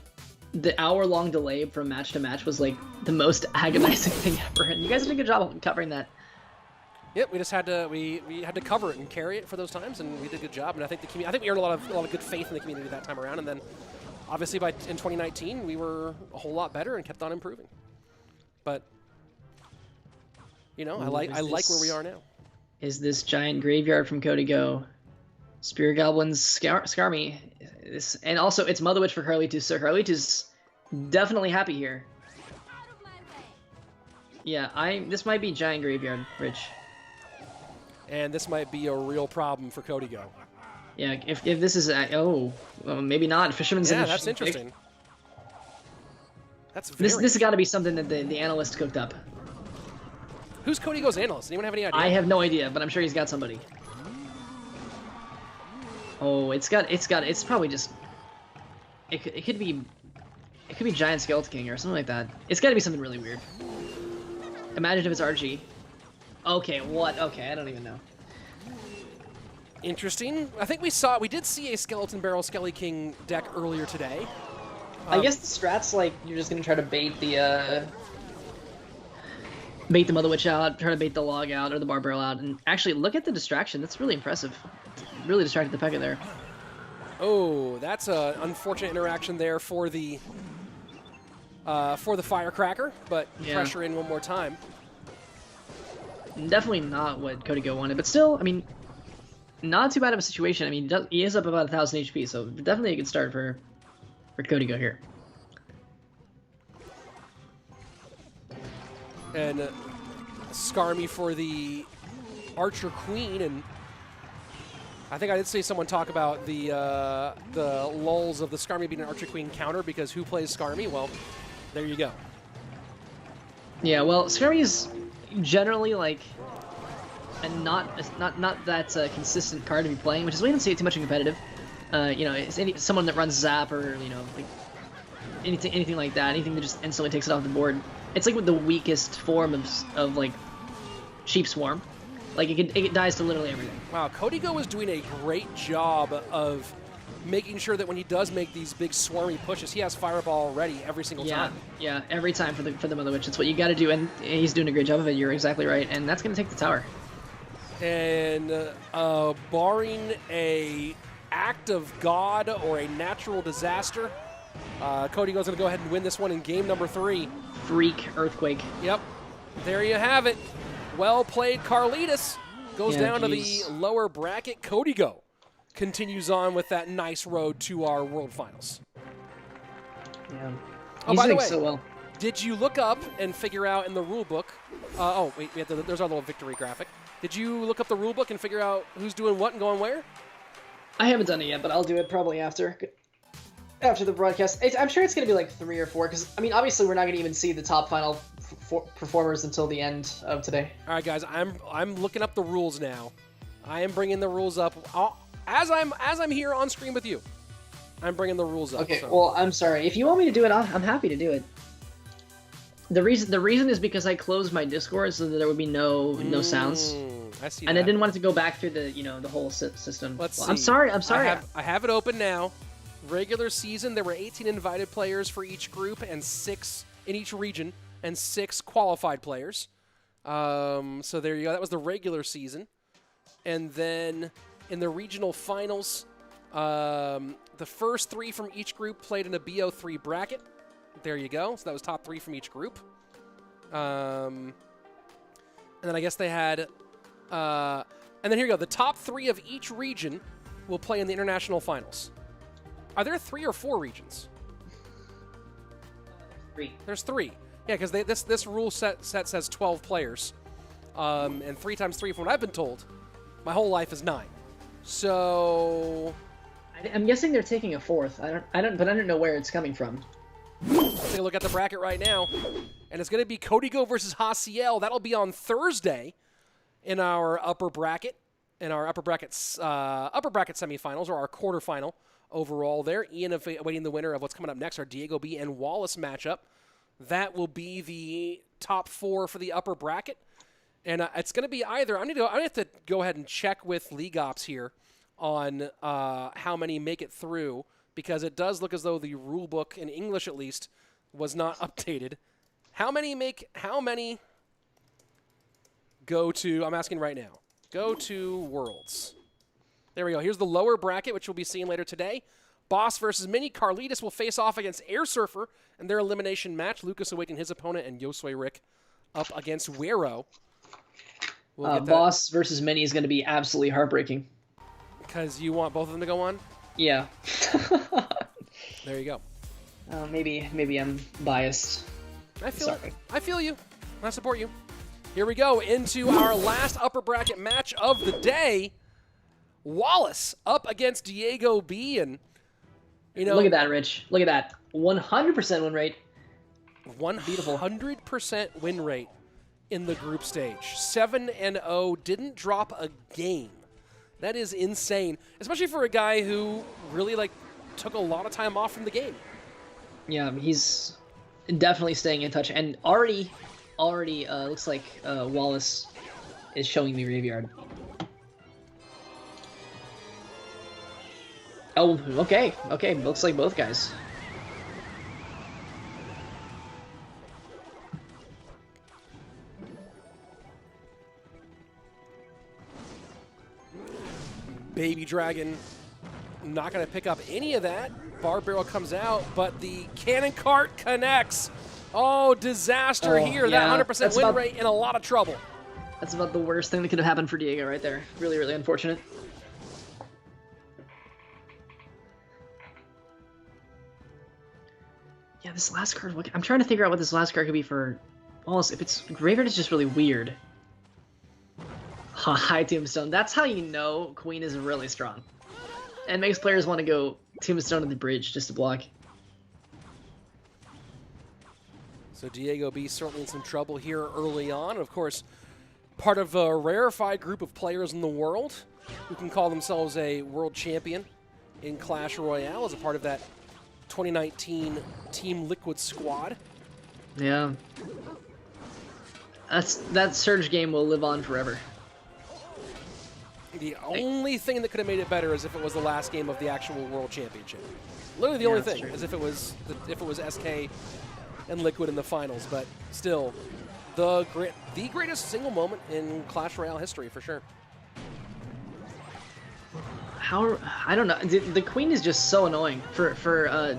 the hour-long delay from match to match was like the most agonizing thing ever. And you guys did a good job of covering that. Yep, we just had to we had to cover it and carry it for those times, and we did a good job. And I think we earned a lot of good faith in the community that time around. And then, obviously, in 2019, we were a whole lot better and kept on improving. But you know, I like where we are now. Is this giant graveyard from Kodigo? Spear Goblins Skarmy. And also, it's Mother Witch for Karlitus, so Karlitus definitely happy here. Yeah, this might be giant graveyard, Rich. And this might be a real problem for Kodigo. Yeah, if this is maybe not. Fisherman's that's interesting. Pick. That's very this has got to be something that the analyst cooked up. Who's Kodigo's analyst? Anyone have any idea? I have no idea, but I'm sure he's got somebody. Oh, it's probably just it could be Giant Skeleton King or something like that. It's got to be something really weird. Imagine if it's Archie. Okay, what? Okay, I don't even know. Interesting. I think we did see a Skeleton Barrel Skelly King deck earlier today. I guess the strat's like you're just gonna try to bait the Mother Witch out, try to bait the log out or the Barbarrel out, and actually look at the distraction. That's really impressive. Really distracted the Pekka there. Oh, that's an unfortunate interaction there for the Firecracker, but pressure in one more time. Definitely not what Kodigo wanted, but still, I mean, not too bad of a situation. I mean, he is up about 1,000 HP, so definitely a good start for Kodigo here. And Skarmy for the Archer Queen, and I think I did see someone talk about the lulls of the Skarmy being an Archer Queen counter, because who plays Skarmy? Well, there you go. Yeah, well, Skarmy is generally like not that consistent card to be playing, which is why you don't see it too much in competitive. You know, it's someone that runs Zap or anything like that, anything that just instantly takes it off the board. It's like with the weakest form of like Sheep Swarm. Like it dies to literally everything. Wow, Kodigo is doing a great job of making sure that when he does make these big swarmy pushes, he has Fireball ready every single time. Yeah, every time for the Mother Witch. It's what you got to do, and he's doing a great job of it. You're exactly right, and that's going to take the tower. And barring a act of God or a natural disaster, Kodigo's going to go ahead and win this one in game number 3. Freak Earthquake. Yep, there you have it. Well played, Carlitas. Goes down to the lower bracket. Kodigo continues on with that nice road to our World Finals. Yeah. Oh, by the way, so well. Did you look up and figure out in the rule book? Oh, wait, there's our little victory graphic. Did you look up the rule book and figure out who's doing what and going where? I haven't done it yet, but I'll do it probably after the broadcast. I'm sure it's going to be like 3 or 4, because, I mean, obviously we're not going to even see the top final performers until the end of today. All right, guys, I'm looking up the rules now. I am bringing the rules up as I'm here on screen with you. I'm bringing the rules up. Okay, so. well, I'm sorry. If you want me to do it, I'm happy to do it. The reason is because I closed my Discord so that there would be no sounds. I see and that. I didn't want it to go back through the whole system. Let's see. I'm sorry. I have it open now. Regular season, there were 18 invited players for each group and 6 in each region and 6 qualified players. So there you go. That was the regular season. And then in the regional finals, the first 3 from each group played in a BO3 bracket. There you go. So that was top 3 from each group. And then I guess they had... and then here you go. The top 3 of each region will play in the international finals. Are there 3 or 4 regions? 3. There's 3. Yeah, because this rule set says 12 players. And 3 times 3, from what I've been told, my whole life is 9. So... I'm guessing they're taking a 4th. But I don't know where it's coming from. Let's take a look at the bracket right now. And it's going to be Kodigo versus Haciel. That'll be on Thursday in our upper bracket. In our upper bracket semifinals, or our quarterfinal overall there. Ian awaiting the winner of what's coming up next, our DiegoB and Wallace matchup. That will be the top 4 for the upper bracket. And it's going to be either... I'm going to have to go ahead and check with League Ops here on how many make it through, because it does look as though the rule book, in English at least, was not updated. How many go to... I'm asking right now. Go to Worlds. There we go. Here's the lower bracket, which we'll be seeing later today. Boss versus Mini. Karlitus will face off against Airsurfer in their elimination match. Lucas awaiting his opponent, and YoSoyRock up against Wero. Boss versus Mini is going to be absolutely heartbreaking. Because you want both of them to go on? Yeah. There you go. Maybe I'm biased. I feel you. I support you. Here we go into our last upper bracket match of the day. Wallace up against DiegoB, and look at that, Rich. Look at that. 100% win rate. 100% win rate in the group stage. 7-0, didn't drop a game. That is insane, especially for a guy who really took a lot of time off from the game. Yeah, he's definitely staying in touch, and already looks like Wallace is showing me Graveyard. Oh, okay, looks like both guys. Baby Dragon not going to pick up any of that. Bar Barrel comes out, but the Cannon Cart connects. Oh, disaster here. Yeah, that 100% win rate in a lot of trouble. That's about the worst thing that could have happened for Diego right there. Really, really unfortunate. Yeah, this last card, I'm trying to figure out what this last card could be for Wallace. If it's Graveyard, is just really weird. High Tombstone. That's how you know Queen is really strong. And makes players want to go Tombstone to the bridge just to block. So DiegoB certainly in some trouble here early on. Of course, part of a rarefied group of players in the world who can call themselves a world champion in Clash Royale as a part of that 2019 Team Liquid squad. Yeah. That Surge game will live on forever. The only thing that could have made it better is if it was the last game of the actual World Championship. Literally the only thing true. is if it was SK and Liquid in the finals, but still, the greatest single moment in Clash Royale history for sure. I don't know. The queen is just so annoying for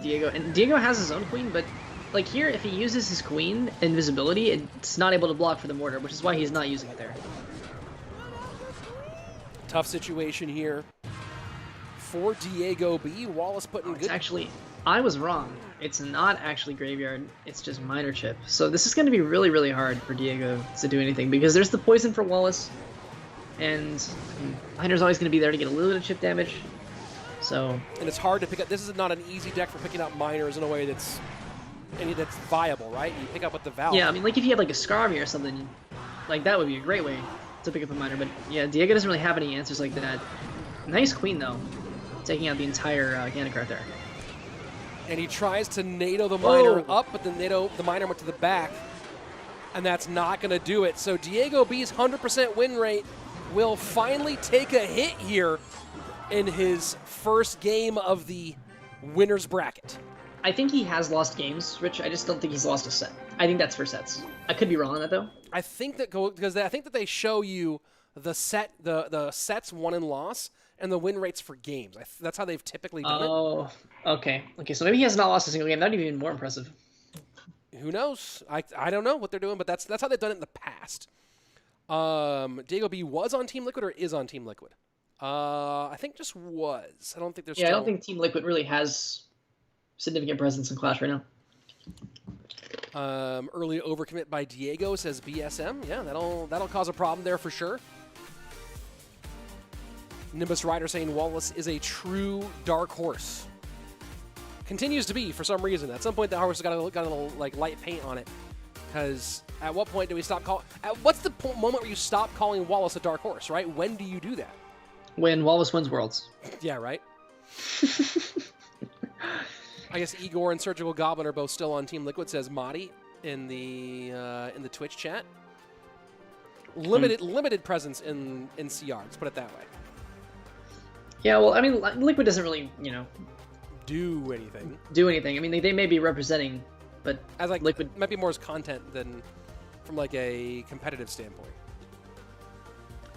Diego, and Diego has his own queen, but like here, if he uses his queen invisibility, it's not able to block for the mortar, which is why he's not using it there. Tough situation here for DiegoB. Wallace putting good. Actually, I was wrong. It's not actually graveyard. It's just minor chip. So this is going to be really, really hard for Diego to do anything because there's the poison for Wallace, and miner's always going to be there to get a little bit of chip damage. So. And it's hard to pick up. This is not an easy deck for picking up miners in a way that's viable, right? You pick up with the Valve. Yeah, I mean, like if you had like a Scarmy or something, like that would be a great way to pick up a miner. But yeah, Diego doesn't really have any answers like that. Nice queen though, taking out the entire Ganacart there. And he tries to NATO the miner up, but the miner went to the back, and that's not going to do it. So DiegoB's 100% win rate will finally take a hit here in his first game of the winner's bracket. I think he has lost games, Rich. I just don't think he's lost a set. I think that's for sets. I could be wrong on that though. I think that I think that they show you the sets won and loss and the win rates for games. That's how they've typically done it. Oh, okay. Okay, so maybe he has not lost a single game. That'd be even more impressive. Who knows? I don't know what they're doing, but that's how they've done it in the past. DiegoB was on Team Liquid or is on Team Liquid? I think just was. I don't think there's. Yeah, I don't think Team Liquid really has significant presence in Clash right now. Early overcommit by Diego, says BSM. Yeah, that'll cause a problem there for sure. Nimbus Rider saying Wallace is a true dark horse. Continues to be for some reason. At some point, the horse got a little like light paint on it. Because at what point do we stop calling? What's the moment where you stop calling Wallace a dark horse? Right? When do you do that? When Wallace wins Worlds. Yeah, right. I guess Igor and Surgical Goblin are both still on Team Liquid, says Madi in the Twitch chat. Limited presence in CR. Let's put it that way. Yeah, well, I mean, Liquid doesn't really, do anything. I mean, they may be representing, but as like Liquid might be more as content than from like a competitive standpoint.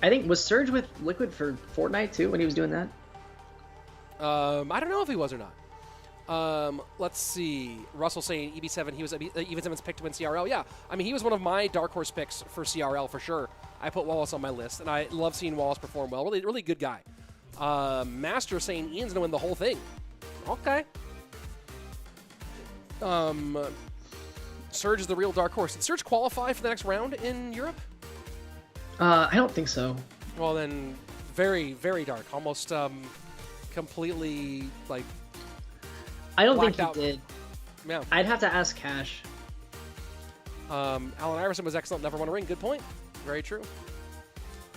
I think was Surge with Liquid for Fortnite too when he was doing that. I don't know if he was or not. Let's see. Russell saying EB7. He was EB7's pick to win CRL. Yeah, I mean he was one of my dark horse picks for CRL for sure. I put Wallace on my list, and I love seeing Wallace perform well. Really good guy. Master saying Ian's gonna win the whole thing. Okay. Surge is the real dark horse. Did Surge qualify for the next round in Europe? I don't think so. Well then, very, very dark. Almost completely like. I don't think he did. Yeah. I'd have to ask Cash. Allen Iverson was excellent. Never won a ring. Good point. Very true.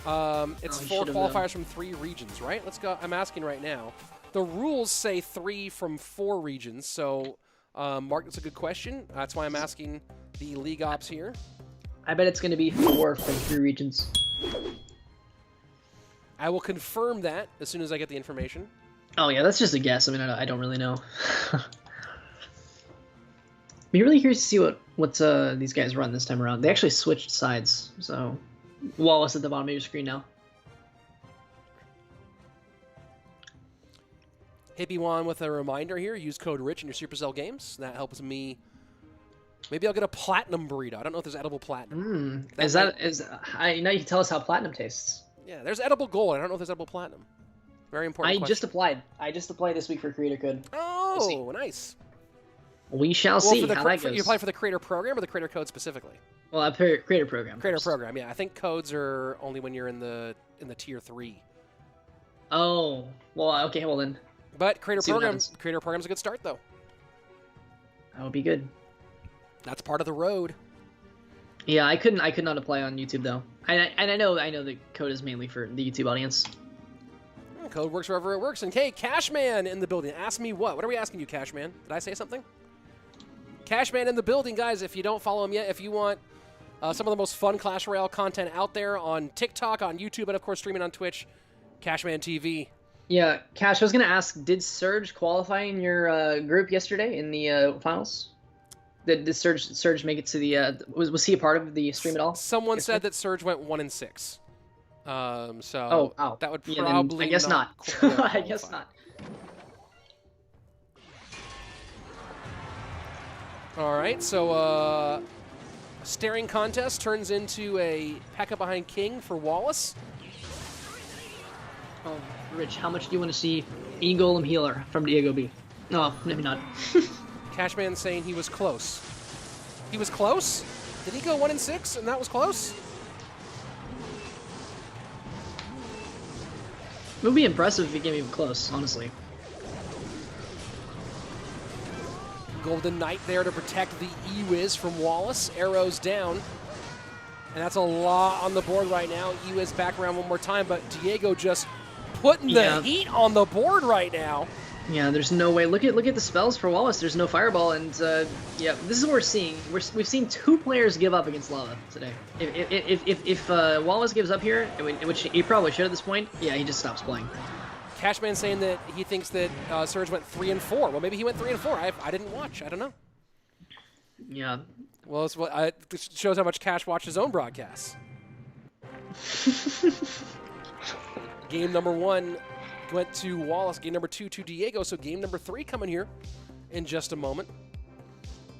It's 4 qualifiers from 3 regions, right? Let's go. I'm asking right now. The rules say 3 from 4 regions. So, Mark, that's a good question. That's why I'm asking the league ops here. I bet it's going to be 4 from 3 regions. I will confirm that as soon as I get the information. Oh yeah, that's just a guess. I mean, I don't really know. Be really curious to see what these guys run this time around. They actually switched sides, so Wallace at the bottom of your screen now. Hippie1 with a reminder here: use code RICH in your Supercell games. That helps me. Maybe I'll get a platinum burrito. I don't know if there's edible platinum. Now you can tell us how platinum tastes. Yeah, there's edible gold. I don't know if there's edible platinum. Very important question. I just applied this week for Creator Code. Oh, nice. We shall see how that goes. You apply for the Creator Program or the Creator Code specifically? Well, I Creator Program. Creator Program, yeah. I think codes are only when you're in the tier 3. Oh, well, okay, well then. But Creator Program's a good start though. That would be good. That's part of the road. Yeah, I could not apply on YouTube though. And I know the code is mainly for the YouTube audience. Code works wherever it works. And hey, Cashman in the building. Ask me what? What are we asking you, Cashman? Did I say something? Cashman in the building, guys. If you don't follow him yet, if you want some of the most fun Clash Royale content out there on TikTok, on YouTube, and of course streaming on Twitch, Cashman TV. Yeah, Cash, I was going to ask, did Surge qualify in your group yesterday in the finals? Did Surge make it to the was he a part of the stream at all? Someone yesterday? said that Surge went 1-6. So that would yeah, probably I guess not. I guess not. All right, so staring contest turns into a P.E.K.K.A behind King for Wallace. Oh, Rich, how much do you want to see E-Golem Healer from DiegoB? No, maybe not. Cashman saying he was close. He was close? Did he go 1-6 and that was close? It would be impressive if he came even close, honestly. Golden Knight there to protect the E-Wiz from Wallace. Arrows down. And that's a lot on the board right now. E-Wiz back around one more time, but Diego just putting the heat on the board right now. Yeah, there's no way. Look at the spells for Wallace. There's no fireball, and yeah, this is what we're seeing. We've seen 2 players give up against lava today. If Wallace gives up here, which he probably should at this point, yeah, he just stops playing. Cashman saying that he thinks that Surge went 3-4. Well, maybe he went 3-4. I didn't watch. I don't know. Yeah. Well, it shows how much Cash watched his own broadcasts. Game number 1 went to Wallace. Game number 2 to Diego. So game number 3 coming here in just a moment.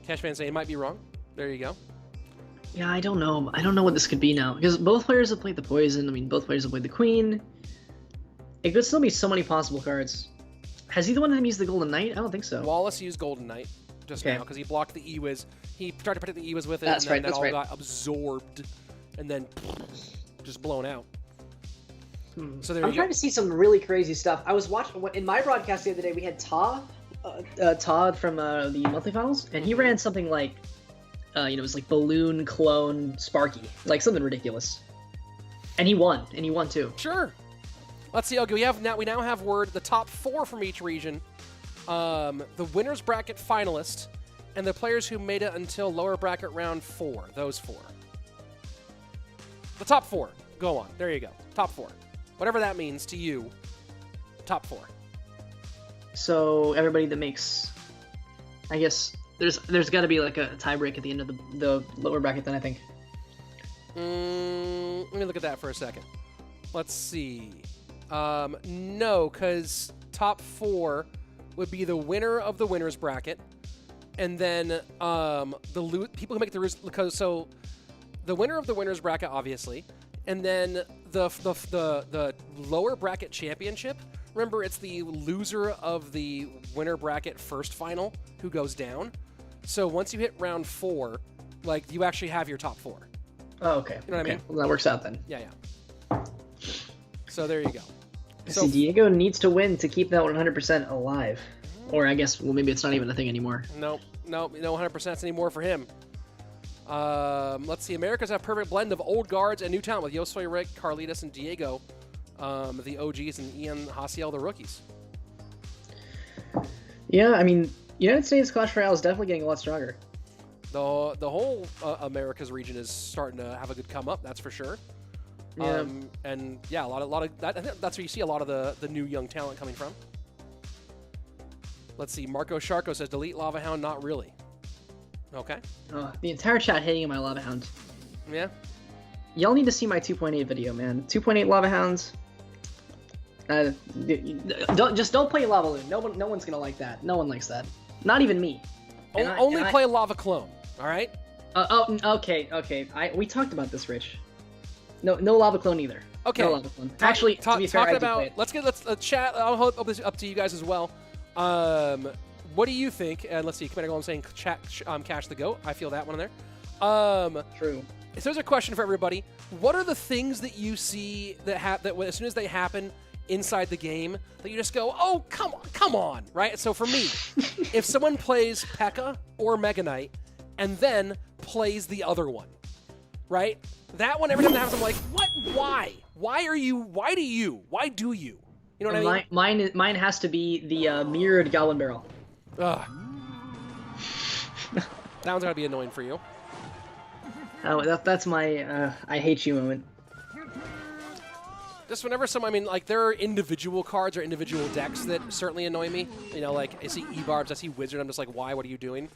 Cashman saying he might be wrong. There you go. Yeah, I don't know. I don't know what this could be now. Because both players have played the Poison. I mean, both players have played the Queen. It could still be so many possible cards. Has he the one that used the Golden Knight? I don't think so. Wallace used Golden Knight just now because he blocked the E-Wiz. He tried to protect the E-Wiz with it, That's and then right, that all got absorbed and then just blown out. So there I'm trying to see some really crazy stuff. I was watching in my broadcast the other day. We had Todd from the monthly finals, and he ran something like, it was like Balloon Clone Sparky, like something ridiculous. And he won too. Sure. Let's see. Okay, we now have word the top 4 from each region, the winners bracket finalist, and the players who made it until lower bracket round 4. Those 4. The top 4. Go on. There you go. Top 4. Whatever that means to you. Top 4. So everybody that makes, I guess there's got to be like a tie break at the end of the lower bracket then, I think. Let me look at that for a second. Let's see. No, because top 4 would be the winner of the winners bracket, and then people who make the winner of the winners bracket, obviously, and then the lower bracket championship. Remember, it's the loser of the winner bracket first final who goes down. So once you hit round 4, like, you actually have your top 4. Oh, okay. You know what I mean? Well, that works out then. Yeah. So there you go. So Diego needs to win to keep that 100% alive. Or I guess, well, maybe it's not even a thing anymore. No 100% anymore for him. Let's see. America's a perfect blend of old guards and new talent with YoSoyRock, Carlitas, and Diego, the OGs, and Ian Haciel, the rookies. Yeah, I mean, United States Clash Royale is definitely getting a lot stronger. The whole America's region is starting to have a good come up. That's for sure. Yeah. And yeah, a lot of that. I think that's where you see a lot of the new young talent coming from. Let's see. Marco Sharko says delete Lava Hound. Not really. Okay. The entire chat hating my Lava Hound. Yeah. Y'all need to see my 2.8 video, man. 2.8 Lava Hounds. Don't play Lava Loon. No one's gonna like that. No one likes that. Not even me. Only play Lava Clone. All right. Okay. We talked about this, Rich. No Lava Clone either. Okay. No Lava Clone. Actually, to be fair, talking about. Let's chat. I'll open this up to you guys as well. What do you think? And let's see. Commander Golem saying Cash the Goat. I feel that one in there. True. So there's a question for everybody. What are the things that you see that as soon as they happen inside the game that you just go, oh, come on, right? So for me, if someone plays P.E.K.K.A or Mega Knight and then plays the other one, right? That one, every time that happens, I'm like, what? Why? Why do you? You know what I mean? Mine has to be the mirrored Goblin Barrel. Ugh. That one's gotta be annoying for you. Oh, that's my I hate you moment. Just whenever I mean, like, there are individual cards or individual decks that certainly annoy me. You know, like, I see E-Barbs, I see Wizard, I'm just like, why? What are you doing?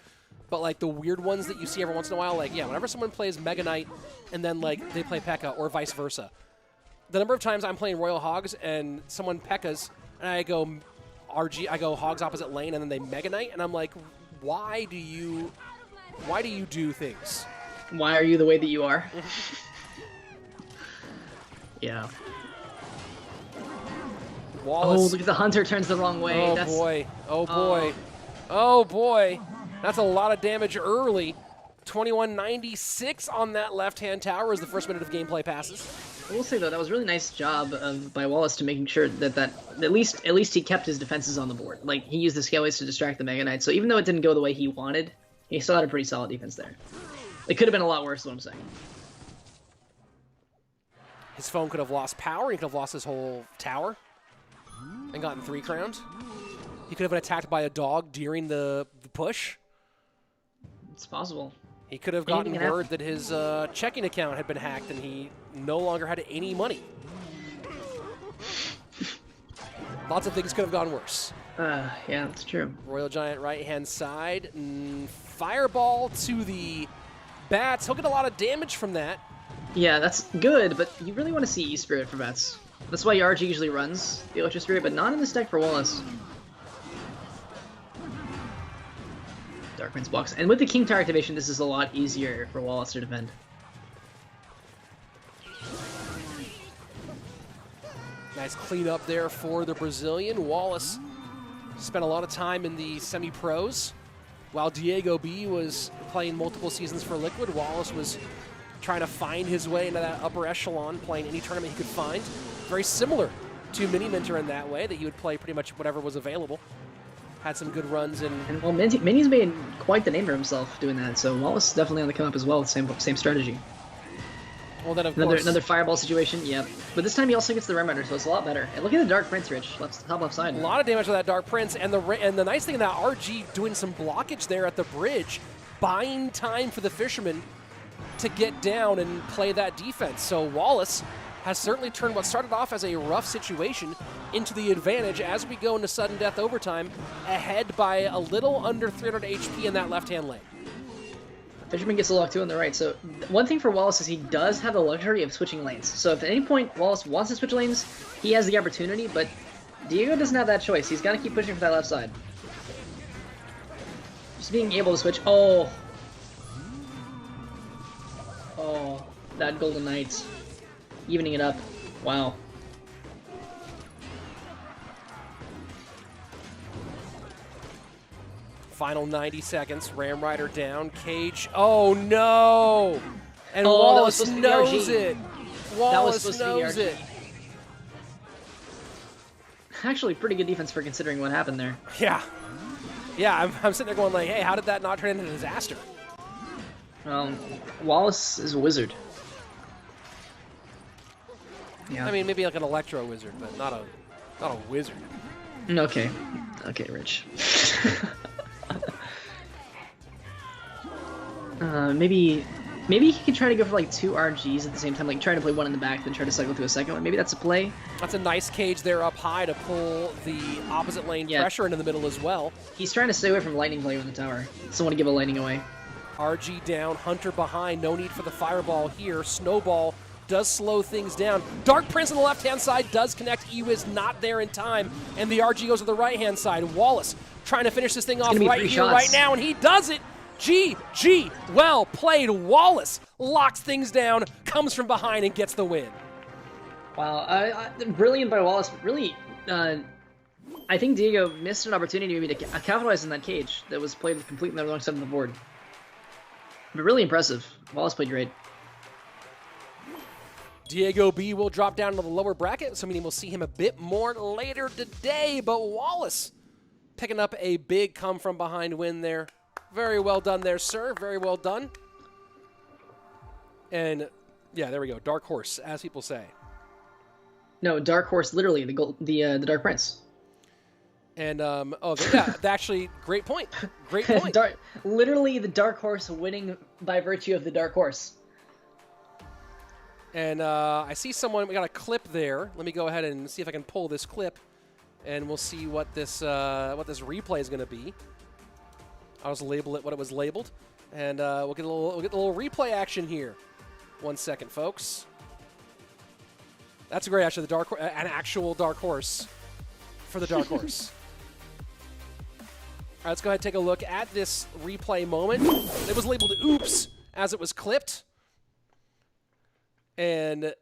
But, like, the weird ones that you see every once in a while, like, yeah, whenever someone plays Mega Knight and then, like, they play P.E.K.K.A. or vice versa. The number of times I'm playing Royal Hogs and someone P.E.K.K.A.s and I go Hogs opposite lane and then they Mega Knight, and I'm like, why do you do things? Why are you the way that you are? Yeah. Wallace. Oh, look at the hunter turns the wrong way. Oh, boy. Oh, boy. Oh, boy. That's a lot of damage early. 2196 on that left-hand tower as the first minute of gameplay passes. I will say, though, that was a really nice job by Wallace to making sure that at least he kept his defenses on the board. Like, he used the Scaleways to distract the Mega Knight, so even though it didn't go the way he wanted, he still had a pretty solid defense there. It could have been a lot worse, is what I'm saying. His phone could have lost power. He could have lost his whole tower and gotten 3 crowns. He could have been attacked by a dog during the push. It's possible. He could have gotten word that his checking account had been hacked and he no longer had any money. Lots of things could have gone worse. Yeah, that's true. Royal Giant right-hand side. Fireball to the bats. He'll get a lot of damage from that. Yeah, that's good, but you really want to see E-Spirit for bats. That's why RG usually runs the Electro Spirit, but not in this deck for Wallace. Dark Prince blocks. And with the King Tower activation, this is a lot easier for Wallace to defend. Nice clean up there for the Brazilian. Wallace spent a lot of time in the semi-pros. While DiegoB was playing multiple seasons for Liquid, Wallace was trying to find his way into that upper echelon, playing any tournament he could find. Very similar to Miniminter in that way, that he would play pretty much whatever was available. Had some good runs in... And well, Mini's made quite the name for himself doing that, so Wallace is definitely on the come up as well with the same strategy. Well, then, of course... Another fireball situation, yep. But this time he also gets the Rim Rider, so it's a lot better. And look at the Dark Prince, Rich, top left side. A lot of damage with that Dark Prince, and the nice thing about RG doing some blockage there at the bridge, buying time for the Fisherman to get down and play that defense. So Wallace has certainly turned what started off as a rough situation into the advantage as we go into sudden death overtime, ahead by a little under 300 HP in that left-hand lane. Fisherman gets a lock too on the right. So one thing for Wallace is he does have the luxury of switching lanes. So if at any point Wallace wants to switch lanes, he has the opportunity, but Diego doesn't have that choice. He's got to keep pushing for that left side. Just being able to switch. Oh, that Golden Knight. Evening it up. Wow. Final 90 seconds. Ram Rider down. Cage. Oh, no! And Wallace knows it. Wallace knows it. Actually, pretty good defense for considering what happened there. Yeah. Yeah, I'm sitting there going like, hey, how did that not turn into a disaster? Wallace is a wizard. Yeah. I mean, maybe like an Electro Wizard, but not a wizard. Okay. Okay, Rich. Maybe he could try to go for like 2 RGs at the same time, like try to play one in the back, then try to cycle through a second one. Maybe that's a play. That's a nice cage there up high to pull the opposite lane pressure into the middle as well. He's trying to stay away from lightning play on the tower. Doesn't want to give a lightning away. RG down, Hunter behind, no need for the fireball here. Snowball does slow things down. Dark Prince on the left-hand side does connect. Ewiz not there in time, and the RG goes to the right-hand side. Wallace trying to finish this thing off right here, right now, and he does it. GG, well played. Wallace locks things down, comes from behind, and gets the win. Wow, brilliant by Wallace. Really, I think Diego missed an opportunity maybe to capitalize on that cage that was played completely on the wrong side of the board. But really impressive. Wallace played great. DiegoB will drop down to the lower bracket, so meaning we'll see him a bit more later today, but Wallace picking up a big come-from-behind win there. Very well done there, sir. Very well done. And, yeah, there we go. Dark horse, as people say. No, Dark Horse, literally the Dark Prince. And yeah, actually, great point. Great point. Literally the Dark Horse winning by virtue of the Dark Horse. And I see someone. We got a clip there. Let me go ahead and see if I can pull this clip, and we'll see what this replay is going to be. I'll just label it what it was labeled, and we'll get a little replay action here. 1 second, folks. That's great. Actually, an actual Dark Horse for the Dark Horse. All right, let's go ahead and take a look at this replay moment. It was labeled "Oops" as it was clipped. And,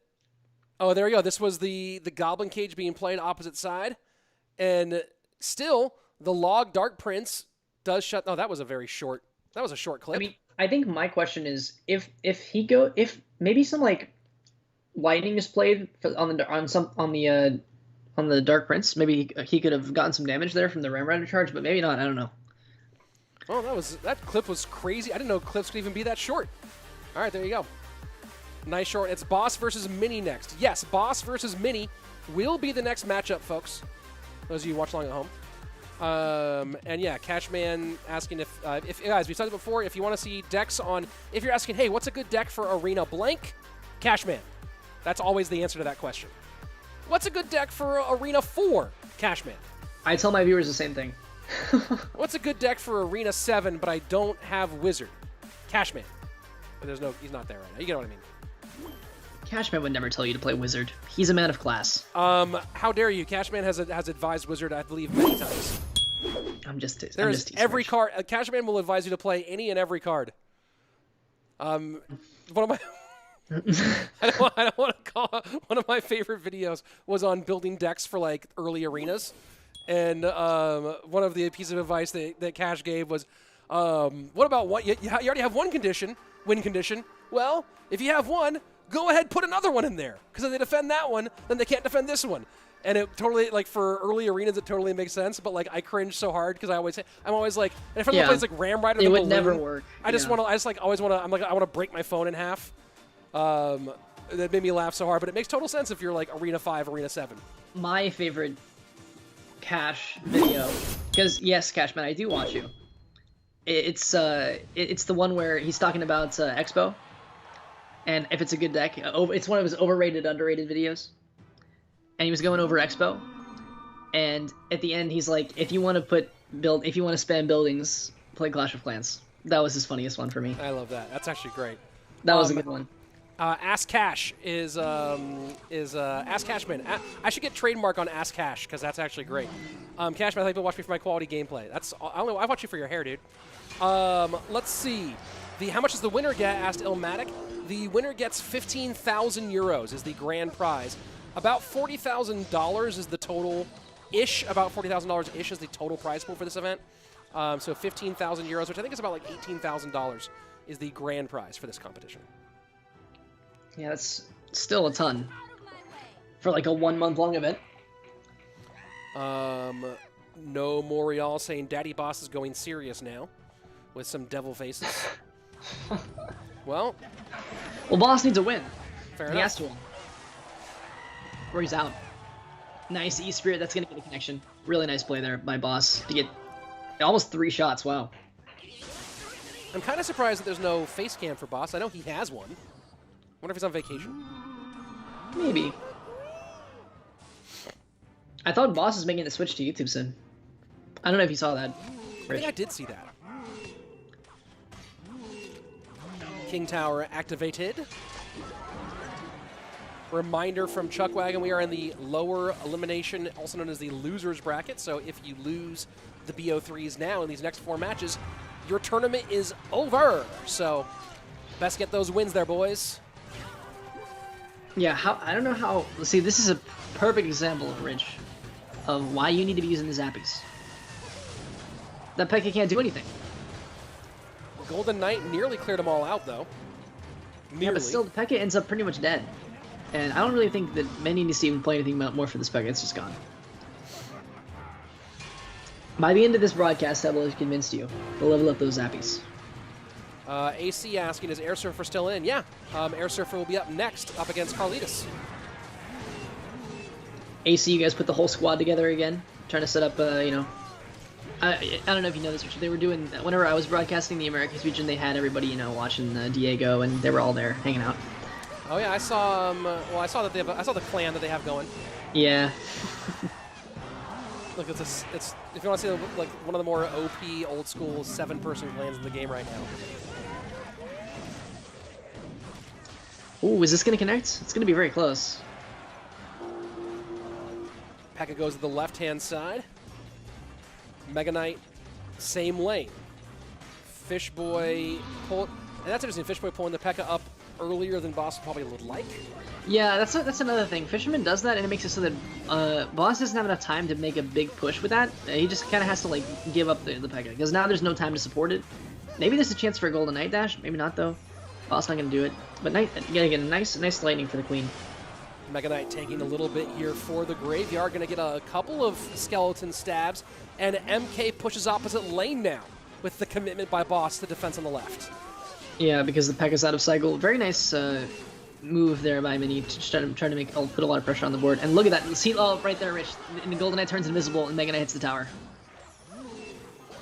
oh, there we go. This was the Goblin Cage being played opposite side. And still, the Log Dark Prince does shut. Oh, that was a short clip. I mean, I think my question is if maybe some like lightning is played on the Dark Prince, maybe he could have gotten some damage there from the Ram Rider charge, but maybe not. I don't know. Oh, that clip was crazy. I didn't know clips could even be that short. All right, there you go. Nice short. It's Boss versus Mini next. Yes, Boss versus Mini will be the next matchup, folks. Those of you who watch along at home. And yeah, Cashman asking if guys, we've said it before, if you want to see decks on, if you're asking, hey, what's a good deck for Arena blank? Cashman. That's always the answer to that question. What's a good deck for Arena 4? Cashman. I tell my viewers the same thing. What's a good deck for Arena 7, but I don't have Wizard? Cashman. But he's not there right now. You get what I mean. Cashman would never tell you to play Wizard. He's a man of class. How dare you? Cashman has advised Wizard, I believe, many times. Every card. Cashman will advise you to play any and every card. One of my I don't want to call one of my favorite videos was on building decks for like early arenas, and one of the pieces of advice that Cash gave was, what about what you already have one condition, win condition. Well, if you have one, go ahead, put another one in there, because if they defend that one, then they can't defend this one. And it totally, like, for early arenas, it totally makes sense. But like, I cringe so hard because I'm always like, and if everyone plays like Ram Rider, it would never work. I want to break my phone in half. That made me laugh so hard, but it makes total sense if you're like Arena 5, Arena 7. My favorite Cash video, because yes, Cashman, I do watch you. It's the one where he's talking about Expo. And if it's a good deck, it's one of his overrated, underrated videos. And he was going over Expo, and at the end he's like, if you want to spam buildings, play Clash of Clans. That was his funniest one for me. I love that. That's actually great. That was a good one. Ask Cash is Ask Cashman. I should get trademark on Ask Cash because that's actually great. Cashman, I think people watch me for my quality gameplay. I watch you for your hair, dude. Let's see. How much does the winner get? Asked Ilmatic. The winner gets 15,000 euros is the grand prize. About $40,000 is the total-ish. About $40,000-ish is the total prize pool for this event. So 15,000 euros, which I think is about like $18,000, is the grand prize for this competition. Yeah, that's still a ton for like a 1 month long event. No Morial saying Daddy Boss is going serious now with some devil faces. Well, Boss needs a win. Fair enough. He has to win. Or he's out. Nice E-Spirit. That's going to get a connection. Really nice play there by Boss to get almost 3 shots. Wow. I'm kind of surprised that there's no face cam for Boss. I know he has one. Wonder if he's on vacation. Maybe. I thought Boss is making the switch to YouTube soon. I don't know if you saw that. I think I did see that. King Tower activated. Reminder from Chuckwagon, we are in the lower elimination, also known as the losers bracket. So if you lose the BO3s now in these next 4 matches, your tournament is over. So best get those wins there, boys. Yeah, I don't know how. See, this is a perfect example, Rich, of why you need to be using the Zappies. That Pekka can't do anything. Golden Knight nearly cleared them all out, though. Nearly. Yeah, but still, the Pekka ends up pretty much dead. And I don't really think that Many needs to even play anything more for this Pekka. It's just gone. By the end of this broadcast, I will have convinced you to level up those Zappies. AC asking, is Airsurfer still in? Yeah, Airsurfer will be up next, up against Carlitas. AC, you guys put the whole squad together again, trying to set up, you know. I don't know if you know this, Richard. They were doing, whenever I was broadcasting the Americas region, they had everybody, you know, watching Diego, and they were all there hanging out. Oh yeah, I saw. Well, I saw that they have. I saw the clan that they have going. Yeah. Look, it's if you want to see like one of the more OP, old school 7-person clans in the game right now. Ooh, is this gonna connect? It's gonna be very close. Pekka goes to the left-hand side. Mega Knight, same lane. Fishboy pull, and that's interesting. Fishboy pulling the Pekka up earlier than Boss probably would like. Yeah, that's another thing. Fisherman does that, and it makes it so that Boss doesn't have enough time to make a big push with that. He just kind of has to like give up the Pekka because now there's no time to support it. Maybe there's a chance for a Golden Knight dash. Maybe not though. Boss not gonna do it. But Knight, gotta get a nice lightning for the Queen. Mega Knight taking a little bit here for the Graveyard. Going to get a couple of skeleton stabs. And MK pushes opposite lane now with the commitment by Boss to defense on the left. Yeah, because the Pekka's out of cycle. Very nice move there by Mini to try to make put a lot of pressure on the board. And look at that. See, oh, right there, Rich. And the Golden Knight turns invisible and Mega Knight hits the tower.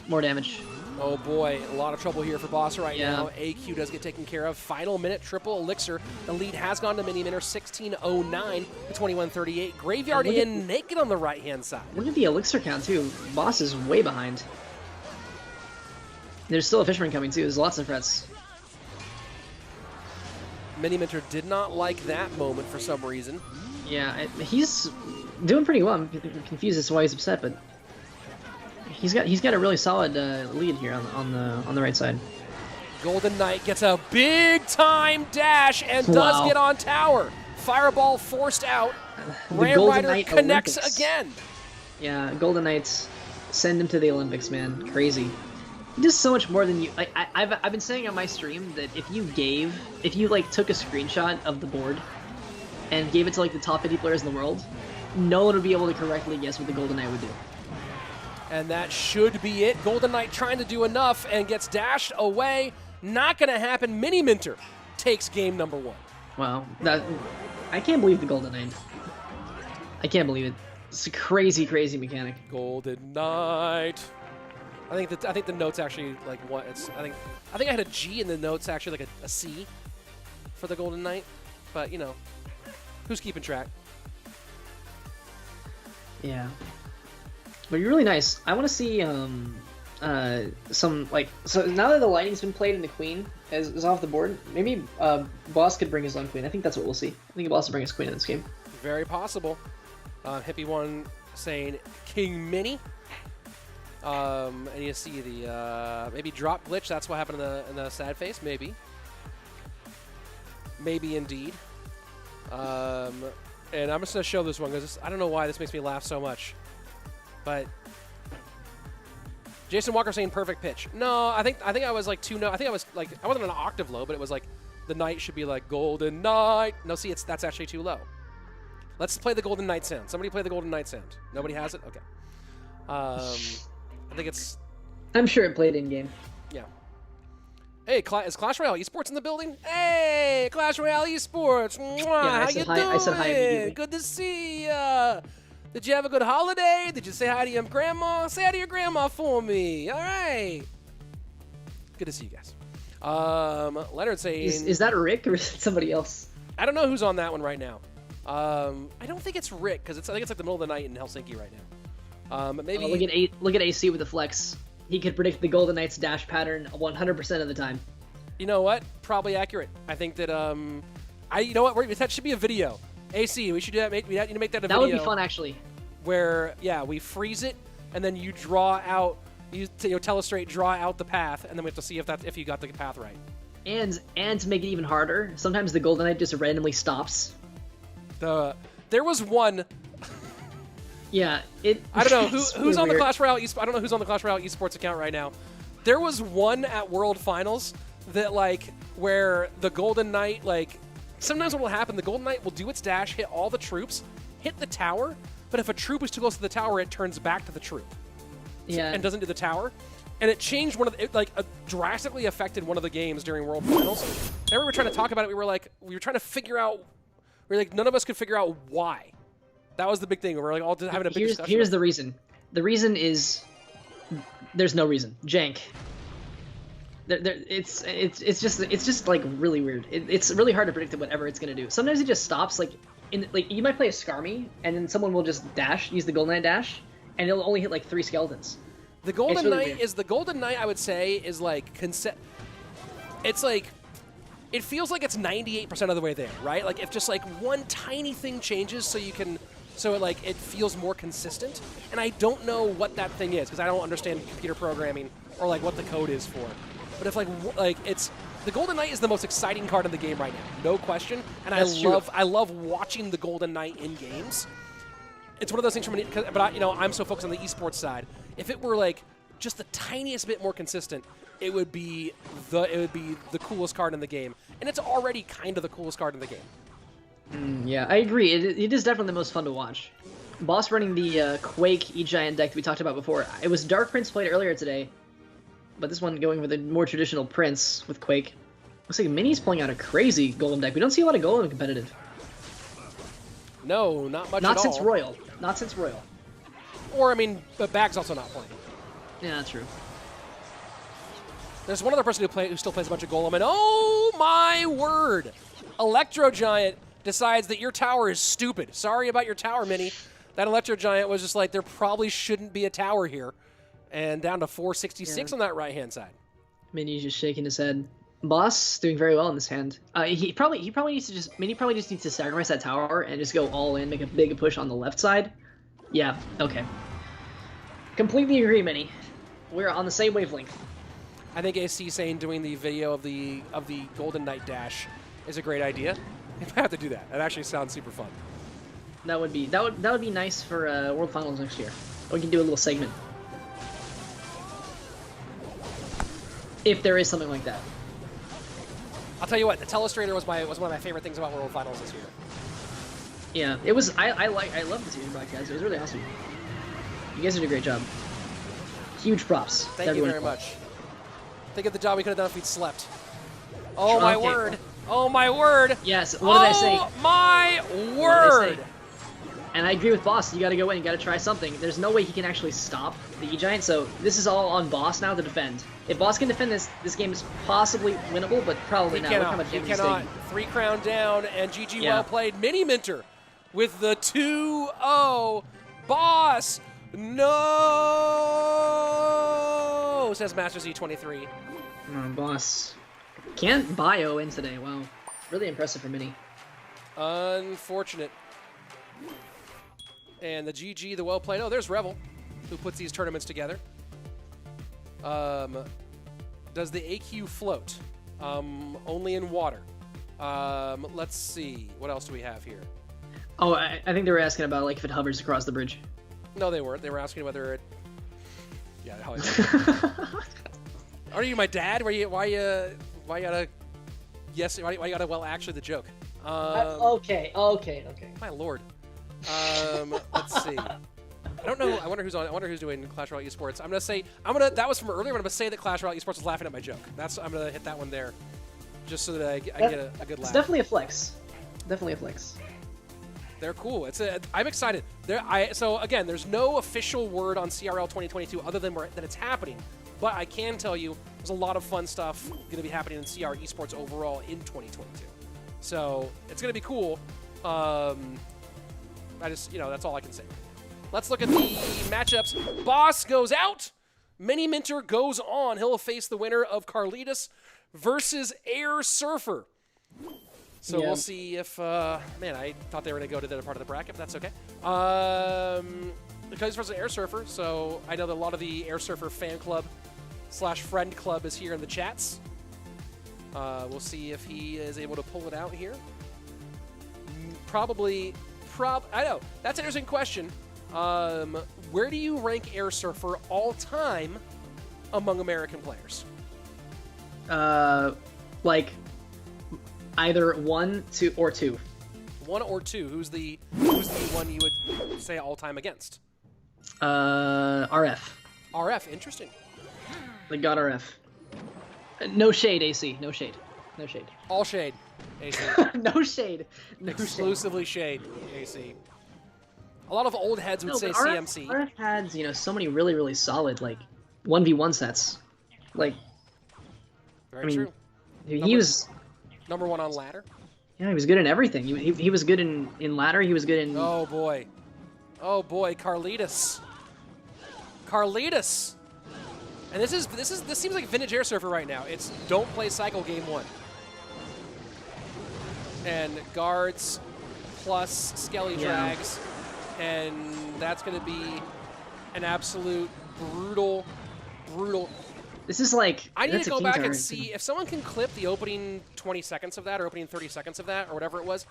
More damage. Oh boy, a lot of trouble here for Boss right Yeah. now. AQ does get taken care of. Final minute, triple elixir. The lead has gone to Miniminter, 16:09 to 21:38. Graveyard in naked on the right-hand side. Look at the elixir count too. Boss is way behind. There's still a Fisherman coming too. There's lots of threats. Miniminter did not like that moment for some reason. Yeah, he's doing pretty well. I'm confused as to why he's upset, but he's got a really solid lead here on the right side. Golden Knight gets a big-time dash and does Wow. get on tower. Fireball forced out. The Ram Golden Rider Knight connects Olympics. again. Yeah, Golden Knights, send him to the Olympics, man. Crazy. He does so much more than you. I've been saying on my stream that if you like took a screenshot of the board and gave it to like the top 50 players in the world, no one would be able to correctly guess what the Golden Knight would do. And that should be it. Golden Knight trying to do enough and gets dashed away. Not going to happen. Miniminter takes game number 1. Wow, I can't believe the Golden Knight. I can't believe it. It's a crazy, crazy mechanic. Golden Knight. I think the notes actually like what it's. I think I had a G in the notes actually like a C for the Golden Knight, but you know, who's keeping track? Yeah, but you're really nice. I want to see some like so now that the lightning's been played and the Queen is off the board. Maybe Boss could bring his own Queen. I think that's what we'll see. I think Boss will bring his Queen in this game. Very possible. Hippie one saying King Mini. And you see the maybe drop glitch. That's what happened in the sad face. Maybe indeed. And I'm just gonna show this one because I don't know why this makes me laugh so much. But Jason Walker saying perfect pitch. No, I think I was like I think I was like I wasn't an octave low, but it was like the Knight should be like Golden Knight. No, see, that's actually too low. Let's play the Golden Knight sound. Somebody play the Golden Knight sound. Nobody has it. Okay. I think it's. I'm sure it played in game. Yeah. Hey, is Clash Royale Esports in the building? Hey, Clash Royale Esports. Mwah, how you doing? I said hi immediately. Good to see ya. Did you have a good holiday? Did you say hi to your grandma? Say hi to your grandma for me. All right. Good to see you guys. Leonard saying. Is that Rick or is it somebody else? I don't know who's on that one right now. I don't think it's Rick because I think it's like the middle of the night in Helsinki right now. Maybe Look at AC with the flex. He could predict the Golden Knight's dash pattern 100% of the time. You know what? Probably accurate. I think that you know what? That should be a video. AC, we should do that. We need to make that a video. That would be fun, actually. Where we freeze it and then you draw out. You telestrate draw out the path, and then we have to see if you got the path right. And to make it even harder, sometimes the Golden Knight just randomly stops. There was one. Yeah, I don't know who's really on the weird. Clash Royale. I don't know who's on the Clash Royale esports account right now. There was one at World Finals that where the Golden Knight sometimes what will happen, the Golden Knight will do its dash, hit all the troops, hit the tower, but if a troop is too close to the tower, it turns back to the troop. Yeah. And doesn't do the tower. And it changed drastically affected one of the games during World Finals. Whenever we were trying to talk about it, we were trying to figure out. None of us could figure out why. That was the big thing. We're like all having a big discussion. Here's the reason. The reason is there's no reason. Jank. It's just like really weird. It's really hard to predict whatever it's gonna do. Sometimes it just stops. Like you might play a Skarmy, and then someone will just use the Golden Knight dash, and it'll only hit like 3 skeletons. The Golden Knight is the Golden Knight. I would say is like It's like it feels like it's 98% of the way there, right? Like if just like one tiny thing changes, so it feels more consistent. And I don't know what that thing is because I don't understand computer programming or like what the code is for. But if like it's the Golden Knight is the most exciting card in the game right now, no question. And I love watching the Golden Knight in games. It's one of those things for me, but I'm so focused on the esports side. If it were like just the tiniest bit more consistent, it would be the coolest card in the game, and it's already kind of the coolest card in the game. Yeah, I agree. It is definitely the most fun to watch. Boss running the Quake E-Giant deck that we talked about before. It was Dark Prince played earlier today, but this one going with a more traditional Prince with Quake. Looks like Mini's pulling out a crazy Golem deck. We don't see a lot of Golem competitive. No, not much at all. Not since Royal. Not since Royal. Or, I mean, but Bag's also not playing. Yeah, that's true. There's one other person who still plays a bunch of Golem, and oh my word! Electro Giant decides that your tower is stupid. Sorry about your tower, Mini. That Electro Giant was just like, there probably shouldn't be a tower here. And down to 466 on that right-hand side. Mini's just shaking his head. Boss doing very well in this hand. Mini probably just needs to sacrifice that tower and just go all in, make a big push on the left side. Yeah, okay. Completely agree, Mini. We're on the same wavelength. I think AC saying doing the video of the Golden Knight dash is a great idea. You might have to do that. That actually sounds super fun. That would be nice for World Finals next year. We can do a little segment. If there is something like that. I'll tell you what, the Telestrator was one of my favorite things about World Finals this year. Yeah, it was. I love the season broadcast. It was really awesome. You guys did a great job. Huge props. Thank you very much. Think of the job we could have done if we'd slept. Oh my word! Oh my word! Yes. What did I say? Oh my word! And I agree with Boss. You got to go in. You got to try something. There's no way he can actually stop the E-Giant. So this is all on Boss now to defend. If Boss can defend this, this game is possibly winnable, but probably not. Look how much he cannot. 3 crown down, and GG well played. Miniminter with the 2-0. Boss, no, says Masters E23. Oh, Boss can't bio in today. Wow, really impressive for Mini. Unfortunate. And the GG, the well played. Oh, there's Revel, who puts these tournaments together. Does the AQ float? Only in water. Let's see. What else do we have here? Oh, I think they were asking about like if it hovers across the bridge. No, they weren't. They were asking whether it. Yeah. Are you my dad? Why you gotta? Yes. Why you gotta? Well, actually, the joke. Okay. My lord. Let's see. I don't know. I wonder who's on. I wonder who's doing Clash Royale Esports. I'm gonna say. That was from earlier. I'm gonna say that Clash Royale Esports was laughing at my joke. I'm gonna hit that one there, just so that I get a good laugh. It's definitely a flex. Definitely a flex. They're cool. I'm excited. So again, there's no official word on CRL 2022 other than that it's happening. But I can tell you, there's a lot of fun stuff going to be happening in CR Esports overall in 2022. So it's going to be cool. That's all I can say. Let's look at the matchups. Boss goes out. Miniminter goes on. He'll face the winner of Carlitas versus Airsurfer. So we'll see if, man, I thought they were going to go to the other part of the bracket, but that's okay. Because versus Airsurfer, so I know that a lot of the Airsurfer fan club / friend club is here in the chats. We'll see if he is able to pull it out here. I know, that's an interesting question. Where do you rank Airsurfer all time among American players? Like either 1, 2, or 2. 1 or 2. Who's the one you would say all time against? RF. RF, interesting. They got RF. No shade, AC. No shade. No shade. All shade, AC. No shade. No Exclusively shade, AC. A lot of old heads would No, say but RF, CMC. RF had, you know, so many really, really solid, like, 1v1 sets. Like, Very I mean, true. he was... Number one on ladder. Yeah, he was good in everything. He was good in ladder, he was good in... Oh, boy. Oh, boy, Carlitas. Carlitas! And this seems like vintage Airsurfer right now. It's don't play cycle game 1. And guards plus Skelly drags. And that's going to be an absolute brutal. This is like... I need that's to a go king back tower. and see if someone can clip the opening 20 seconds of that or opening 30 seconds of that or whatever it was.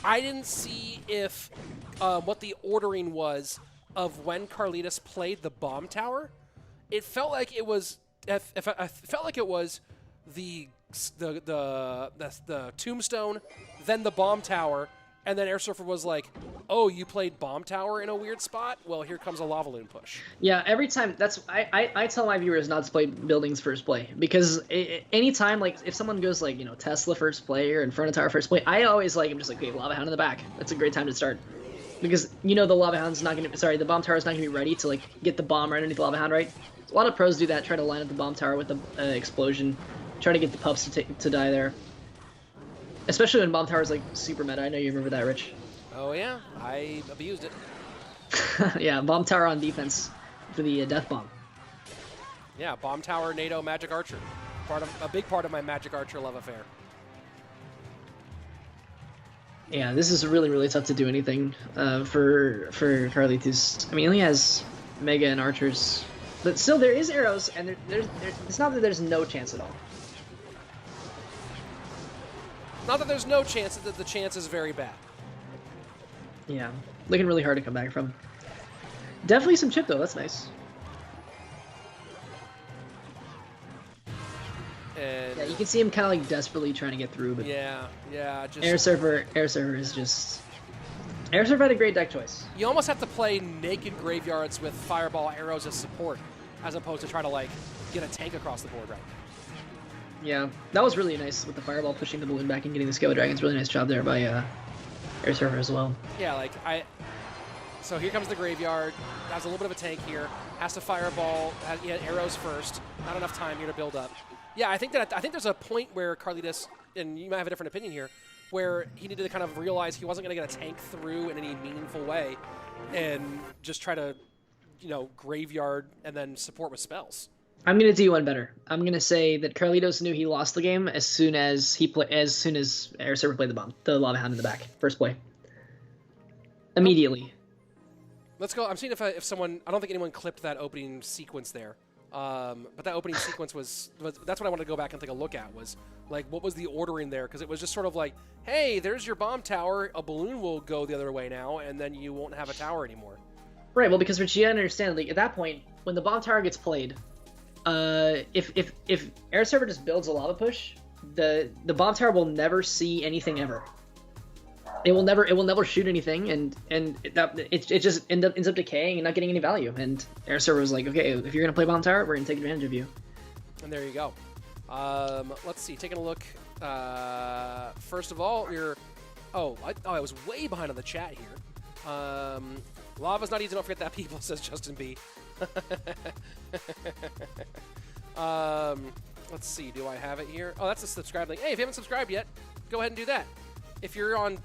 I didn't see if what the ordering was of when Carlitas played the bomb tower. It felt like it was. I felt like it was the tombstone, then the bomb tower, and then Airsurfer was like, "Oh, you played bomb tower in a weird spot. Well, here comes a lava loon push." Yeah, every time. That's I tell my viewers not to play buildings first play because anytime like if someone goes like Tesla first play or Inferno Tower first play, I always like I'm just like, okay, Lava Hound in the back. That's a great time to start. Because the Lava Hound's not gonna the bomb tower's not gonna be ready to like get the bomb right underneath the Lava Hound, right? A lot of pros do that, try to line up the bomb tower with the explosion, try to get the pups to die there. Especially when bomb tower's like super meta. I know you remember that, Rich. Oh yeah, I abused it. Yeah, bomb tower on defense for the death bomb. Yeah, bomb tower, NATO, magic archer. A big part of my magic archer love affair. Yeah, this is really, really tough to do anything for Karlituss. I mean, he only has Mega and Archers. But still, there is arrows, and it's not that there's no chance at all. Not that there's no chance, that the chance is very bad. Yeah, looking really hard to come back from. Definitely some chip, though. That's nice. And yeah, you can see him kind of like desperately trying to get through, but yeah, just Airsurfer is just... Airsurfer had a great deck choice. You almost have to play naked graveyards with fireball arrows as support, as opposed to try to like get a tank across the board right now. Yeah, that was really nice with the fireball pushing the balloon back and getting the Scale Dragons. Really nice job there by Airsurfer as well. Yeah, like so here comes the graveyard. Has a little bit of a tank here. Has to fireball. He had arrows first. Not enough time here to build up. Yeah, I think there's a point where Carlitas, and you might have a different opinion here, where he needed to kind of realize he wasn't going to get a tank through in any meaningful way, and just try to, graveyard and then support with spells. I'm gonna do one better. I'm gonna say that Carlitos knew he lost the game as soon as Airsurfer played the Lava Hound in the back, first play. Immediately. Let's go. I'm seeing if someone. I don't think anyone clipped that opening sequence there. But that opening sequence was that's what I wanted to go back and take a look at, was like what was the ordering there, because it was just sort of like, hey, there's your bomb tower, a balloon will go the other way now, and then you won't have a tower anymore. Right. Well, because Rich, you gotta understand, like at that point when the bomb tower gets played, if Airsurfer just builds a lava push, the bomb tower will never see anything ever. It will never shoot anything, and it just ends up decaying and not getting any value. And Airsurfer was like, okay, if you're gonna play bomb tower, we're gonna take advantage of you. And there you go. Let's see. Taking a look. First of all, I was way behind on the chat here. Lava's not easy. Don't forget that, people, says Justin B. Let's see. Do I have it here? Oh, that's a subscribe link. Hey, if you haven't subscribed yet, go ahead and do that. If you're on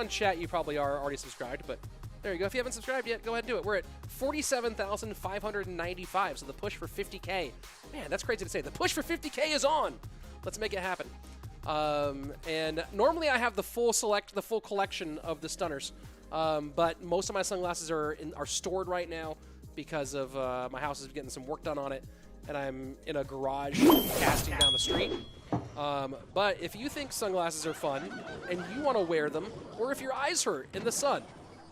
chat, you probably are already subscribed, but there you go. If you haven't subscribed yet, go ahead and do it. We're at 47,595, so the push for 50K. Man, that's crazy to say. The push for 50K is on. Let's make it happen. And normally I have the full collection of the stunners, but most of my sunglasses are stored right now because of my house is getting some work done on it, and I'm in a garage casting down the street. But if you think sunglasses are fun and you want to wear them, or if your eyes hurt in the sun,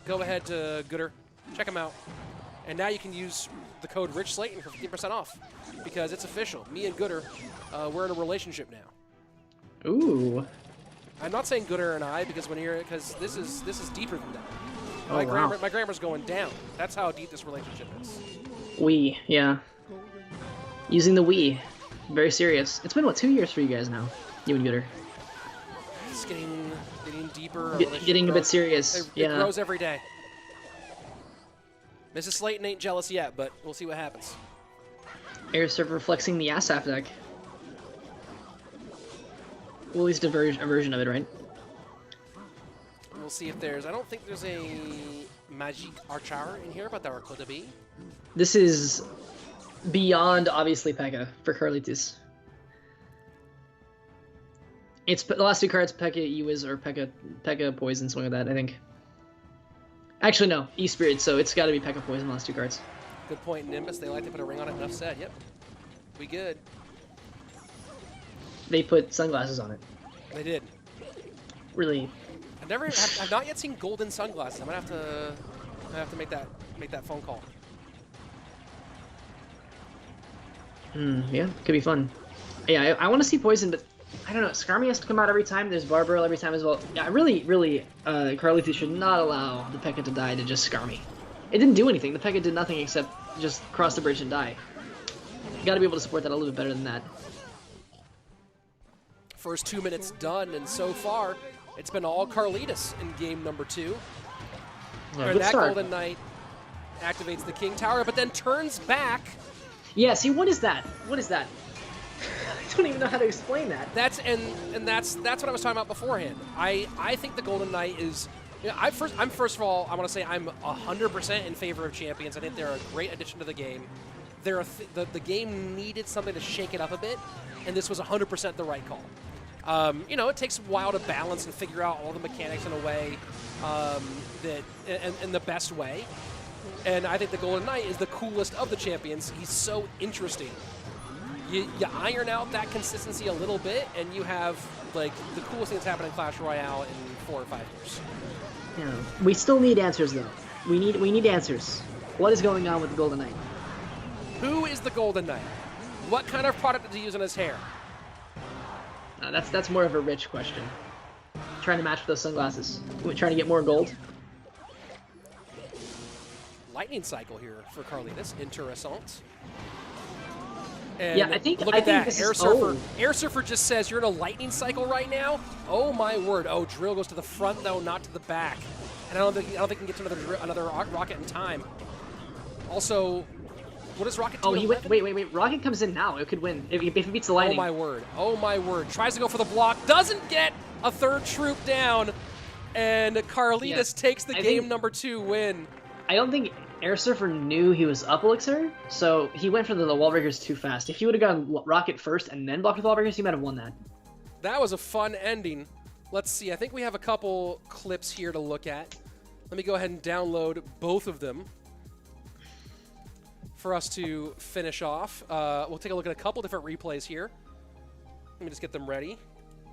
go ahead to Gooder, check them out. And now you can use the code Rich Slayton for 50% off, because it's official. Me and Gooder, we're in a relationship now. Ooh. I'm not saying Gooder and I, because this is deeper than that. Oh, wow. My grammar's going down. That's how deep this relationship is. We, yeah. Using the Wii. Very serious. It's been, what, 2 years for you guys now? You and Gooder. It's getting deeper. Getting a bit serious. It grows every day. Mrs. Slayton ain't jealous yet, but we'll see what happens. Airsurfer flexing the Asaf deck. Well, at least a version of it, right? We'll see if there's... I don't think there's a Magic Archer in here, but there could be. This is beyond, obviously, P.E.K.K.A. for Karlitus. It's the last two cards, P.E.K.K.A. Ewiz or P.E.K.K.A. Poison, something like that, I think. Actually, no, E-Spirit, so it's got to be P.E.K.K.A. Poison, the last two cards. Good point, Nimbus. They like to put a ring on it. Enough said. Yep. We good. They put sunglasses on it. They did. Really? I've not yet seen golden sunglasses. I'm gonna have to make that phone call. Yeah, could be fun. Yeah, I want to see Poison, but I don't know. Skarmy has to come out every time. There's Barbaro every time as well. Yeah, really, Carlitas should not allow the P.E.K.K.A. to die to just Skarmy. It didn't do anything. The P.E.K.K.A. did nothing except just cross the bridge and die. You got to be able to support that a little bit better than that. First 2 minutes done, and so far, it's been all Carlitas in game number 2. Yeah, and that start. Golden Knight activates the King Tower, but then turns back. Yeah, see, what is that? What is that? I don't even know how to explain that. That's what I was talking about beforehand. I think the Golden Knight is... You know, first of all, I want to say I'm 100% in favor of champions. I think they're a great addition to the game. The game needed something to shake it up a bit, and this was 100% the right call. You know, it takes a while to balance and figure out all the mechanics in a way in the best way. And I think the Golden Knight is the coolest of the champions. He's so interesting. You iron out that consistency a little bit, and you have like the coolest thing that's happened in Clash Royale in 4 or 5 years. Yeah, we still need answers though. We need answers. What is going on with the Golden Knight? Who is the Golden Knight? What kind of product does he use in his hair? That's more of a rich question. Trying to match with those sunglasses. Trying to get more gold. Lightning cycle here for Carlitas. Interessant. And yeah, I think look at that. Airsurfer. Airsurfer just says you're in a lightning cycle right now. Oh my word! Oh, drill goes to the front though, not to the back. And I don't think he can get to another rocket in time. Also, what does Rocket do? Oh, wait! Rocket comes in now. It could win if it beats the lightning. Oh my word! Oh my word! Tries to go for the block, doesn't get a third troop down, and Carlitas takes the game number 2 win. I don't think Airsurfer knew he was up Elixir, so he went for the wall breakers too fast. If he would have gone Rocket first and then blocked with wall breakers, he might have won that. That was a fun ending. Let's see. I think we have a couple clips here to look at. Let me go ahead and download both of them for us to finish off. We'll take a look at a couple different replays here. Let me just get them ready.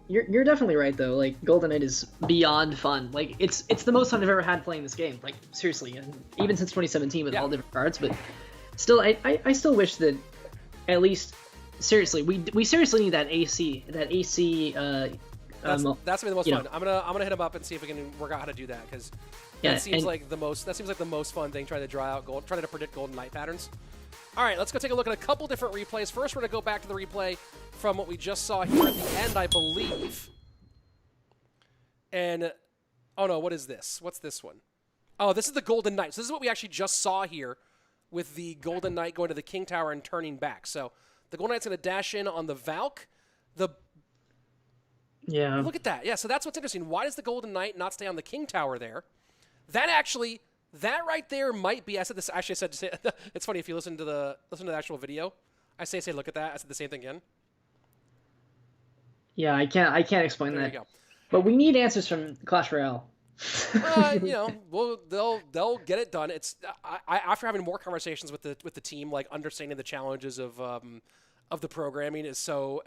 You're definitely right though. Like Golden Knight is beyond fun. Like it's the most fun I've ever had playing this game. Like seriously, and even since 2017 with all different cards. But still, I still wish that at least seriously we seriously need that AC. That's gonna be the most fun. I'm gonna hit him up and see if we can work out how to do that because that seems like the most fun thing. Trying to predict Golden Knight patterns. All right, let's go take a look at a couple different replays. First, we're going to go back to the replay from what we just saw here at the end, I believe. And, oh no, what is this? What's this one? Oh, this is the Golden Knight. So this is what we actually just saw here with the Golden Knight going to the King Tower and turning back. So the Golden Knight's going to dash in on the Valk. Yeah. Look at that. Yeah, so that's what's interesting. Why does the Golden Knight not stay on the King Tower there? That right there might be. I said this. Actually, I said it's funny if you listen to the actual video. I say look at that. I said the same thing again. Yeah, I can't explain there that. You go. But we need answers from Clash Royale. You know, well, they'll get it done. It's after having more conversations with the team, like understanding the challenges of the programming is so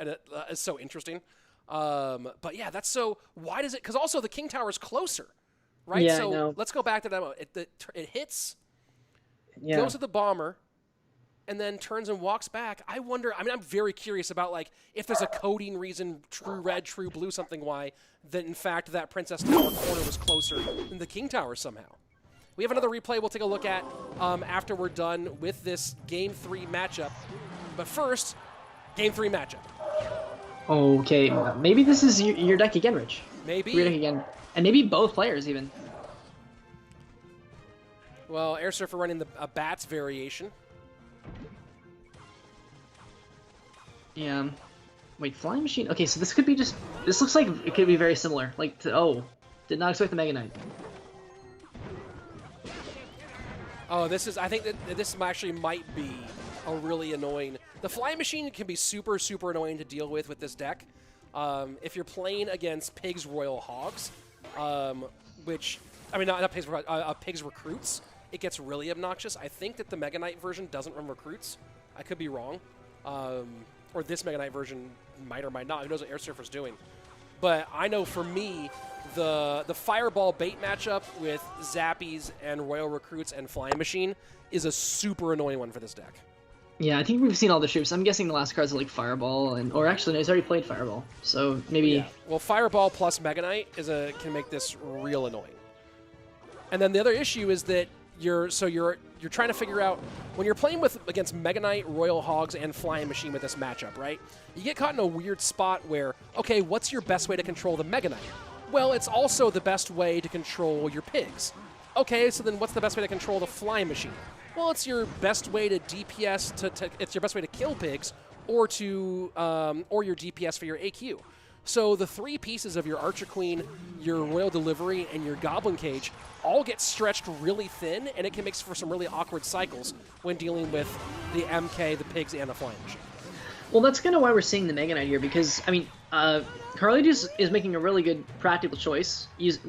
interesting. But yeah, that's so. Why does it? Because also the King Tower is closer. Right, yeah, so let's go back to that. It hits, goes to the bomber, and then turns and walks back. I wonder. I mean, I'm very curious about like if there's a coding reason, true red, true blue, something why that in fact that Princess Tower corner was closer than the King Tower somehow. We have another replay we'll take a look at after we're done with this Game 3 matchup. But first, Game 3 matchup. Okay, maybe this is your deck again, Rich. Maybe. Your deck again. And maybe both players, even. Well, Airsurfer running a Bats variation. Yeah. Wait, Flying Machine? Okay, so this could be just... This looks like it could be very similar. Like, did not expect the Mega Knight. Oh, this is... I think that this actually might be a really annoying... The Flying Machine can be super, super annoying to deal with this deck. If you're playing against Pigs Royal Hogs, which... I mean, not Pigs, Pigs Recruits, it gets really obnoxious. I think that the Mega Knight version doesn't run Recruits. I could be wrong. Or this Mega Knight version might or might not. Who knows what Airsurfer's doing? But I know for me, the Fireball bait matchup with Zappies and Royal Recruits and Flying Machine is a super annoying one for this deck. Yeah, I think we've seen all the shapes. I'm guessing the last cards are like Fireball, or actually, no, he's already played Fireball, so maybe... Yeah. Well, Fireball plus Mega Knight can make this real annoying. And then the other issue is that you're trying to figure out when you're playing against Mega Knight, Royal Hogs, and Flying Machine with this matchup, right? You get caught in a weird spot where, okay, what's your best way to control the Mega Knight? Well, it's also the best way to control your pigs. Okay, so then what's the best way to control the Flying Machine? Well, it's your best way to DPS it's your best way to kill pigs, or your DPS for your AQ. So the three pieces of your Archer Queen, your Royal Delivery, and your Goblin Cage all get stretched really thin, and it can make for some really awkward cycles when dealing with the MK, the pigs, and the Flying Machine. Well, that's kind of why we're seeing the Mega Knight here, because, I mean, Carlitus is making a really good practical choice,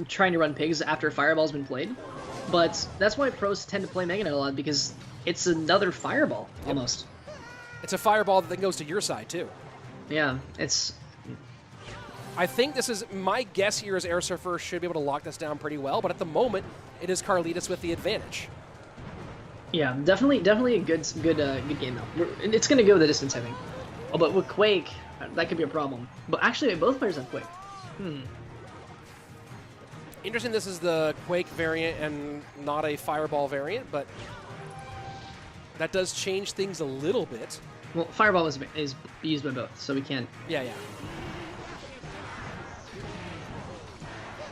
trying to run pigs after Fireball's been played, but that's why pros tend to play Mega Knight a lot, because it's another Fireball, almost. It's a Fireball that then goes to your side, too. Yeah, it's... I think this is, my guess here is Airsurfer should be able to lock this down pretty well, but at the moment, it is Carlitas with the advantage. Yeah, definitely a good game, though. It's going to go the distance, I think. Oh, but with Quake, that could be a problem. But actually, both players have Quake. Interesting this is the Quake variant and not a Fireball variant, but that does change things a little bit. Well, Fireball is used by both, so we can't... Yeah.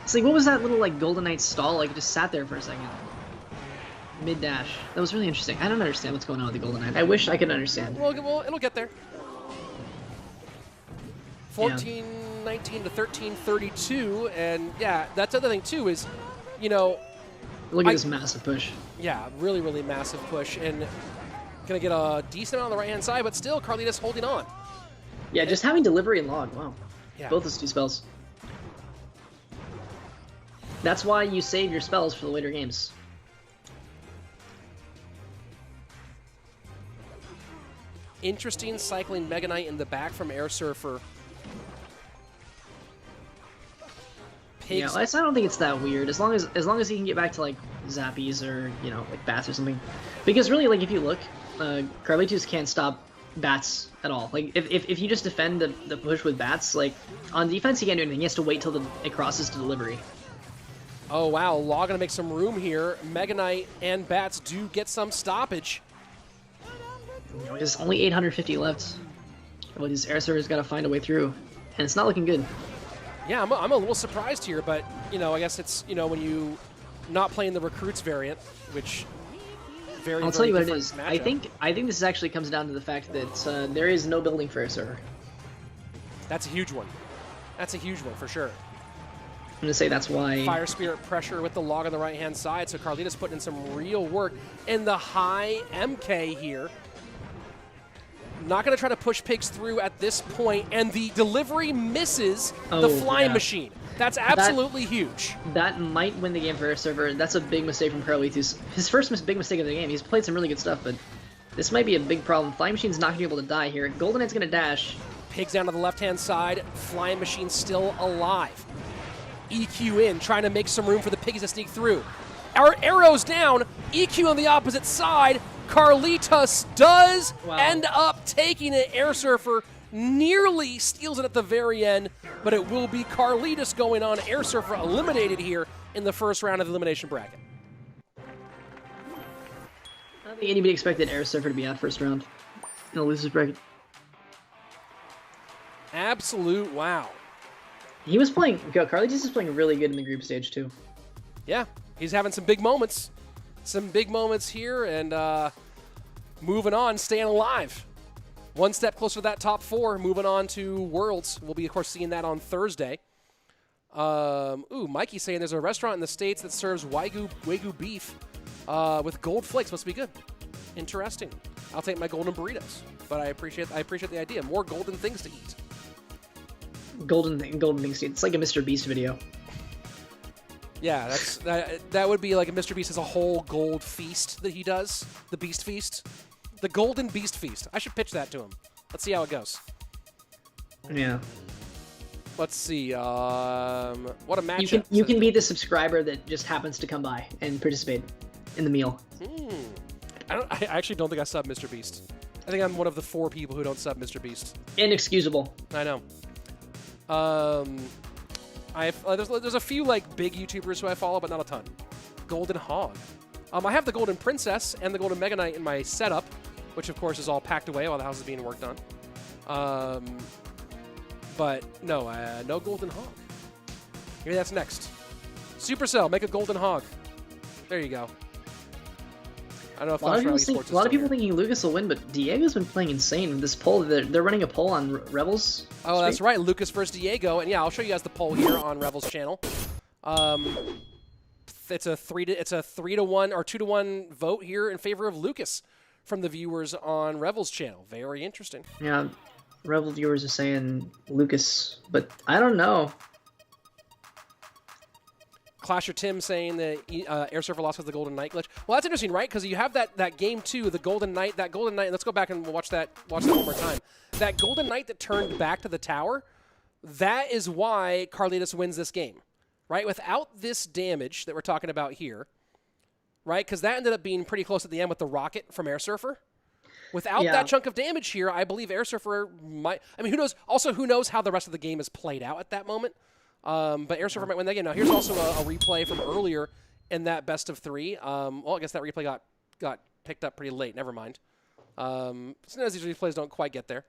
It's like, what was that little, like, Golden Knight stall? Like, it just sat there for a second. Mid-dash. That was really interesting. I don't understand what's going on with the Golden Knight. I wish I could understand. Well, it'll get there. 14, 19 to 13, 32, and yeah, that's the other thing, too, is, you know... Look at this massive push. Yeah, really, really massive push, and gonna get a decent amount on the right-hand side, but still, Carlitas holding on. Yeah, just having Delivery and Log, wow. Yeah. Both those two spells. That's why you save your spells for the later games. Interesting cycling Mega Knight in the back from Airsurfer. Pigs. Yeah, I don't think it's that weird. As long as he can get back to like Zappies or like Bats or something. Because really, like if you look, Karlitus can't stop Bats at all. Like if you just defend the push with Bats, like on defense he can't do anything. He has to wait till it crosses to Delivery. Oh, wow. Law going to make some room here. Mega Knight and Bats do get some stoppage. There's only 850 left. Well, these Airsurfer's got to find a way through. And it's not looking good. Yeah, I'm a little surprised here, but, I guess it's, when you not playing the Recruits variant, which I'll tell you what it is. Matchup. I think this actually comes down to the fact that there is no building for Airsurfer. That's a huge one. That's a huge one, for sure. I'm going to say that's why... Fire Spirit pressure with the Log on the right-hand side, so Carlitas putting in some real work. And the high MK here. Not going to try to push pigs through at this point, and the delivery misses the Flying Machine. That's absolutely huge. That might win the game for Airsurfer. That's a big mistake from Carlitus. His first big mistake of the game. He's played some really good stuff, but this might be a big problem. Flying Machine's not going to be able to die here. Golden Knight's going to dash. Pigs down to the left-hand side. Flying Machine still alive. EQ in, trying to make some room for the piggies to sneak through. Our arrows down. EQ on the opposite side. Carlitas does end up taking it. Airsurfer nearly steals it at the very end, but it will be Carlitas going on. Airsurfer eliminated here in the first round of the elimination bracket. I don't think anybody expected Airsurfer to be out first round in the losers bracket. Absolute wow. He was playing... Carlitas is playing really good in the group stage, too. Yeah, he's having some big moments. some big moments here, and moving on, staying alive. One step closer to that top 4, moving on to Worlds. We'll be, of course, seeing that on Thursday. Mikey's saying there's a restaurant in the States that serves Wagyu beef with gold flakes. Must be good. Interesting. I'll take my golden burritos, but I appreciate the idea. More golden things to eat. Golden things to eat. It's like a Mr. Beast video. Yeah, that would be like a Mr. Beast has a whole gold feast that he does. The Beast Feast. The Golden Beast Feast. I should pitch that to him. Let's see how it goes. Yeah. Let's see. What a matchup. You can be the subscriber that just happens to come by and participate in the meal. I actually don't think I sub Mr. Beast. I think I'm one of the 4 people who don't sub Mr. Beast. Inexcusable. I know. There's a few like big YouTubers who I follow, but not a ton. Golden Hog. I have the Golden Princess and the Golden Mega Knight in my setup, which of course is all packed away while the house is being worked on. But no, no Golden Hog. Maybe that's next. Supercell, make a Golden Hog. There you go. I don't know if a lot of people thinking Lucas will win, but Diego's been playing insane with this poll. They're running a poll on Rebels. Oh, that's right, Lucas versus Diego, and yeah, I'll show you guys the poll here on Rebels channel. It's a 3-to-1 or 2-to-1 vote here in favor of Lucas from the viewers on Rebels channel. Very interesting. Yeah, Rebel viewers are saying Lucas, but I don't know. Clasher Tim saying that Airsurfer lost with the Golden Knight glitch. Well, that's interesting, right? Because you have that game too, the Golden Knight. That Golden Knight. Let's go back and watch that one more time. That Golden Knight that turned back to the tower. That is why Carlitas wins this game, right? Without this damage that we're talking about here, right? Because that ended up being pretty close at the end with the rocket from Airsurfer. Without that chunk of damage here, I believe Airsurfer might. I mean, who knows? Also, who knows how the rest of the game is played out at that moment? But Airsurfer might win that game. Now, here's also a replay from earlier in that best of 3. Well, I guess that replay got picked up pretty late. Never mind. Sometimes these replays don't quite get there.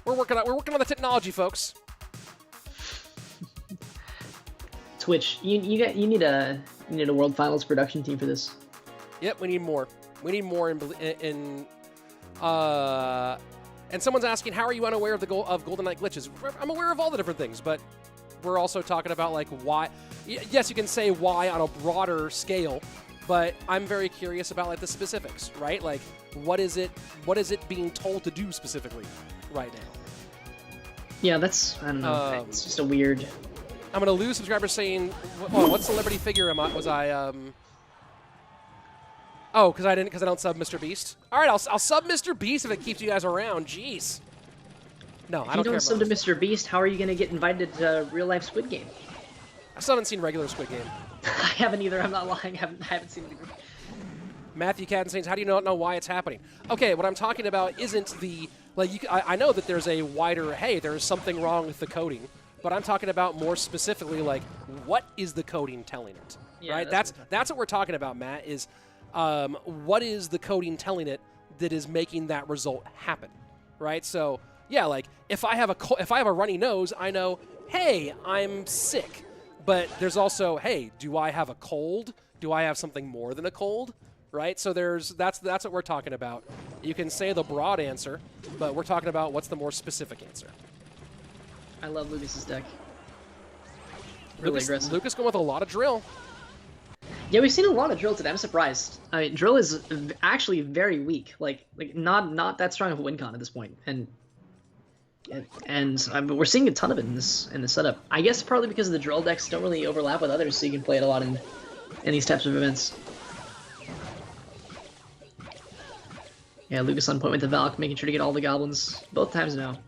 We're working on the technology, folks. Twitch, you need a World Finals production team for this. Yep, we need more. We need more in and someone's asking, how are you unaware of Golden Knight glitches? I'm aware of all the different things, but we're also talking about like why. Yes, you can say why on a broader scale, but I'm very curious about like the specifics, right? Like what is it being told to do specifically right now? Yeah, that's, I don't know. It's just a weird. I'm gonna lose subscribers saying, what celebrity figure was I? Oh, because I don't sub Mr. Beast. All right, I'll sub Mr. Beast if it keeps you guys around. Jeez. No, I don't care. If you don't sub to Mr. Beast, how are you gonna get invited to real life Squid Game? I still haven't seen regular Squid Game. I haven't either. I'm not lying. I haven't seen it either. Matthew Cadden saying, how do you not know why it's happening? Okay, what I'm talking about isn't the like. I know that there's a wider. Hey, there's something wrong with the coding, but I'm talking about more specifically like what is the coding telling it? Yeah, right. That's what we're talking about, Matt. Is what is the coding telling it that is making that result happen? Right. So yeah, like if I have a runny nose, I know, hey, I'm sick. But there's also, hey, do I have a cold? Do I have something more than a cold? Right? So that's what we're talking about. You can say the broad answer, but we're talking about what's the more specific answer. I love Lucas's deck. Really aggressive. Lucas going with a lot of drill. Yeah, we've seen a lot of drill today. I'm surprised. I mean, drill is actually very weak. Like not that strong of a win con at this point. And we're seeing a ton of it in this setup. I guess partly because the drill decks don't really overlap with others, so you can play it a lot in these types of events. Yeah, Lucas on point with the Valk, making sure to get all the goblins both times now.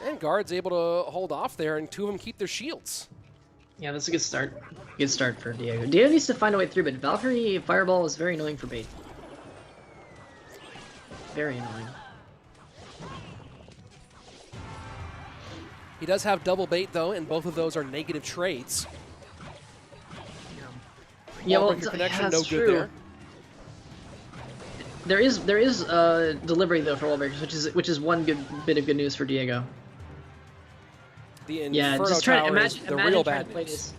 And guard's able to hold off there, and 2 of them keep their shields. Yeah, that's a good start. Good start for Diego. Diego needs to find a way through, but Valkyrie Fireball is very annoying for bait. Very annoying. He does have double bait, though, and both of those are negative trades. Yeah, well, connection, that's no true. Good there is delivery though for wall breakers, which is one good bit of good news for Diego. the Yeah, Inferno just try to Tower is imagine, the imagine real trying bad to play news. this.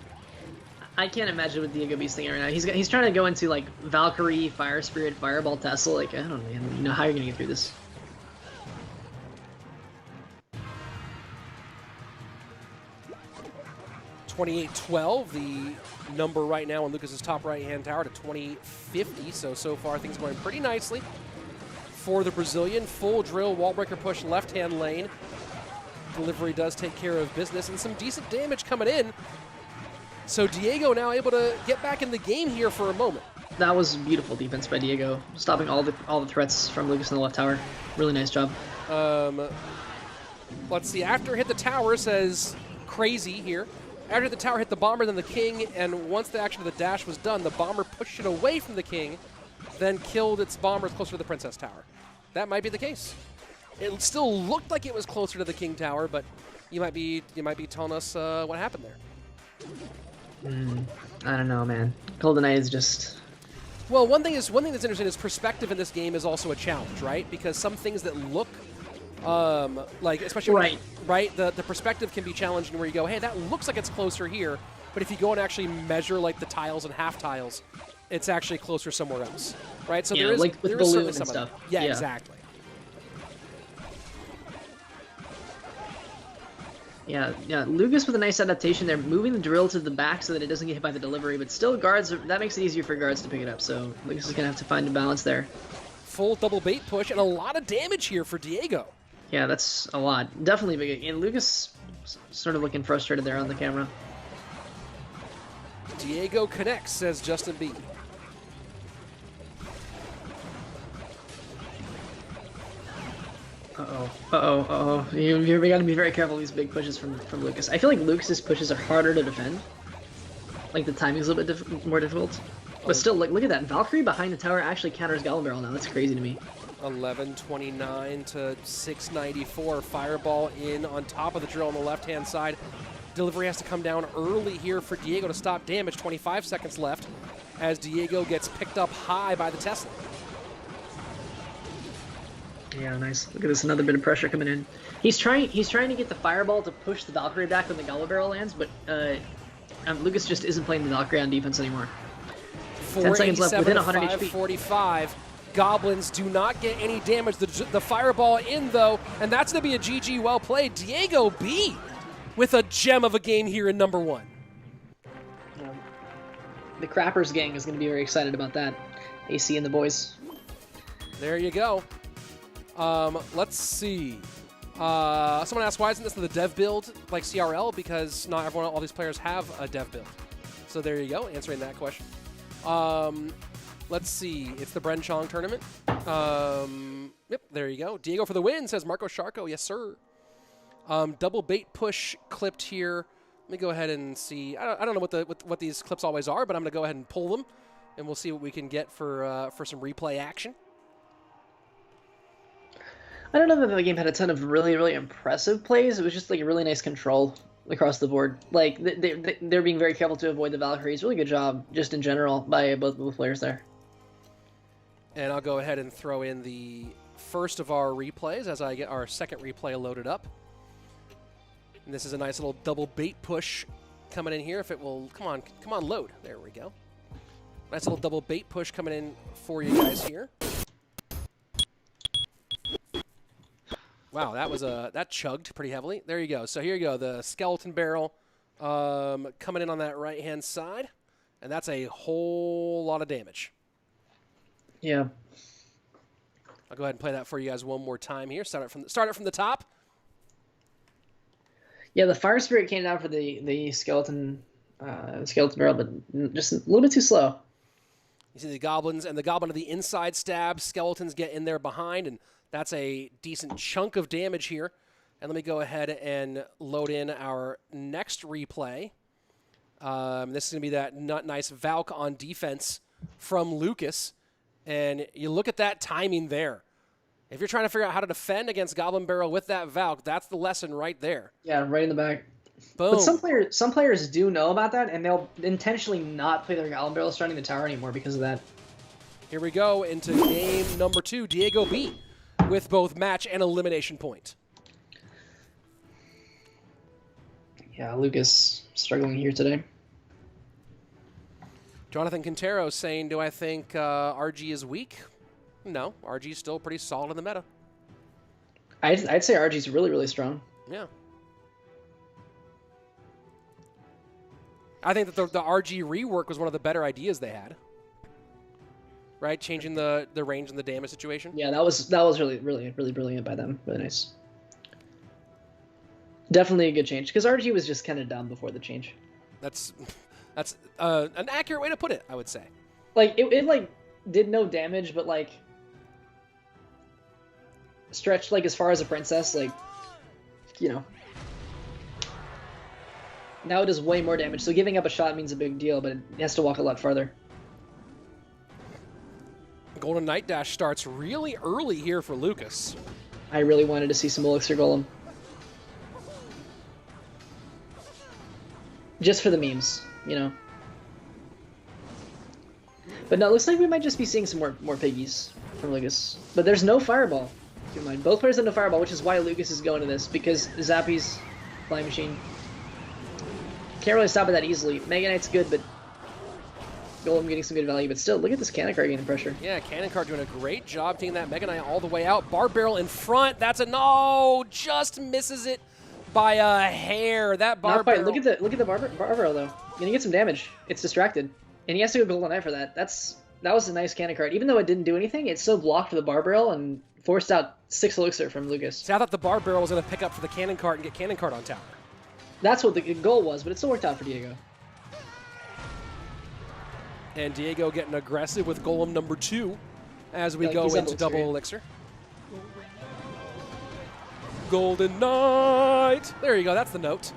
I can't imagine what DiegoB's thinking right now. He's trying to go into like Valkyrie, Fire Spirit, Fireball, Tesla. Like I don't know how you're gonna get through this. $28.12, the number right now on Lucas's top right-hand tower to $20.50. So far things going pretty nicely for the Brazilian. Full drill, wall breaker push, left-hand lane. Delivery does take care of business, and some decent damage coming in. So Diego now able to get back in the game here for a moment. That was beautiful defense by Diego, stopping all the threats from Lucas in the left tower. Really nice job. Let's see. After hit the tower, says crazy here. After the tower hit the bomber, then the king, and once the action of the dash was done, the bomber pushed it away from the king, then killed its bombers closer to the princess tower. That might be the case. It still looked like it was closer to the king tower, but you might be telling us what happened there. I don't know, man. Golden Knight is just. Well, one thing that's interesting is perspective in this game is also a challenge, right? Because some things that look like, especially Right. the perspective can be challenging where you go, hey, that looks like it's closer here, but if you go and actually measure like the tiles and half tiles, it's actually closer somewhere else, right? So Yeah, there is like with there is balloon certainly and some of stuff. that. Yeah, Yeah. exactly. Yeah. Lucas with a nice adaptation there, moving the drill to the back so that it doesn't get hit by the delivery, but still guards, that makes it easier for guards to pick it up, so Lucas is going to have to find a balance there. Full double bait push and a lot of damage here for Diego. Yeah, that's a lot. Definitely big. And Lucas sort of looking frustrated there on the camera. Diego connects, says Justin B. You got to be very careful of these big pushes from Lucas. I feel like Lucas's pushes are harder to defend. Like the timing's a little bit more difficult. But still, look at that. Valkyrie behind the tower actually counters Goblin Barrel now. That's crazy to me. 1129 to 694. Fireball in on top of the drill on the left-hand side. Delivery has to come down early here for Diego to stop damage. 25 seconds left as Diego gets picked up high by the Tesla. Yeah, nice. Look at this, another bit of pressure coming in. He's trying to get the Fireball to push the Valkyrie back when the Goblin Barrel lands, but Lucas just isn't playing the Valkyrie on defense anymore. 10 seconds left within 100 HP. 5:45. Goblins do not get any damage. The Fireball in, though, and that's going to be a GG well played. DiegoB with a gem of a game here in number one. The Crappers gang is going to be very excited about that. AC and the boys. There you go. Let's see. Someone asked, why isn't this the dev build like CRL? Because not everyone, all these players have a dev build. So there you go, answering that question. Let's see. It's the Bernard Chong tournament. Yep, there you go. Diego for the win, says Marco Sharko. Yes, sir. Double bait push clipped here. Let me go ahead and see. I don't know what these clips always are, but I'm going to go ahead and pull them, and we'll see what we can get for some replay action. I don't know that the game had a ton of really impressive plays. It was just like a really nice control across the board. Like they're being very careful to avoid the Valkyries. Really good job, just in general, by both players there. And I'll go ahead and throw in the first of our replays as I get our second replay loaded up. And this is a nice little double bait push coming in here. If it will, come on, load. There we go. Nice little double bait push coming in for you guys here. Wow, that chugged pretty heavily. There you go. So here you go, the skeleton barrel coming in on that right-hand side, and that's a whole lot of damage. Yeah. I'll go ahead and play that for you guys one more time here. Start it from the top. Yeah, the Fire Spirit came down for the skeleton barrel, but just a little bit too slow. You see the goblins and the goblin of the inside stab. Skeletons get in there behind, and that's a decent chunk of damage here. And let me go ahead and load in our next replay. This is going to be that nice Valk on defense from Lucas. And you look at that timing there. If you're trying to figure out how to defend against Goblin Barrel with that Valk, that's the lesson right there. Yeah, right in the back. Boom. But some players do know about that, and they'll intentionally not play their Goblin Barrel surrounding the tower anymore because of that. Here we go into game number 2, DiegoB with both match and elimination point. Yeah, Lucas struggling here today. Jonathan Quintero saying, do I think RG is weak? No, RG is still pretty solid in the meta. I'd say RG's really, really strong. Yeah. I think that the RG rework was one of the better ideas they had. Right? Changing the range and the damage situation. Yeah, that was really, really, really brilliant by them. Really nice. Definitely a good change, because RG was just kind of dumb before the change. That's an accurate way to put it, I would say. Like, it like, did no damage, but, like, stretched, like, as far as a princess, like, you know. Now it does way more damage, so giving up a shot means a big deal, but it has to walk a lot farther. Golden Knight Dash starts really early here for Lucas. I really wanted to see some Elixir Golem. Just for the memes, you know. But no, it looks like we might just be seeing some more piggies from Lucas. But there's no Fireball. Keep in mind, both players have no Fireball, which is why Lucas is going to this, because Zappy's Flying Machine can't really stop it that easily. Mega Knight's good, but Golem getting some good value. But still, look at this Cannon Cart getting pressure. Yeah, Cannon Cart doing a great job taking that Mega Knight all the way out. Bar Barrel in front. That's a no. Just misses it by a hair. That Bar Barrel. Look at the bar Barrel though. Gonna get some damage. It's distracted, and he has to go Golden Knight for that. That was a nice Cannon Cart. Even though it didn't do anything, it still blocked the Bar Barrel and forced out 6 Elixir from Lucas. See, I thought the Bar Barrel was gonna pick up for the Cannon Cart and get Cannon Cart on tower. That's what the goal was, but it still worked out for Diego. And Diego getting aggressive with Golem number 2 as we go into double Elixir. Golden Knight. There you go. That's the note.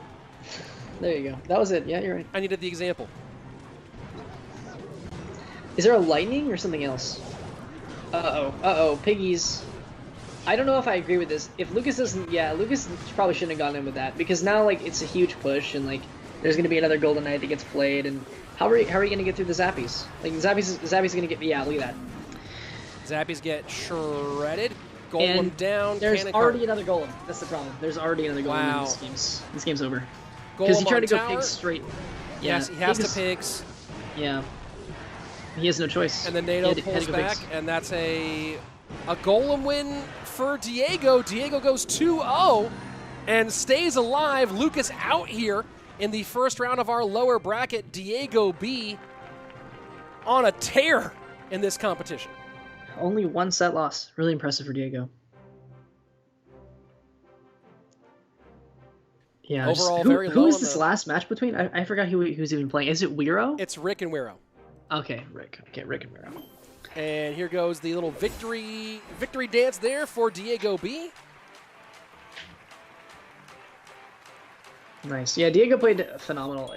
There you go. That was it. Yeah, you're right. I needed the example. Is there a lightning or something else? Uh-oh. Piggies. I don't know if I agree with this. If Lucas doesn't... Yeah, Lucas probably shouldn't have gone in with that. Because now, like, it's a huge push, and, like, there's going to be another Golden Knight that gets played, and how are you going to get through the Zappies? Like, Zappies going to get... Yeah, look at that. Zappies get shredded. Golem down. There's already another Golem. That's the problem. There's already another Golem in this game. This game's over. Because he tried to go pigs straight. Yeah, yes, he has to pigs. Yeah. He has no choice. And then NATO pulls back, and that's a Golem win for Diego. Diego goes 2-0 and stays alive. Lucas out here in the first round of our lower bracket. DiegoB on a tear in this competition. Only 1 set loss. Really impressive for Diego. Yeah. Overall, very low. Who is this last match between? I forgot who was even playing. Is it Wero? It's Rick and Wero. Okay, Rick. Okay, Rick and Wero. And here goes the little victory dance there for DiegoB. Nice. Yeah, Diego played phenomenal.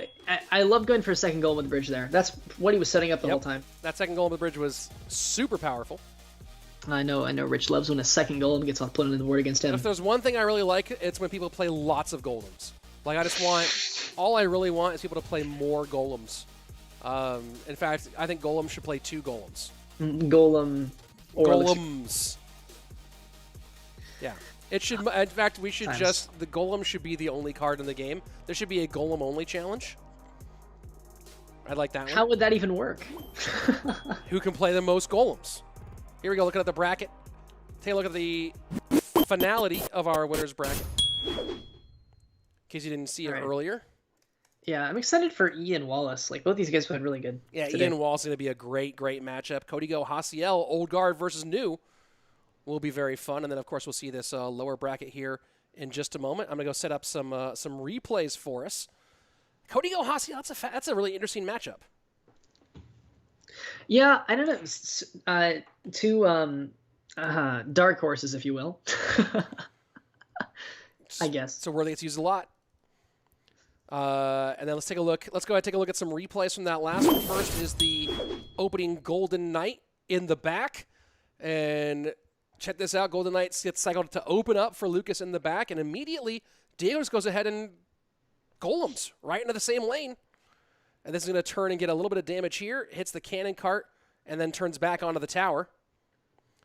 I love going for a second goal with the bridge there. That's what he was setting up the whole time. That second goal with the bridge was super powerful. I know. Rich loves when a second golem gets put on the board against him. If there's one thing I really like, it's when people play lots of golems. Like, all I really want is people to play more golems. In fact, I think golems should play 2 golems. Golem. Or golems. Yeah. It should. In fact, we should the golem should be the only card in the game. There should be a golem only challenge. I'd like that one. How would that even work? Who can play the most golems? Here we go, looking at the bracket. Take a look at the finality of our winners bracket. In case you didn't see it earlier. Yeah, I'm excited for Ian Wallace. Like, both these guys played really good. Yeah, today. Ian Wallace is going to be a great matchup. Kodigo Hasiel, old guard versus new, will be very fun. And then, of course, we'll see this lower bracket here in just a moment. I'm going to go set up some replays for us. Kodigo Hasiel, that's a really interesting matchup. Yeah, I don't know. 2 dark horses, if you will. I guess. It's a word that gets used a lot. And then let's take a look. Let's go ahead and take a look at some replays from that last one. First is the opening Golden Knight in the back. And check this out. Golden Knight gets cycled to open up for Lucas in the back. And immediately, Diego just goes ahead and golems right into the same lane. And this is going to turn and get a little bit of damage here. Hits the cannon cart and then turns back onto the tower.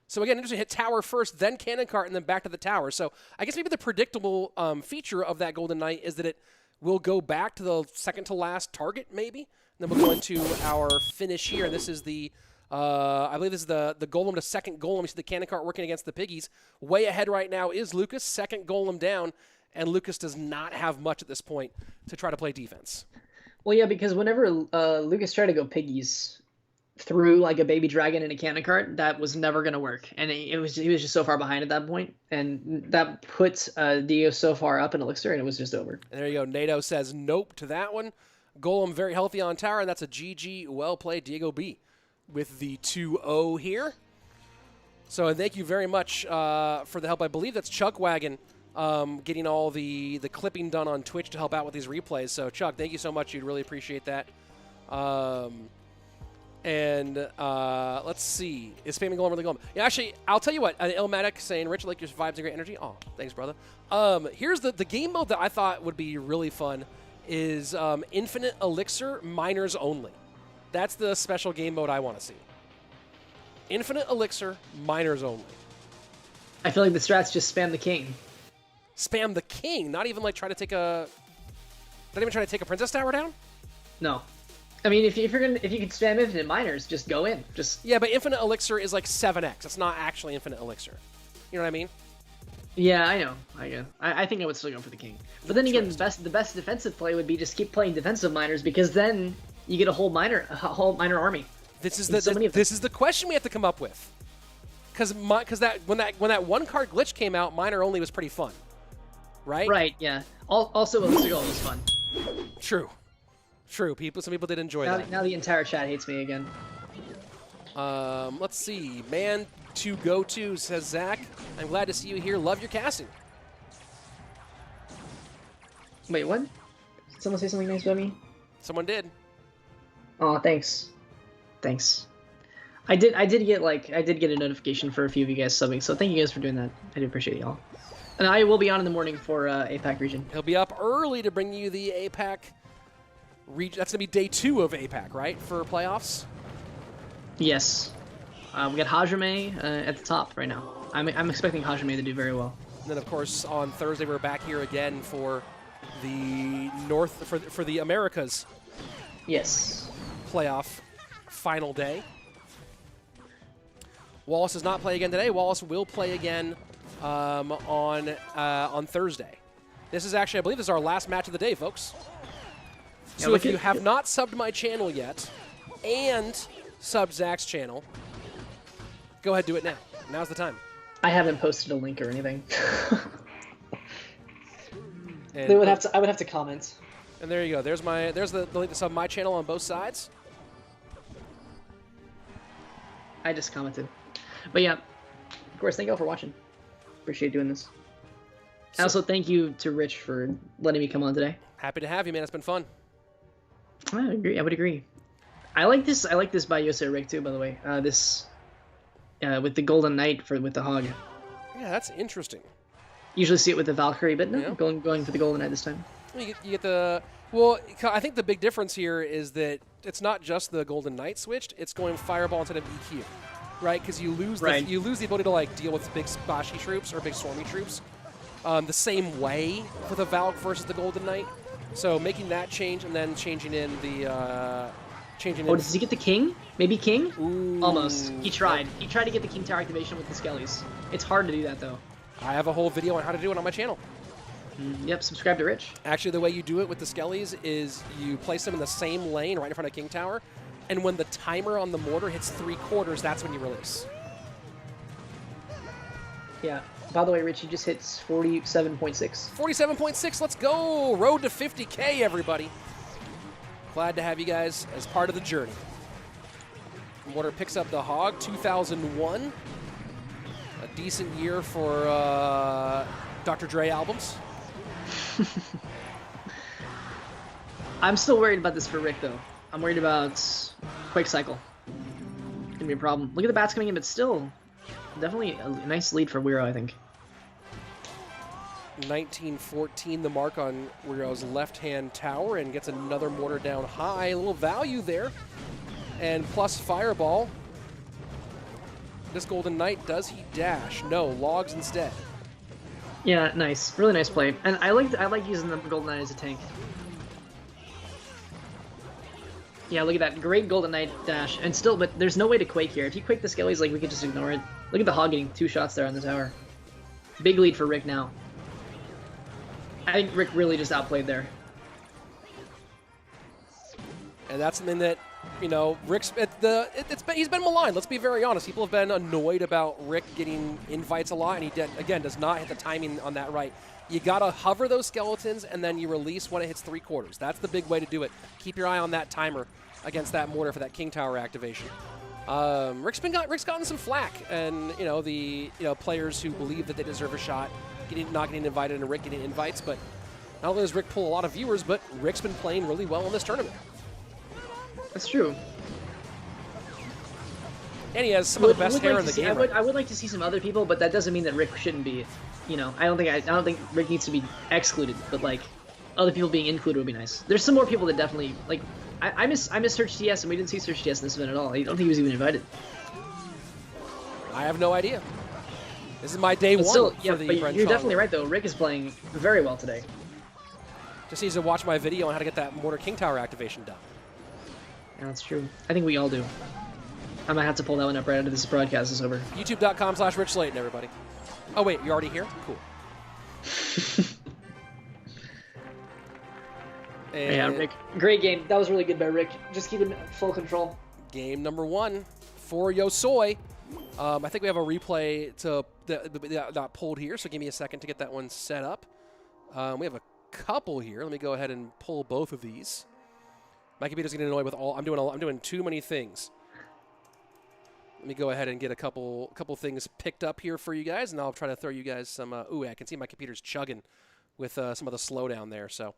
So again, interesting. Hit tower first, then cannon cart, and then back to the tower. So I guess maybe the predictable feature of that Golden Knight is that it We'll go back to the second to last target, maybe. And then we'll go into our finish here. This is the, I believe this is the golem to second golem. You see the cannon cart working against the piggies. Way ahead right now is Lucas, second golem down. And Lucas does not have much at this point to try to play defense. Well, yeah, because whenever Lucas tried to go piggies through like a baby dragon in a cannon cart, that was never going to work. And he was just so far behind at that point. And that put Dio so far up in Elixir, and it was just over. And there you go. NATO says nope to that one. Golem very healthy on tower, and that's a GG. Well played, DiegoB, with the 2-0 here. So thank you very much for the help. I believe that's Chuckwagon getting all the clipping done on Twitch to help out with these replays. So, Chuck, thank you so much. You'd really appreciate that. Let's see. Is spamming golem really golem? Yeah, actually, I'll tell you what. Ilmatic saying, Rich, like your vibes and great energy. Oh, thanks, brother. Here's the game mode that I thought would be really fun is Infinite Elixir Miners Only. That's the special game mode I want to see. Infinite Elixir Miners Only. I feel like the strats just spam the king. Spam the king? Not even like try to take a... Not even try to take a princess tower down? No. I mean, if you can spam infinite miners, just go in. Just yeah, but infinite elixir is like 7x. It's not actually infinite elixir. You know what I mean? Yeah, I know. I think I would still go for the king. But then again, the best defensive play would be just keep playing defensive miners because then you get a whole miner army. This is the question we have to come up with. Because when that one card glitch came out, miner only was pretty fun, right? Right. Yeah. Also, Elixir Golem was fun. True. Some people did enjoy that. Now the entire chat hates me again. Let's see. Man to go to, says Zach. I'm glad to see you here. Love your casting. Wait, what? Did someone say something nice about me? Someone did. Oh, thanks. I did get a notification for a few of you guys subbing, so thank you guys for doing that. I do appreciate y'all. And I will be on in the morning for APAC region. He'll be up early to bring you the APAC region. That's gonna be day 2 of APAC, right, for playoffs? Yes. We got Hajime at the top right now. I'm expecting Hajime to do very well. And then, of course, on Thursday we're back here again for the for the Americas. Yes. Playoff final day. Wallace does not play again today. Wallace will play again on Thursday. This is actually, I believe, this is our last match of the day, folks. So if you have not subbed my channel yet and subbed Zach's channel, go ahead, do it now. Now's the time. I haven't posted a link or anything. I would have to comment. And there you go. There's the link to sub my channel on both sides. I just commented. But yeah, of course, thank you all for watching. Appreciate doing this. So, also, thank you to Rich for letting me come on today. Happy to have you, man. It's been fun. I agree. I would agree. I like this by YoSoyRock too, by the way. With the Golden Knight with the Hog. Yeah, that's interesting. Usually see it with the Valkyrie, but no, yeah. going for the Golden Knight this time. You get the... Well, I think the big difference here is that it's not just the Golden Knight switched, it's going Fireball instead of EQ, right? Because you lose the ability to like deal with big splashy troops or big stormy troops the same way for the Valk versus the Golden Knight. So making that change and then changing in the... Oh, does he get the King? Maybe King? Ooh. Almost. He tried. He tried to get the King Tower activation with the Skellies. It's hard to do that, though. I have a whole video on how to do it on my channel. Yep, subscribe to Rich. Actually, the way you do it with the Skellies is you place them in the same lane right in front of King Tower, and when the timer on the mortar hits 3/4, that's when you release. Yeah. By the way, Rich, you just hit 47.6. 47.6, let's go! Road to 50K, everybody. Glad to have you guys as part of the journey. Mortar picks up the Hog, 2001. A decent year for Dr. Dre albums. I'm still worried about this for Rick, though. I'm worried about Quake Cycle. It's gonna be a problem. Look at the bats coming in, but still, definitely a nice lead for Wero, I think. 1914, the mark on Wero's left-hand tower, and gets another mortar down high. A little value there. And plus Fireball. This Golden Knight, does he dash? No, logs instead. Yeah, nice. Really nice play. And I like using the Golden Knight as a tank. Yeah, look at that. Great Golden Knight dash. And still, but there's no way to Quake here. If you Quake the Skellies, like, we could just ignore it. Look at the Hog getting 2 shots there on the tower. Big lead for Rick now. I think Rick really just outplayed there. And that's something that, you know, Rick's he's been maligned. Let's be very honest. People have been annoyed about Rick getting invites a lot, and he again does not hit the timing on that right. You gotta hover those skeletons, and then you release when it hits 3/4. That's the big way to do it. Keep your eye on that timer against that mortar for that King Tower activation. Rick's gotten some flack, and the players who believe that they deserve a shot, not getting invited, and Rick getting invites. But not only does Rick pull a lot of viewers, but Rick's been playing really well in this tournament. That's true. And he has some of the best hair in the game. I would like to see some other people, but that doesn't mean that Rick shouldn't be. I don't think Rick needs to be excluded, but like other people being included would be nice. There's some more people that definitely like. I miss Search TS, and we didn't see Search TS in this event at all. I don't think he was even invited. I have no idea. This is my day one. Still, for yeah, the but Bernard you're Chong. definitely right though. Rick is playing very well today. Just needs to watch my video on how to get that Mortar King Tower activation done. Yeah, that's true. I think we all do. I might have to pull that one up right after this broadcast is over. YouTube.com/RichSlayton, everybody. Oh wait, you're already here? Cool. Yeah, Rick. Great game. That was really good by Rick. Just keep in full control. Game number 1 for YoSoy. I think we have a replay not pulled here, so give me a second to get that one set up. We have a couple here. Let me go ahead and pull both of these. My computer's getting annoyed with I'm doing too many things. Let me go ahead and get a couple things picked up here for you guys, and I'll try to throw you guys some. I can see my computer's chugging with some of the slowdown there. So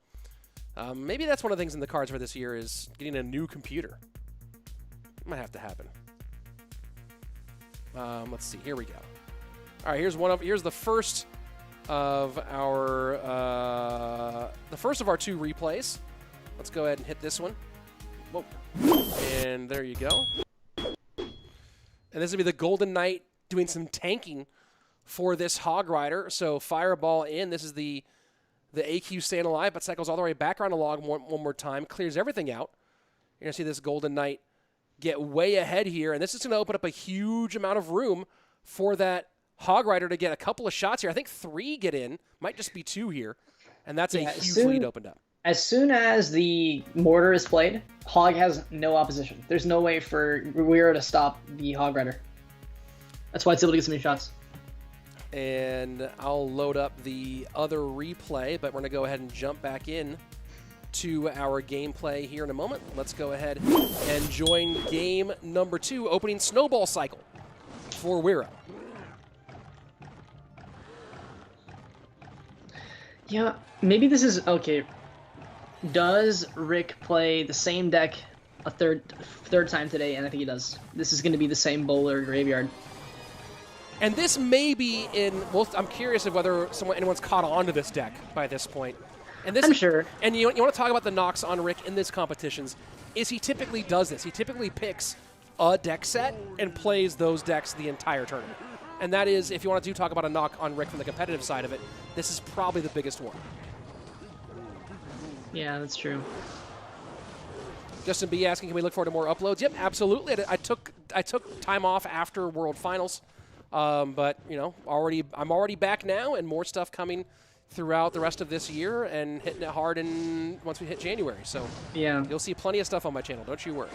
maybe that's one of the things in the cards for this year is getting a new computer. Might have to happen. Let's see. Here we go. All right. Here's the first of our 2 replays. Let's go ahead and hit this one. Whoa. And there you go. And this will be the Golden Knight doing some tanking for this Hog Rider. So Fireball in. This is the AQ staying alive, but cycles all the way back around the log one more time. Clears everything out. You're going to see this Golden Knight get way ahead here. And this is going to open up a huge amount of room for that Hog Rider to get a couple of shots here. I think 3 get in. Might just be 2 here. And that's a huge lead opened up. As soon as the mortar is played, Hog has no opposition. There's no way for Wero to stop the Hog Rider. That's why it's able to get so many shots. And I'll load up the other replay, but we're going to go ahead and jump back in to our gameplay here in a moment. Let's go ahead and join game number 2, opening snowball cycle for Wero. Yeah, maybe this is okay. Does Rick play the same deck a third time today? And I think he does. This is going to be the same bowler graveyard. And this may be in. Well, I'm curious of whether anyone's caught on to this deck by this point. And this, I'm sure. And you want to talk about the knocks on Rick in this competitions? Is he typically does this? He typically picks a deck set and plays those decks the entire tournament. And that is, if you want to talk about a knock on Rick from the competitive side of it, this is probably the biggest one. Yeah, that's true. Justin B asking, can we look forward to more uploads? Yep, absolutely. I took time off after World Finals, but I'm already back now, and more stuff coming throughout the rest of this year, and hitting it hard once we hit January. So yeah, you'll see plenty of stuff on my channel. Don't you worry.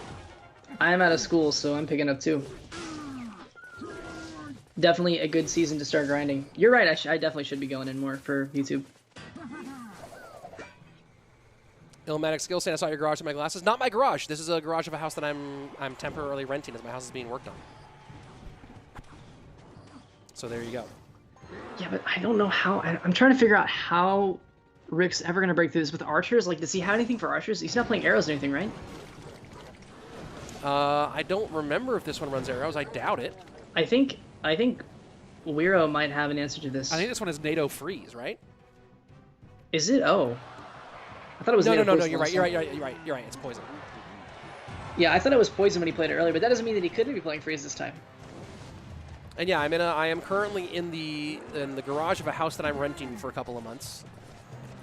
I'm out of school, so I'm picking up too. Definitely a good season to start grinding. You're right. I definitely should be going in more for YouTube. Illmatic Skill saying, I saw your garage in my glasses. Not my garage. This is a garage of a house that I'm temporarily renting as my house is being worked on. So there you go. Yeah, but I don't know how. I'm trying to figure out how Rick's ever going to break through this with archers. Like, does he have anything for archers? He's not playing arrows or anything, right? I don't remember if this one runs arrows. I doubt it. I think Wero might have an answer to this. I think this one is NATO freeze, right? Is it? Oh. I thought it was No, NATO you're right. You're right. It's poison. Yeah, I thought it was poison when he played it earlier, but that doesn't mean that he couldn't be playing freeze this time. And yeah, I am currently in the garage of a house that I'm renting for a couple of months.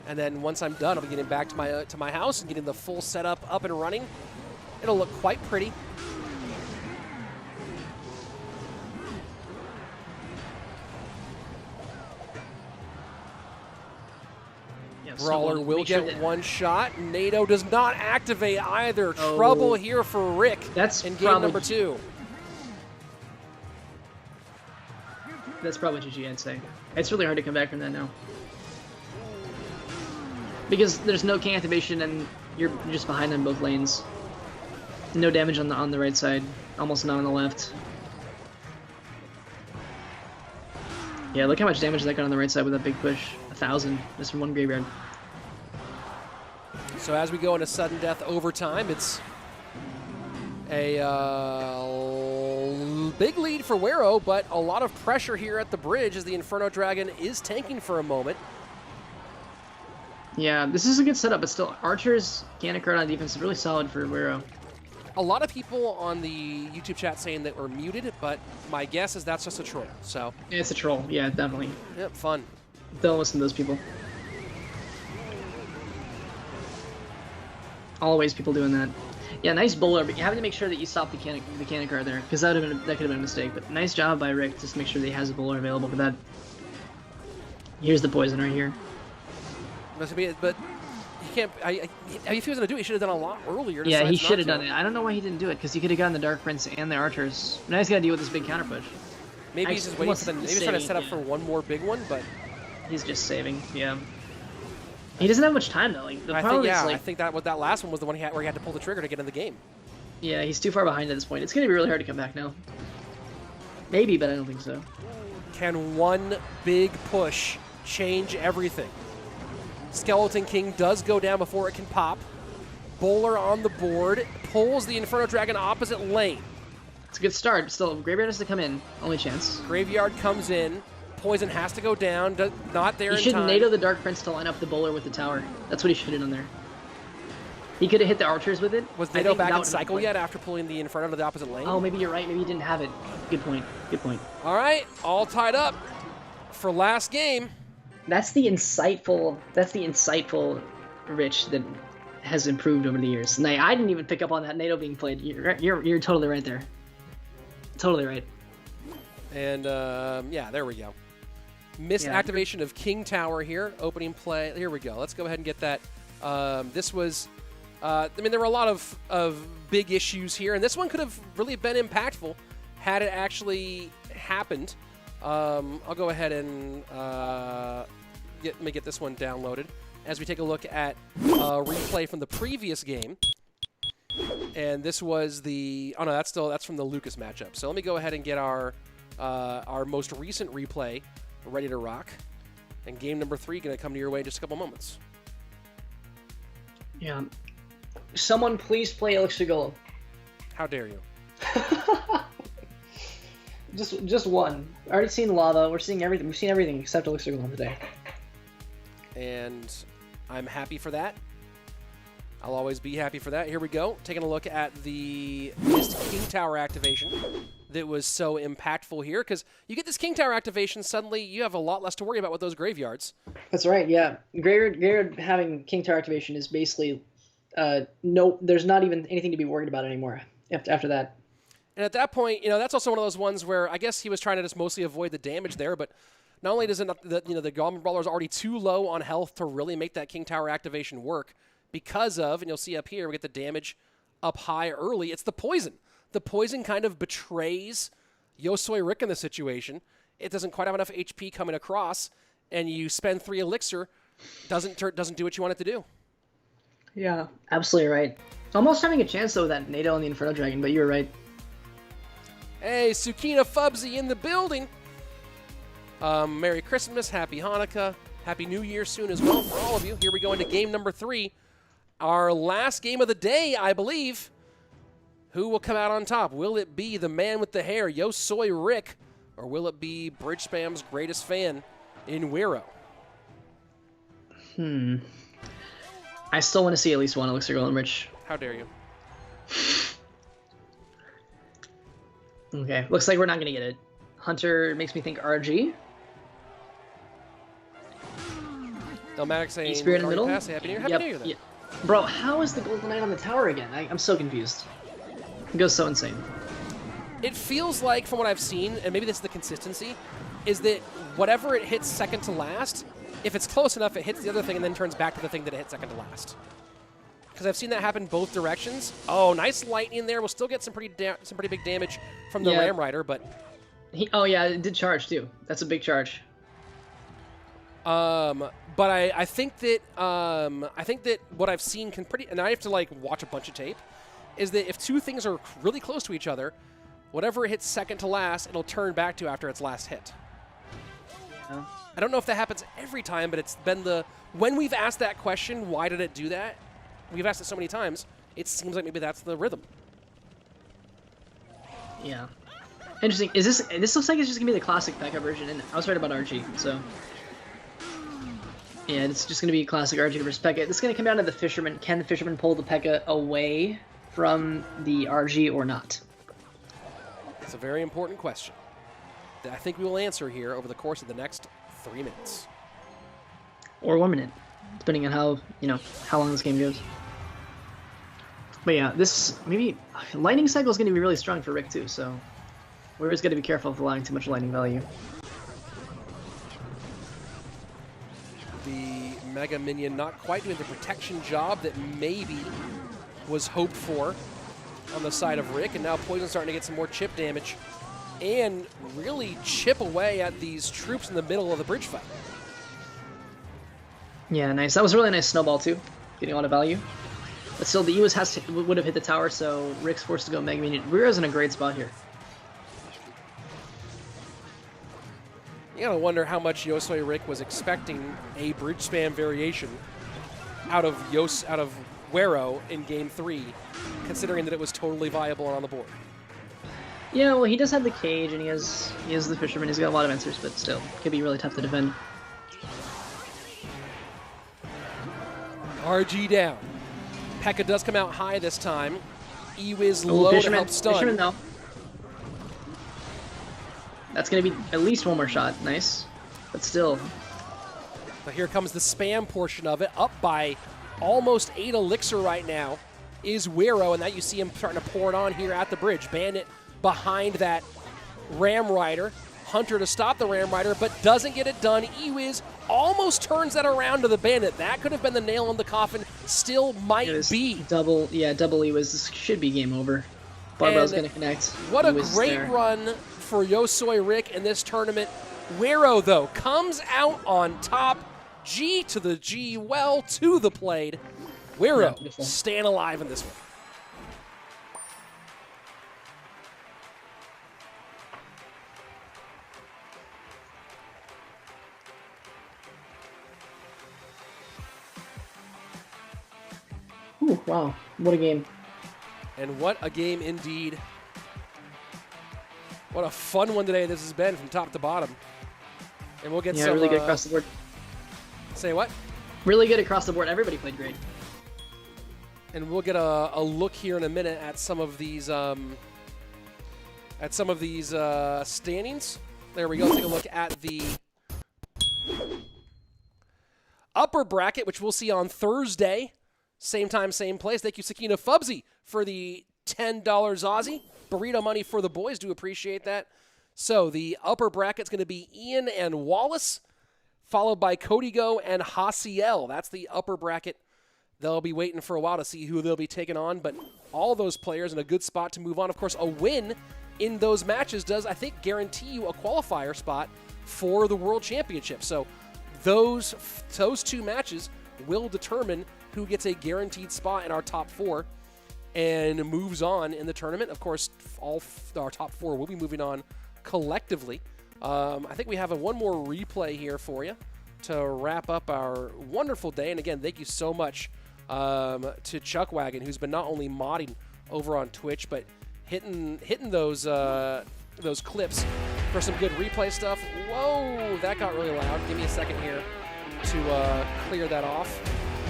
And then once I'm done, I'll be getting back to my house and getting the full setup up and running. It'll look quite pretty. Brawler will get one shot. NATO does not activate either. Oh. Trouble here for Rick in game number 2. That's probably GG, I'd say. It's really hard to come back from that now. Because there's no king activation and you're just behind in both lanes. No damage on the right side. Almost none on the left. Yeah, look how much damage that got on the right side with that big push. 1,000 just from one graveyard. So as we go into sudden death overtime, it's a big lead for Wero, but a lot of pressure here at the bridge as the Inferno Dragon is tanking for a moment. Yeah, this is a good setup, but still, Archer's Cannon card on defense is really solid for Wero. A lot of people on the YouTube chat saying that we're muted, but my guess is that's just a troll. So It's a troll, yeah, definitely. Yep, fun. Don't listen to those people. Always people doing that. Yeah, nice bowler, but you have to make sure that you stop the cannon card there, because that could have been a mistake. But nice job by Rick, just to make sure that he has a bowler available for that. Here's the poison right here. But he can't. If he was gonna do it, he should have done a lot earlier. Yeah, he should have done it. I don't know why he didn't do it, because he could have gotten the Dark Prince and the Archers. Now he's got to deal with this big counter push. Maybe he's just waiting for maybe he's trying to set up for one more big one, but he's just saving. Yeah. He doesn't have much time though. Like, I think that last one was the one where he had to pull the trigger to get in the game. Yeah, he's too far behind at this point. It's gonna be really hard to come back now. Maybe, but I don't think so. Can one big push change everything? Skeleton King does go down before it can pop. Bowler on the board, pulls the Inferno Dragon opposite lane. It's a good start. Still, Graveyard has to come in. Only chance. Graveyard comes in. Poison has to go down. Not there in time. He should NATO the Dark Prince to line up the bowler with the tower. That's what he should have done there. He could have hit the archers with it. Was NATO back in cycle yet after pulling the Inferno to the opposite lane? Oh, maybe you're right. Maybe he didn't have it. Good point. Good point. All right, all tied up for last game. That's the insightful Rich that has improved over the years. And I didn't even pick up on that NATO being played. You're totally right there. Totally right. And yeah, there we go. Missed activation of King Tower here. Opening play. Here we go. Let's go ahead and get that. This was, I mean, there were a lot of big issues here, and this one could have really been impactful had it actually happened. I'll go ahead and let me get this one downloaded as we take a look at a replay from the previous game. And this was the, oh no, that's from the Lucas matchup. So let me go ahead and get our most recent replay ready to rock. And game number 3 going to come to your way in just a couple moments. Yeah. Someone please play Elixir Golem. How dare you? Just one. Already seen Lava. We're seeing everything. We've seen everything except Elixir Golem today. And I'm happy for that. I'll always be happy for that. Here we go. Taking a look at the missed King Tower activation that was so impactful here, because you get this King Tower activation, suddenly you have a lot less to worry about with those graveyards. That's right, yeah. Graveyard having King Tower activation is basically, no, there's not even anything to be worried about anymore after that. And at that point, that's also one of those ones where I guess he was trying to just mostly avoid the damage there, but not only does it the Goblin Brawler is already too low on health to really make that King Tower activation work because of, and you'll see up here, we get the damage up high early. It's the poison. The poison kind of betrays YoSoyRock in the situation. It doesn't quite have enough HP coming across, and you spend 3 elixir, doesn't do what you want it to do. Yeah, absolutely right. Almost having a chance though with that NATO and the Inferno Dragon, but you were right. Hey, Sukina Fubsy in the building. Merry Christmas, Happy Hanukkah, Happy New Year soon as well for all of you. Here we go into game number 3. Our last game of the day, I believe. Who will come out on top? Will it be the man with the hair, YoSoyRock, or will it be Bridge Spam's greatest fan in Wero? I still want to see at least one Elixir Golem, Rich. How dare you? Okay, looks like we're not going to get it. Hunter makes me think RG. Elmatic saying, Spirit in the middle. Pass, Happy New Year. Happy New Year, then. Yep. Bro, how is the Golden Knight on the tower again? I'm so confused. It goes so insane. It feels like, from what I've seen, and maybe this is the consistency, is that whatever it hits second to last, if it's close enough, it hits the other thing and then turns back to the thing that it hit second to last. Because I've seen that happen both directions. Oh, nice lightning there. We'll still get some pretty big damage from the Ram Rider, but... Oh, yeah, it did charge, too. That's a big charge. But I think that what I've seen can pretty, and I have to like watch a bunch of tape, is that if two things are really close to each other, whatever hits second to last, it'll turn back to after its last hit. Yeah. I don't know if that happens every time, but it's been when we've asked that question, why did it do that? We've asked it so many times, it seems like maybe that's the rhythm. Yeah. Interesting. This looks like it's just gonna be the classic P.E.K.K.A version, and I was right about RG, so. Yeah, it's just going to be classic RG versus P.E.K.K.A. This is going to come down to the Fisherman. Can the Fisherman pull the P.E.K.K.A away from the RG or not? It's a very important question that I think we will answer here over the course of the next 3 minutes. Or 1 minute, depending on how long this game goes. But yeah, maybe Lightning Cycle is going to be really strong for Rick too, so we're always got to be careful of allowing too much lightning value. The Mega Minion not quite doing the protection job that maybe was hoped for on the side of Rick, and now Poison starting to get some more chip damage and really chip away at these troops in the middle of the bridge fight. Yeah, nice. That was a really nice snowball too, getting a lot of value. But still, the Ewis would have hit the tower, so Rick's forced to go Mega Minion. Wero's in a great spot here. You gotta wonder how much YoSoyRock was expecting a bridge spam variation out of Wero in Game 3, considering that it was totally viable and on the board. Yeah, well, he does have the cage, and he has the Fisherman. He's got a lot of answers, but still, could be really tough to defend. RG down. P.E.K.K.A does come out high this time. Ewiz low to help stun. Fisherman, though. That's going to be at least one more shot. Nice. But still. But here comes the spam portion of it. Up by almost 8 elixir right now is Wero, and that you see him starting to pour it on here at the bridge. Bandit behind that Ram Rider. Hunter to stop the Ram Rider, but doesn't get it done. Ewiz almost turns that around to the Bandit. That could have been the nail in the coffin. Still might be. Double Ewiz. This should be game over. Barbell's going to connect. What a great run for YoSoyRock in this tournament. Wero, though, comes out on top. G to the G, well to the plate. Wero staying alive in this one. Ooh, wow, what a game. And what a game indeed. What a fun one today this has been from top to bottom. And we'll get some... really good across the board. Say what? Really good across the board. Everybody played great. And we'll get a look here in a minute at some of these standings. There we go. Take a look at the upper bracket, which we'll see on Thursday. Same time, same place. Thank you, Sakina Fubsy, for the $10 Aussie. Burrito money for the boys. Do appreciate that. So the upper bracket's going to be Ian and Wallace, followed by Kodigo and Haciel. That's the upper bracket. They'll be waiting for a while to see who they'll be taking on, but all those players in a good spot to move on. Of course, a win in those matches does, I think, guarantee you a qualifier spot for the World Championship. So those two matches will determine who gets a guaranteed spot in our top 4 and moves on in the tournament. Of course, all our top 4 will be moving on collectively. I think we have one more replay here for you to wrap up our wonderful day. And again, thank you so much to Chuckwagon, who's been not only modding over on Twitch, but hitting those clips for some good replay stuff. Whoa, that got really loud. Give me a second here to clear that off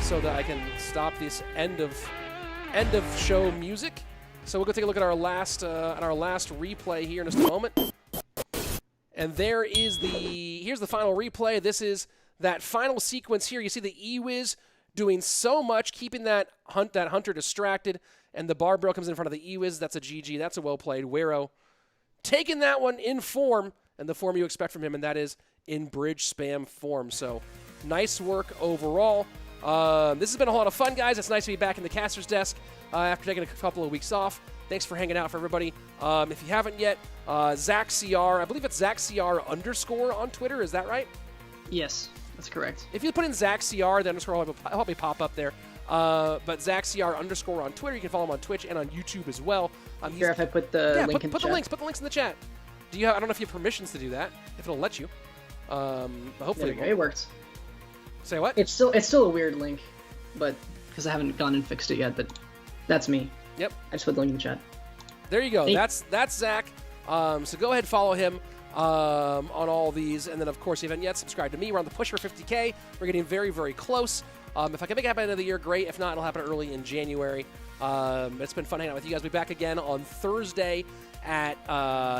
so that I can stop this end of show music. So we'll go take a look at our last replay here in just a moment. And here's the final replay. This is that final sequence here. You see the E-Wiz doing so much, keeping that hunter distracted, and the Barbaro comes in front of the E-Wiz. That's a GG. That's a well played. Wero taking that one in form, and the form you expect from him, and that is in bridge spam form. So nice work overall. This has been a lot of fun, guys. It's nice to be back in the caster's desk after taking a couple of weeks off. Thanks for hanging out for everybody. If you haven't yet, ZachCR, I believe it's ZachCR_ on Twitter. Is that right? Yes, that's correct. If you put in ZachCR, the underscore will probably pop up there. But ZachCR_ on Twitter. You can follow him on Twitch and on YouTube as well. Here, if I put the link in the chat. Put the links in the chat. I don't know if you have permissions to do that, if it'll let you. But hopefully it worked. Say what? It's still a weird link, but because I haven't gone and fixed it yet, but that's me. Yep. I just put the link in the chat. There you go. That's Zach. So go ahead and follow him on all these. And then, of course, if you haven't yet, subscribe to me. We're on the push for 50K. We're getting very, very close. If I can make it happen at the end of the year, great. If not, it'll happen early in January. It's been fun hanging out with you guys. We'll be back again on Thursday at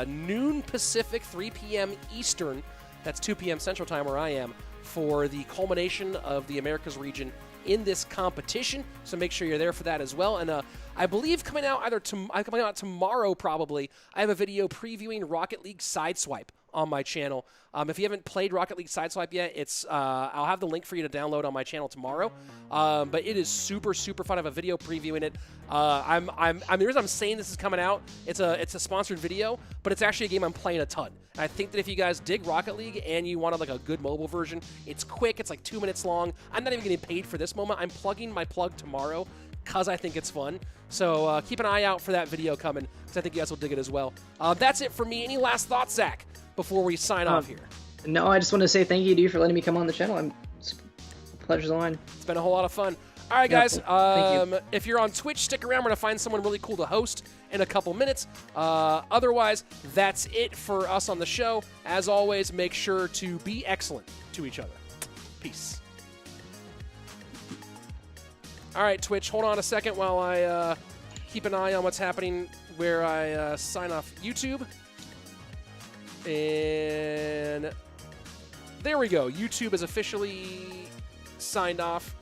noon Pacific, 3 p.m. Eastern. That's 2 p.m. Central Time where I am, for the culmination of the Americas region in this competition. So make sure you're there for that as well. And I believe coming out tomorrow probably, I have a video previewing Rocket League Sideswipe on my channel. If you haven't played Rocket League Sideswipe yet, I'll have the link for you to download on my channel tomorrow. But it is super, super fun. I have a video previewing it. The reason I'm saying this is coming out, it's a sponsored video, but it's actually a game I'm playing a ton. And I think that if you guys dig Rocket League and you wanted like a good mobile version, it's quick. It's like 2 minutes long. I'm not even getting paid for this moment. I'm plugging my plug tomorrow because I think it's fun. So keep an eye out for that video coming, because I think you guys will dig it as well. That's it for me. Any last thoughts, Zach, before we sign off here? No, I just want to say thank you to you for letting me come on the channel. It's a pleasure's mine. It's been a whole lot of fun. All right, guys. Thank you. If you're on Twitch, stick around. We're going to find someone really cool to host in a couple minutes. Otherwise, that's it for us on the show. As always, make sure to be excellent to each other. Peace. All right, Twitch, hold on a second while I keep an eye on what's happening where I sign off YouTube. And there we go. YouTube is officially signed off.